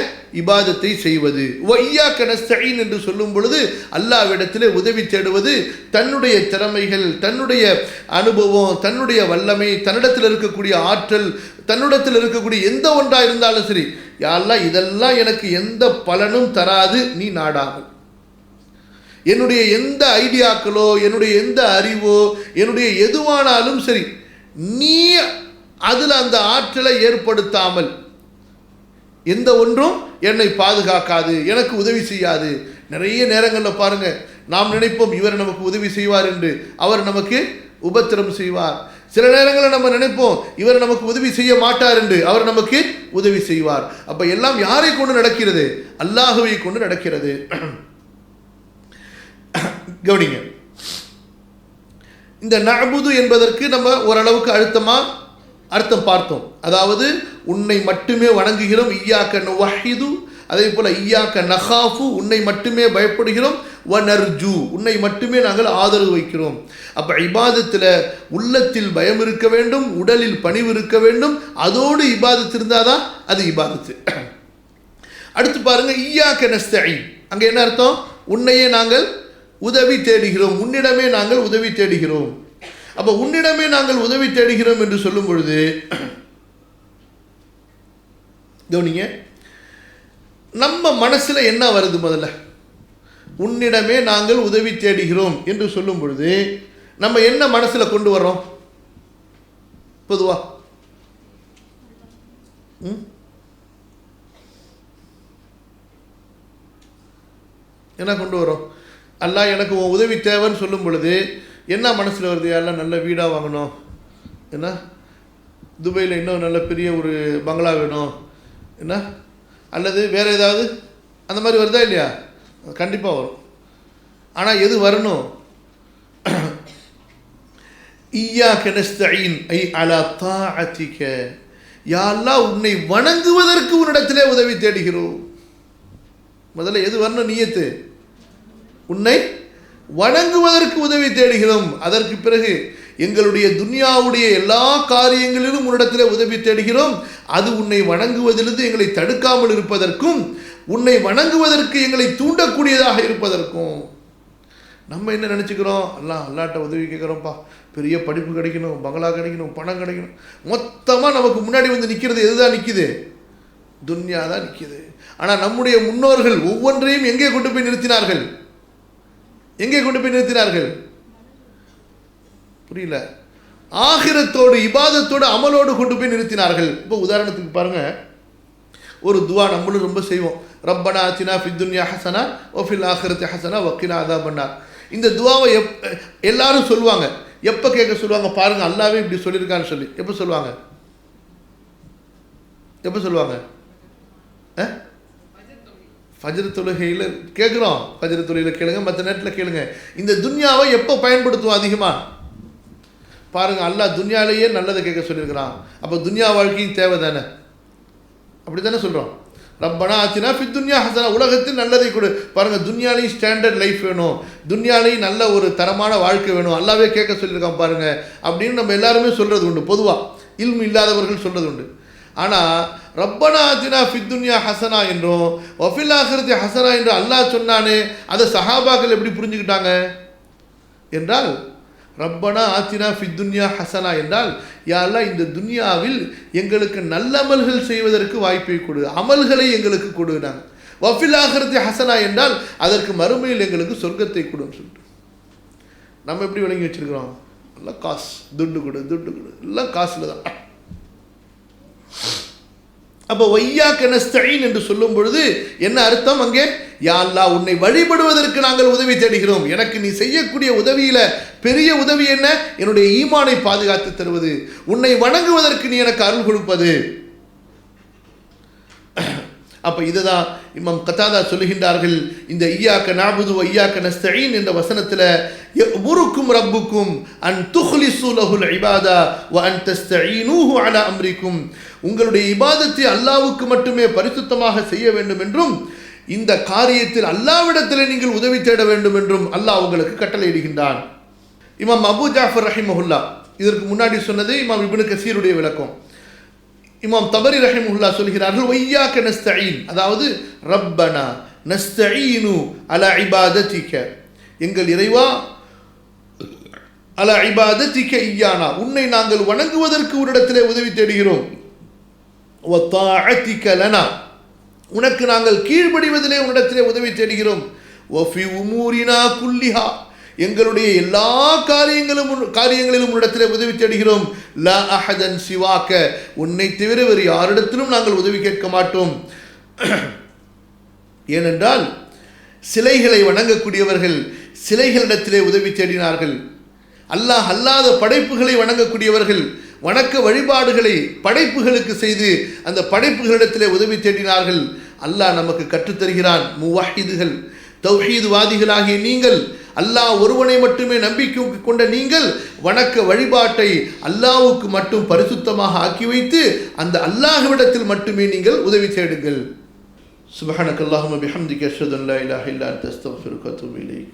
Speaker 2: இபாதத்தை செய்வது. வ இய்யாக நஸ்தஈன் என்று சொல்லும் பொழுது அல்லாஹ்விடத்திலே உதவி தேடுவது. தன்னுடைய திறமைகள், தன்னுடைய அனுபவம், தன்னுடைய வல்லமை, தன்னிடத்தில் இருக்கக்கூடிய ஆற்றல், தன்னிடத்தில் இருக்கக்கூடிய எந்த ஒன்றா இருந்தாலும் சரி, யா அல்லாஹ் இதெல்லாம் எனக்கு எந்த பலனும் தராது, நீ நாடாமல், என்னுடைய எந்த ஐடியாக்களோ, என்னுடைய எந்த அறிவோ, என்னுடைய எதுவானாலும் சரி, நீ அதில் அந்த ஆற்றலை ஏற்படுத்தாமல் எந்த ஒன்றும் என்னை பாதுகாக்காது, எனக்கு உதவி செய்யாது. நிறைய நேரங்களில் பாருங்க, நாம் நினைப்போம் இவர் நமக்கு உதவி செய்வார் என்று, அவர் நமக்கு உபத்திரம் செய்வார். சில நேரங்களில் நம்ம நினைப்போம் இவர் நமக்கு உதவி செய்ய மாட்டார் என்று, அவர் நமக்கு உதவி செய்வார். அப்ப எல்லாம் யாரை கொண்டு நடக்கிறது? அல்லாஹுவை கொண்டு நடக்கிறது. கவனிங்க, இந்த நஅபுது என்பதற்கு நம்ம ஓரளவுக்கு அர்த்தம் பார்த்தோம். அதாவது உன்னை மட்டுமே வணங்குகிறோம், இய்யாக நுவஹிது, அதே போல இய்யாக நகாஃபு, உன்னை மட்டுமே பயப்படுகிறோம், வ நர்ஜு, உன்னை மட்டுமே நாங்கள் ஆதரவு வைக்கிறோம். அப்ப இபாதத்தில் உள்ளத்தில் பயம் இருக்க வேண்டும், உடலில் பணிவு இருக்க வேண்டும், அதோடு இபாதத் இருந்தாதான் அது இபாதத்து. அடுத்து பாருங்க, இய்யாக நஸ்தஈன், அங்க என்ன அர்த்தம்? உன்னையே நாங்கள் உதவி தேடுகிறோம், உன்னிடமே நாங்கள் உதவி தேடுகிறோம். அப்ப உன்னிடமே நாங்கள் உதவி தேடுகிறோம் என்று சொல்லும் பொழுது கவனிங்க, நம்ம மனசுல என்ன வருது? முதல்ல உன்னிடமே நாங்கள் உதவி தேடுகிறோம் என்று சொல்லும் பொழுது நம்ம என்ன மனசுல கொண்டு வர்றோம்? பொதுவா என்ன கொண்டு வரோம்? அல்லாஹ் எனக்கு உன் உதவி தேவைன்னு சொல்லும் பொழுது என்ன மனசில் வருது? எல்லாம் நல்ல வீடாக வாங்கணும், என்ன துபாயில் இன்னும் நல்ல பெரிய ஒரு பங்களா வேணும், என்ன அல்லது வேறு ஏதாவது அந்த மாதிரி வருதா இல்லையா? கண்டிப்பாக வரும். ஆனால் எது வரணும்? இய்யாக நஸ்தஈன் ஐ அலா தாஅதிக, யா அல்லாஹ் உன்னை வணங்குவதற்கு உன்னிடத்திலே உதவி தேடுகிறோம். முதல்ல எது வரணும்? நியத்து, உன்னை வணங்குவதற்கு உதவி தேடுகிறோம். அதற்கு பிறகு எங்களுடைய துன்யாவுடைய எல்லா காரியங்களிலும் உன்னிடத்தில் உதவி தேடுகிறோம். அது உன்னை வணங்குவதிலிருந்து எங்களை தடுக்காமல் இருப்பதற்கும், உன்னை வணங்குவதற்கு எங்களை தூண்டக்கூடியதாக இருப்பதற்கும். நம்ம என்ன நினச்சிக்கிறோம்? அல்லாட்ட உதவி கேட்குறோம்ப்பா, பெரிய படிப்பு கிடைக்கணும், பங்களா கிடைக்கணும், பணம் கிடைக்கணும். மொத்தமாக நமக்கு முன்னாடி வந்து நிற்கிறது எதுதான் நிற்கிது? துன்யா தான் நிற்கிது. ஆனால் நம்முடைய முன்னோர்கள் ஒவ்வொன்றையும் எங்கே கொண்டு போய் நிறுத்தினார்கள்? எங்கே கொண்டு போய் நிறுத்தினார்கள்? புரியல. ஆகிரத்தோடு இபாதத்தோடு அமலோடு கொண்டு போய் நிறுத்தினார்கள். இப்போ உதாரணத்துக்கு பாருங்க, ஒரு துவா நம்மளும் ரொம்ப செய்வோம். ரப்பனா ஆத்தினா ஃபித் துன்யா ஹஸனா வ ஃபில் ஆখিরাতি ஹஸனா வ கினா அஸாபன்னார். இந்த துவாவை எல்லாரும் சொல்லுவாங்க. எப்போ கேட்க சொல்லுவாங்க பாருங்க, அல்லாஹ்வே இப்படி சொல்லியிருக்கான்னு சொல்லி. எப்போ சொல்லுவாங்க? எப்போ சொல்லுவாங்க? ஃபஜ்ர் தொழுகையில் கேட்குறோம். ஃபஜ்ர் தொழுகையில் கேளுங்க, மற்ற நேரத்தில் கேளுங்க. இந்த துன்யாவை எப்போ பயன்படுத்துவோம் அதிகமாக? பாருங்க, அல்லாஹ் துன்யாலேயே நல்லதை கேட்க சொல்லியிருக்கிறான். அப்போ துன்யா வாழ்க்கையும் தேவை தானே? அப்படி தானே சொல்கிறோம். ரப்பனா ஆத்தினா ஃபித் துன்யா ஹஸனா, உலகத்தில் நல்லதை கொடு. பாருங்கள், துன்யாலையும் ஸ்டாண்டர்ட் லைஃப் வேணும், துன்யாலையும் நல்ல ஒரு தரமான வாழ்க்கை வேணும், அல்லாவே கேட்க சொல்லியிருக்கான் பாருங்கள் அப்படின்னு நம்ம எல்லாருமே சொல்கிறது உண்டு. பொதுவாக இல்மு இல்லாதவர்கள் சொல்கிறது உண்டு. ஆனால் ரப்பனா ஆத்தினா ஃபித் துன்யா ஹஸனா என்றும் வஃபில் ஆখিরাতি ஹஸனா என்று அல்லாஹ் சொன்னானே, அதை சஹாபாக்கள் எப்படி புரிஞ்சுக்கிட்டாங்க என்றால், ரப்பனா ஆத்தினா ஃபித் துன்யா ஹஸனா என்றால், யா அல்லாஹ் இந்த துன்யாவில் எங்களுக்கு நல்ல அமல்கள் செய்வதற்கு வாய்ப்பை கொடு, அமல்களை எங்களுக்கு கொடுனாங்க. வஃபில் ஆখিরাতি ஹஸனா என்றால் அதற்கு மறுமையில் எங்களுக்கு சொர்க்கத்தை கொடுன்னு சொல்லிட்டு நம்ம எப்படி விளங்கி வச்சிருக்கிறோம்? எல்லாம் காசு, துட்டு கொடு, துட்டு கொடு, எல்லாம் காசில் தான். அப்போ வையாக்க நஸ்தஈன் என்று சொல்லும் பொழுது என்ன அர்த்தம்? அங்கே யா அல்லாஹ் உன்னை வழிபடுவதற்கு நாங்கள் உதவி தேடுகிறோம். எனக்கு நீ செய்யக்கூடிய உதவியில பெரிய உதவி என்ன? என்னுடைய ஈமானை பாதுகாத்து தருவது, உன்னை வணங்குவதற்கு நீ எனக்கு அருள் கொடுப்பது. அப்போ இதுதான் இமாம் கதாதா சொல்லுகின்றார்கள். இந்த இய்யாக்க நஅபுது வ இய்யாக்க நஸ்தஈன் என்ற வசனத்தில் யஅமுருக்கும் ரப்புக்கும் அன் துஹ்லிஸு லஹுல் இபாதா வ அன் தஸ்தஈனூஹு அலா அம்ரிக்கும், உங்களுடைய இபாதத்தை அல்லாஹ்வுக்கு மட்டுமே பரிசுத்தமாக செய்ய வேண்டும் என்றும் இந்த காரியத்தில் அல்லாஹ்விடத்தில் நீங்கள் உதவி தேட வேண்டும் என்றும் அல்லாஹ் உங்களுக்கு கட்டளையிடுகின்றான். இமாம் அபூ ஜாஃபர் ரஹிமஹுல்லா இதற்கு முன்னாடி சொன்னது இமாம் இப்னு கஸீருடைய விளக்கம். இமாம் தபரி ரஹிமஹுல்லா சொல்கிறார்கள், வையாக்க நஸ்தஈன், அதாவது ரப்பனா நஸ்தஈனு அலா இபாதத்திக, எங்கள் இறைவா அலா இபாதத்திக இய்யானா, உன்னை நாங்கள் வணங்குவதற்கு உன்னிடத்திலே உதவி தேடுகிறோம். வ தாஅத்திக லனா, உனக்கு நாங்கள் கீழ்ப்படிவதிலே உன்னிடத்திலே உதவி தேடுகிறோம். வ ஃபி உமூரினா குல்லிஹா, எங்களுடைய எல்லா காரியங்களிலும் உன்னிடத்திலே உதவி தேடுகிறோம். லா அஹதன் சிவாக்க, உன்னை தவிர வேறு யாரிடத்திலும் நாங்கள் உதவி கேட்க மாட்டோம். ஏனென்றால் சிலைகளை வணங்கக்கூடியவர்கள் சிலைகளிடத்திலே உதவி தேடினார்கள். அல்லாஹ் அல்லாத படைப்புகளை வணங்கக்கூடியவர்கள் வணக்க வழிபாடுகளை படைப்புகளுக்கு செய்து அந்த படைப்புகளிடத்திலே உதவி தேடினார்கள். அல்லாஹ் நமக்கு கற்றுத்தருகிறான், முவஹிதுகள் தௌஹீதுவாதிகளாகிய நீங்கள், அல்லாஹ் ஒருவனை மட்டுமே நம்பிக்கை கொண்ட நீங்கள் வணக்க வழிபாட்டை அல்லாஹ்வுக்கு மட்டும் பரிசுத்தமாக ஆக்கி வைத்து அந்த அல்லாஹ்விடத்தில் மட்டுமே நீங்கள் உதவி தேடுங்கள். சுப்ஹானக்கல்லாஹும்ம பிஹம்திக அஷ்ஹது அன் லா இலாஹா இல்லா அன்த அஸ்தக்ஃபிருக வ அத்தூபு இலைக்.